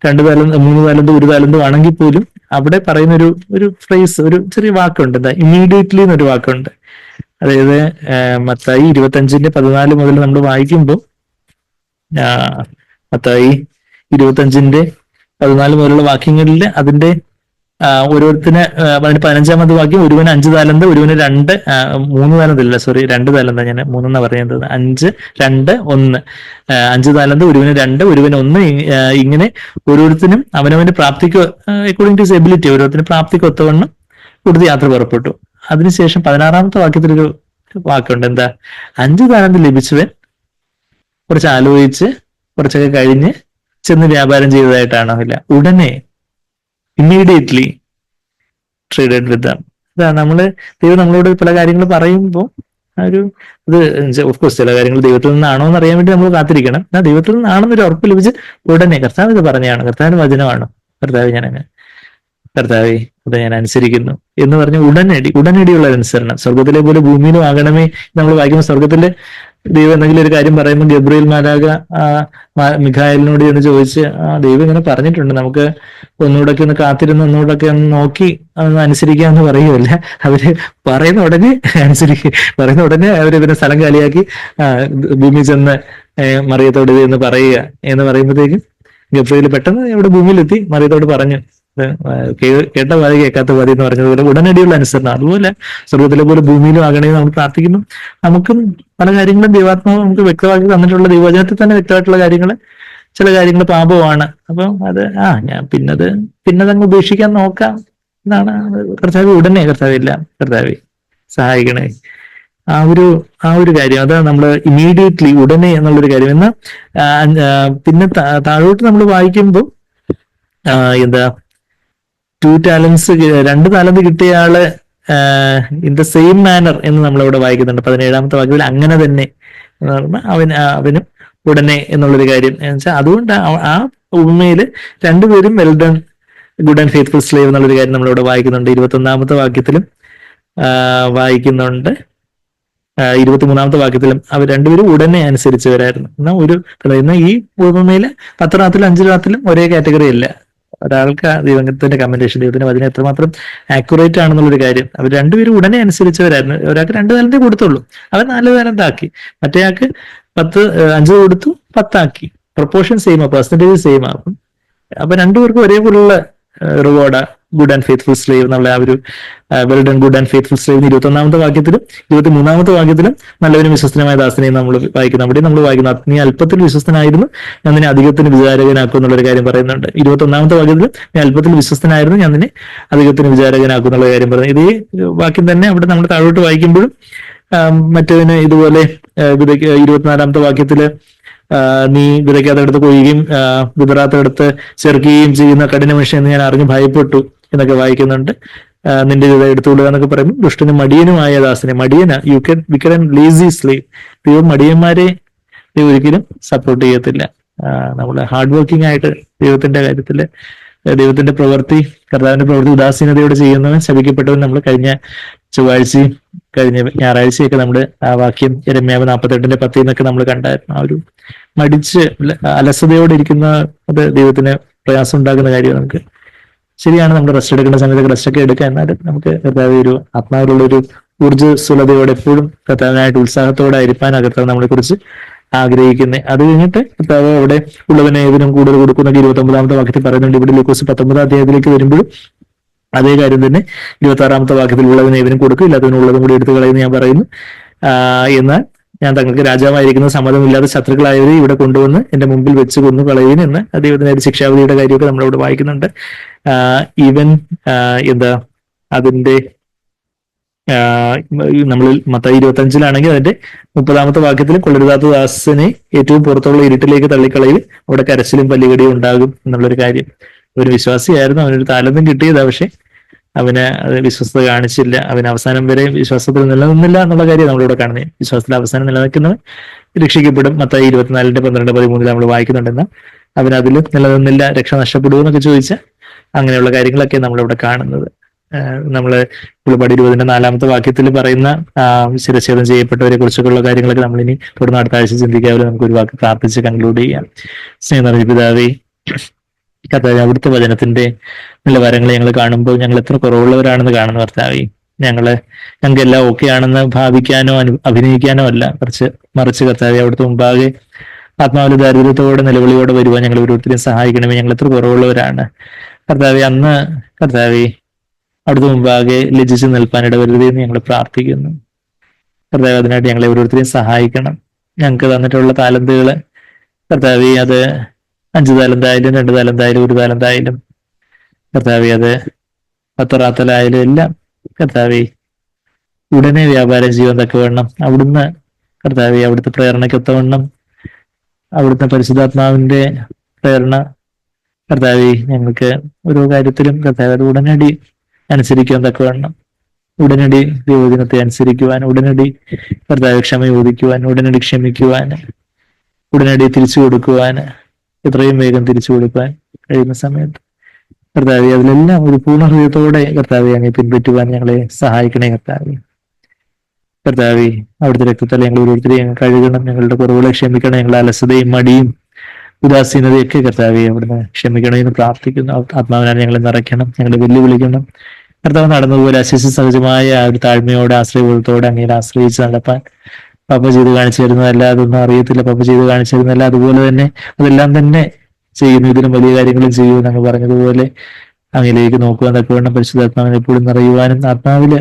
2 താലന്തും 3 താലന്തും 1 താലന്തും ആണെങ്കിൽ പോലും അവിടെ പറയുന്ന ഒരു ഫ്രേസ്, ഒരു ചെറിയ വാക്കുണ്ട്. എന്താ, ഇമ്മീഡിയറ്റ്ലി എന്നൊരു വാക്കുണ്ട്. അതായത് മത്തായി 25:14 മുതൽ നമ്മൾ വായിക്കുമ്പോൾ, മത്തായി 25:14 മുതലുള്ള വാക്യങ്ങളിൽ അതിന്റെ ഓരോരുത്തന് 15ാമത്തെ വാക്യം, ഒരുവന് 5 താലന്ത്, ഒരുവന് 3 താലന്തല്ല, 2 താലന്ത, ഞാൻ 3 പറയുന്നത്, 5, 2, 1, 5 താലന്ത്, ഒരുവന് 2, ഒരുവന് 1, ഇങ്ങനെ ഓരോരുത്തരും അവനവന്റെ പ്രാപ്തിക്ക് അക്കോർഡിംഗ് ടു ഹിസ് എബിലിറ്റി, ഓരോരുത്തരും പ്രാപ്തിക്ക് ഒത്തവണ്ണം കൊടുത്ത് യാത്ര പുറപ്പെട്ടു. അതിനുശേഷം 16ാമത്തെ വാക്യത്തിലൊരു വാക്കുണ്ട്. എന്താ, 5 താലന്ത് ലഭിച്ചവൻ കുറച്ച് ആലോചിച്ച് കുറച്ചൊക്കെ കഴിഞ്ഞ് ചെന്ന് വ്യാപാരം ചെയ്തതായിട്ടാണോ? ഇല്ല, ഉടനെ ഇമ്മീഡിയറ്റ്ലി ട്രേഡഡ് വിത്ത് ദം. ദൈവം നമ്മളോട് പല കാര്യങ്ങൾ പറയുമ്പോൾ ഓഫ്കോഴ്സ് ചില കാര്യങ്ങൾ ദൈവത്തിൽ നിന്നാണോ എന്ന് അറിയാൻ വേണ്ടി നമ്മൾ കാത്തിരിക്കണം. എന്നാൽ ദൈവത്തിൽ നിന്നാണെന്നൊരു ഉറപ്പ് ലഭിച്ച് ഉടനെ കർത്താവ് ഇത് പറഞ്ഞാണ്, കർത്താവിന്റെ വചനമാണോ, കർത്താവേ അത് ഞാൻ അനുസരിക്കുന്നു എന്ന് പറഞ്ഞ് ഉടനടിയുള്ള അനുസരണം. സ്വർഗത്തിലെ പോലെ ഭൂമിയിലും ആകണമേ നമ്മൾ വായിക്കുമ്പോൾ, സ്വർഗത്തിലെ ദൈവം എന്തെങ്കിലും ഒരു കാര്യം പറയുമ്പോൾ ഗബ്രിയേൽ മാലാഖ മിഖായേലിനോട് എന്ന് ചോദിച്ച്, ദൈവം ഇങ്ങനെ പറഞ്ഞിട്ടുണ്ട്, നമുക്ക് ഒന്നുകൂടൊക്കെ ഒന്ന് കാത്തിരുന്ന് ഒന്നുകൂടൊക്കെ ഒന്ന് നോക്കി അതൊന്ന് അനുസരിക്കാന്ന് പറയുമല്ല. അവര് പറയുന്ന ഉടനെ അവര് പിന്നെ സ്ഥലം കാലിയാക്കി ഭൂമി ചെന്ന് മറിയത്തോട് എന്ന് പറയുക എന്ന് പറയുമ്പോഴത്തേക്കും ഗബ്രിയേൽ പെട്ടെന്ന് ഇവിടെ ഭൂമിയിലെത്തി മറിയത്തോട് പറഞ്ഞു, കേട്ട പാതി കേൾക്കാത്ത പാതി എന്ന് പറഞ്ഞതുപോലെ ഉടനടിയുള്ള അനുസരണം. അതുപോലെ സ്വർഗത്തിലെ പോലെ ഭൂമിയിലും ആകണമെന്ന് നമ്മൾ പ്രാർത്ഥിക്കുന്നു. നമുക്കും പല കാര്യങ്ങളും ദൈവാത്മാവ് നമുക്ക് വ്യക്തമാക്കി തന്നിട്ടുള്ള, ദൈവവചനത്തിൽ തന്നെ വ്യക്തമായിട്ടുള്ള കാര്യങ്ങൾ ചില കാര്യങ്ങൾ പാപമാണ്. അപ്പം അത് ഞാൻ പിന്നതങ്ങ് ഉപേക്ഷിക്കാൻ നോക്കാം എന്നാണ് കർത്താവ്. ഉടനെ കർത്താവില്ല, കർത്താവെ സഹായിക്കണേ. ആ ഒരു കാര്യം അതാണ് നമ്മൾ ഇമ്മീഡിയറ്റ്ലി ഉടനെ എന്നുള്ളൊരു കാര്യം. എന്നാൽ പിന്നെ താഴോട്ട് നമ്മൾ വായിക്കുമ്പോൾ എന്താ 2 talents 2 താലന്ത് കിട്ടിയ ആള് ഇൻ ദ സെയിം മാനർ എന്ന് നമ്മളവിടെ വായിക്കുന്നുണ്ട് 17ാമത്തെ വാക്യത്തിൽ. അങ്ങനെ തന്നെ എന്ന് പറഞ്ഞാൽ അവനും ഉടനെ എന്നുള്ളൊരു കാര്യം എന്ന് വെച്ചാൽ അതുകൊണ്ട് ആ ഉപമയില് രണ്ടുപേരും well done good and faithful slave എന്നുള്ളൊരു കാര്യം നമ്മളിവിടെ വായിക്കുന്നുണ്ട്. 21ാമത്തെ വാക്യത്തിലും വായിക്കുന്നുണ്ട്, 23ാമത്തെ വാക്യത്തിലും അവർ രണ്ടുപേരും ഉടനെ അനുസരിച്ചവരായിരുന്നു. എന്നാൽ ഈ ഉപമയില് 10 രാത്രിലും 5 രാത്രിലും ഒരേ കാറ്റഗറി അല്ല. ഒരാൾക്ക് ദൈവത്തിന്റെ കമന്റേഷൻ, ദൈവത്തിന് അതിന് എത്രമാത്രം ആക്യുറേറ്റ് ആണെന്നുള്ളൊരു കാര്യം. അവർ രണ്ടുപേരും ഉടനെ അനുസരിച്ചവരായിരുന്നു. ഒരാൾക്ക് 2 താലന്തേ കൊടുത്തുള്ളൂ, അവൻ 4 താലന്താക്കി. മറ്റേയാൾക്ക് 5 കൊടുത്തു, 10 ആക്കി. പ്രൊപ്പോർഷൻ സെയിം, പെർസെന്റേജ് സെയിം ആകും. അപ്പൊ രണ്ടുപേർക്കും ഒരേപോലുള്ള റിവാർഡാ ഗുഡ് ആൻഡ് ഫെയ്ത്ത്ഫുൾ സ്ലേവ് എന്നുള്ള ആ ഒരു well done good and faithful slave 21ാമത്തെ വാക്യത്തിലും 23ാമത്തെ വാക്യത്തിലും നല്ലവനും വിശ്വസ്തനായ ദാസനെയും നമ്മൾ വായിക്കുന്നു. അവിടെ നമ്മൾ വായിക്കുന്നു, നീ അല്പത്തിൽ വിശ്വസ്തനായിരുന്നു, ഞാൻ നിന്നെ അധികത്തിന് വിചാരകനാക്കും എന്നുള്ളൊരു കാര്യം പറയുന്നുണ്ട്. 21ാമത്തെ വാക്യത്തിൽ നീ അല്പത്തിൽ വിശ്വസ്തനായിരുന്നു, ഞാൻ നിന്നെ അധികത്തിന് വിചാരകനാക്കും എന്നുള്ള കാര്യം പറയുന്നത്. ഇതേ വാക്യം തന്നെ അവിടെ നമ്മൾ താഴോട്ട് വായിക്കുമ്പോഴും മറ്റതിന് ഇതുപോലെ 24ാമത്തെ വാക്യത്തില് നീ വിതയ്ക്കാത്തടുത്ത് കൊയ്യുകയും വിതറാത്തടുത്ത് ചേർക്കുകയും ചെയ്യുന്ന കഠിന മനുഷ്യൻ എന്ന് ഞാൻ അറിഞ്ഞു ഭയപ്പെട്ടു എന്നൊക്കെ വായിക്കുന്നുണ്ട്. നിന്റെ വിത എടുത്തുകൊള്ളുക എന്നൊക്കെ പറയുമ്പോൾ ദുഷ്ടനും മടിയനുമായ ദാസനെ, വിക്കൻ ആൻഡ് ലേസി സ്ലേവ്. ദൈവം മടിയന്മാരെ ഒരിക്കലും സപ്പോർട്ട് ചെയ്യത്തില്ല. നമ്മൾ ഹാർഡ് വർക്കിംഗ് ആയിട്ട് ദൈവത്തിന്റെ കാര്യത്തില് ദൈവത്തിന്റെ പ്രവൃത്തി, കർത്താവിന്റെ പ്രവൃത്തി ഉദാസീനതയോടെ ചെയ്യുന്നവൻ ശപിക്കപ്പെട്ടവൻ. നമ്മൾ കഴിഞ്ഞ ചൊവ്വാഴ്ചയും കഴിഞ്ഞ ഞായറാഴ്ചയൊക്കെ നമ്മുടെ ആ വാക്യം യെരമ്യാവ് 48:10 എന്നൊക്കെ നമ്മൾ കണ്ടായിരുന്നു. ആ ഒരു മടിച്ച് അലസതയോടെ ഇരിക്കുന്ന അത് ദൈവത്തിന് പ്രയാസം ഉണ്ടാക്കുന്ന കാര്യം. നമുക്ക് ശരിയാണ്, നമ്മൾ റെസ്റ്റ് എടുക്കേണ്ട സമയത്ത് റെസ്റ്റ് ഒക്കെ എടുക്കുക. എന്നാലും നമുക്ക് കർത്താവ് ഒരു ആത്മാവിലുള്ള ഒരു ഊർജ്ജസ്വലതയോടെ എപ്പോഴും കർത്താവിനായിട്ട് ഉത്സാഹത്തോടെ ഇരിപ്പാനാണ് കർത്താവ് നമ്മളെ കുറിച്ച് ആഗ്രഹിക്കുന്നത്. അത് കഴിഞ്ഞിട്ട് കർത്താവ് അവിടെ ഉള്ളതിനെ ഏതിനും കൂടുതൽ കൊടുക്കുന്നൊക്കെ 29ാമത്തെ വാക്യത്തിൽ പറയുന്നുണ്ട്. ഇവിടെ ലൂക്കോസ് 19ാം അധ്യായത്തിലേക്ക് വരുമ്പോഴും അതേ കാര്യം തന്നെ 26ാമത്തെ വാക്യത്തിൽ ഉള്ളതിന് ഏതിനും കൊടുക്കും, ഇല്ലാത്തതിനും ഉള്ളതും കൂടി എടുത്തു കളയുന്നു ഞാൻ പറയുന്നു. എന്നാൽ ഞാൻ തങ്ങൾക്ക് രാജാവായിരിക്കുന്ന സമ്മതമില്ലാത്ത ശത്രുക്കളായവരെ ഇവിടെ കൊണ്ടുവന്ന് എന്റെ മുമ്പിൽ വെച്ച് കൊന്നു കളയുന്നു എന്ന് ദൈവത്തിന്റെ ഒരു ശിക്ഷാവിധിയുടെ കാര്യമൊക്കെ നമ്മളിവിടെ വായിക്കുന്നുണ്ട്. ഈവൻ അതിന്റെ നമ്മൾ മത്തായി 25-ലാണെങ്കിൽ അതിന്റെ 30ാമത്തെ വാക്യത്തിൽ കൊള്ളരുതാത്ത ദാസനെ ഏറ്റവും പുറത്തുള്ള ഇരുട്ടിലേക്ക് തള്ളിക്കളയിൽ അവിടെ കരച്ചിലും പല്ലുകടിയും ഉണ്ടാകും എന്നുള്ളൊരു കാര്യം. ഒരു വിശ്വാസിയായിരുന്നു, അവനൊരു താലന്തും കിട്ടിയതാ, പക്ഷെ അവന് അത് വിശ്വസ്തത കാണിച്ചില്ല. അവന് അവസാനം വരെ വിശ്വാസത്തിൽ നിലനിന്നില്ല എന്നുള്ള കാര്യം നമ്മളിവിടെ കാണുന്നത്. വിശ്വാസത്തിൽ അവസാനം നിലനിൽക്കുന്നവൻ രക്ഷിക്കപ്പെടും. മത്തായി 24:12-13 നമ്മൾ വായിക്കുന്നുണ്ടെന്നാൽ അവൻ അതിൽ നിലനിന്നില്ല, രക്ഷ നഷ്ടപ്പെടുമെന്നൊക്കെ ചോദിച്ചാൽ അങ്ങനെയുള്ള കാര്യങ്ങളൊക്കെ നമ്മളിവിടെ കാണുന്നത്. നമ്മള് പുള്ളിപ്പാട് 20-ാമത്തെ വാക്യത്തിൽ പറയുന്ന ശിരച്ഛേദം ചെയ്യപ്പെട്ടവരെ കുറിച്ചൊക്കെയുള്ള കാര്യങ്ങളൊക്കെ നമ്മളിനി തുടർന്ന് അടുത്ത ആഴ്ച ചിന്തിക്കാതെ നമുക്ക് ഒരു വാക്ക് പ്രാർത്ഥിച്ച് കൺക്ലൂഡ് ചെയ്യാം. സ്നേഹം നിറഞ്ഞ പിതാവേ, കർത്താവേ, അവിടുത്തെ വചനത്തിന്റെ നിലവാരങ്ങളെ ഞങ്ങൾ കാണുമ്പോൾ ഞങ്ങൾ എത്ര കുറവുള്ളവരാണെന്ന് കാണുന്ന കർത്താവേ, ഞങ്ങൾക്ക് എല്ലാം ഓക്കെ ആണെന്ന് ഭാവിക്കാനോ അഭിനയിക്കാനോ അല്ല, മറിച്ച് കർത്താവേ, അവിടുത്തെ മുമ്പാകെ ആത്മാവിലെ ദാരിദ്ര്യത്തോടെ നിലവിളിയോടെ വരുവാൻ ഞങ്ങൾ ഓരോരുത്തരെയും സഹായിക്കണമേ. ഞങ്ങൾ എത്ര കുറവുള്ളവരാണ് കർത്താവേ. അന്ന് കർത്താവേ, അവിടുത്തെ മുമ്പാകെ ലജ്ജിച്ച് നിൽപ്പാൻ ഇടവരുതേ എന്ന് ഞങ്ങൾ പ്രാർത്ഥിക്കുന്നു കർത്താവേ. അതിനായിട്ട് ഞങ്ങളെ ഓരോരുത്തരെയും സഹായിക്കണം. ഞങ്ങൾക്ക് തന്നിട്ടുള്ള താലന്തുകള് കർത്താവേ, അത് 5 താലന്തായാലും 2 താലന്തായാലും 1 താലന്തായാലും കർത്താവേ, അത് 10 റാത്തലായാലും എല്ലാം കർത്താവേ ഉടനെ വ്യാപാരം ചെയ്യാൻ തക്കവണ്ണം അവിടുന്ന് കർത്താവേ, അവിടുത്തെ പ്രേരണയ്ക്കൊത്തവണ്ണം അവിടുത്തെ പരിശുദ്ധാത്മാവിന്റെ പ്രേരണ കർത്താവേ ഞങ്ങൾക്ക് ഓരോ കാര്യത്തിലും കർത്താവേ അത് ഉടനടി അനുസരിക്കാൻ തക്കവണ്ണം, ഉടനടി ദൈവദിനത്തെ അനുസരിക്കുവാൻ, ഉടനടി കർത്താവേ ക്ഷമ ചോദിക്കുവാൻ, ഉടനടി ക്ഷമിക്കുവാൻ, ഉടനടി തിരിച്ചു കൊടുക്കുവാൻ, എത്രയും വേഗം തിരിച്ചു കൊടുക്കാൻ കഴിയുന്ന സമയത്ത് കർത്താവേ അതിലെല്ലാം ഒരു പൂർണ്ണ ഹൃദയത്തോടെ കർത്താവെ അങ്ങ് പിൻപറ്റുവാൻ ഞങ്ങളെ സഹായിക്കണേ കർത്താവെ. കർത്താവെ, അവിടുത്തെ രക്തത്താൽ ഞങ്ങൾ ഓരോരുത്തരെയും കഴുകണം. ഞങ്ങളുടെ കുറവുകളെ ക്ഷമിക്കണം. ഞങ്ങളുടെ അലസതയും മടിയും ഉദാസീനതയൊക്കെ കർത്താവെ അവിടുന്ന് ക്ഷമിക്കണമെന്ന് പ്രാർത്ഥിക്കുന്നു. ആത്മാവിനാൽ ഞങ്ങളെ നിറയ്ക്കണം, ഞങ്ങളെ വെല്ലുവിളിക്കണം. കർത്താവ് നടന്നതുപോലെ അശേഷ സഹജമായ ആ ഒരു താഴ്മയോടെ ആശ്രയബോധത്തോടെ അങ്ങനെ ആശ്രയിച്ച് നടപ്പാൻ പപ്പ ചെയ്ത് കാണിച്ചു തരുന്നതല്ല, അതൊന്നും അറിയത്തില്ല, പപ്പ ചെയ്ത് കാണിച്ചു തരുന്നതല്ല, അതുപോലെ തന്നെ അതെല്ലാം തന്നെ ചെയ്യുന്നു, ഇതിലും വലിയ കാര്യങ്ങളും ചെയ്യുമെന്ന് അങ്ങ് പറഞ്ഞതുപോലെ അങ്ങയിലേക്ക് നോക്കുവാൻ തക്കവണ്ണം പരിശുദ്ധാത്മാവിനെ എപ്പോഴും നിറയുവാനും ആത്മാവില്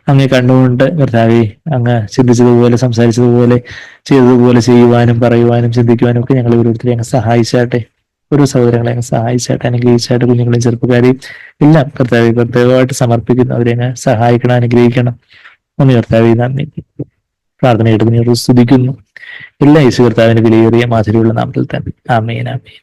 അങ്ങേ കണ്ടുകൊണ്ട് കർത്താവെ അങ്ങ് ചിന്തിച്ചതുപോലെ സംസാരിച്ചതുപോലെ ചെയ്തതുപോലെ ചെയ്യുവാനും പറയുവാനും ചിന്തിക്കുവാനും ഒക്കെ ഞങ്ങൾ ഓരോരുത്തരെയും അങ്ങ് സഹായിച്ചാട്ടെ. ഓരോ സഹോദരങ്ങളെ അങ്ങ് സഹായിച്ചാട്ടെ, അനുഗ്രഹിച്ചാട്ടെ. കുഞ്ഞുങ്ങളെയും ചെറുപ്പക്കാരെയും എല്ലാം കർത്താവെ പ്രത്യേകമായിട്ട് സമർപ്പിക്കുന്നു. അവരെ അങ്ങ് സഹായിക്കണം, അനുഗ്രഹിക്കണം. ഒന്ന് കർത്താവെ നന്ദി. പ്രാർത്ഥന കേട്ട് സ്തുതിക്കുന്നു. എല്ലാ യേശു കർത്താവിന്റെ വിലയേറിയ മാധുര്യമുള്ള നാമത്തിൽ തന്നെ. ആമേൻ, ആമേൻ.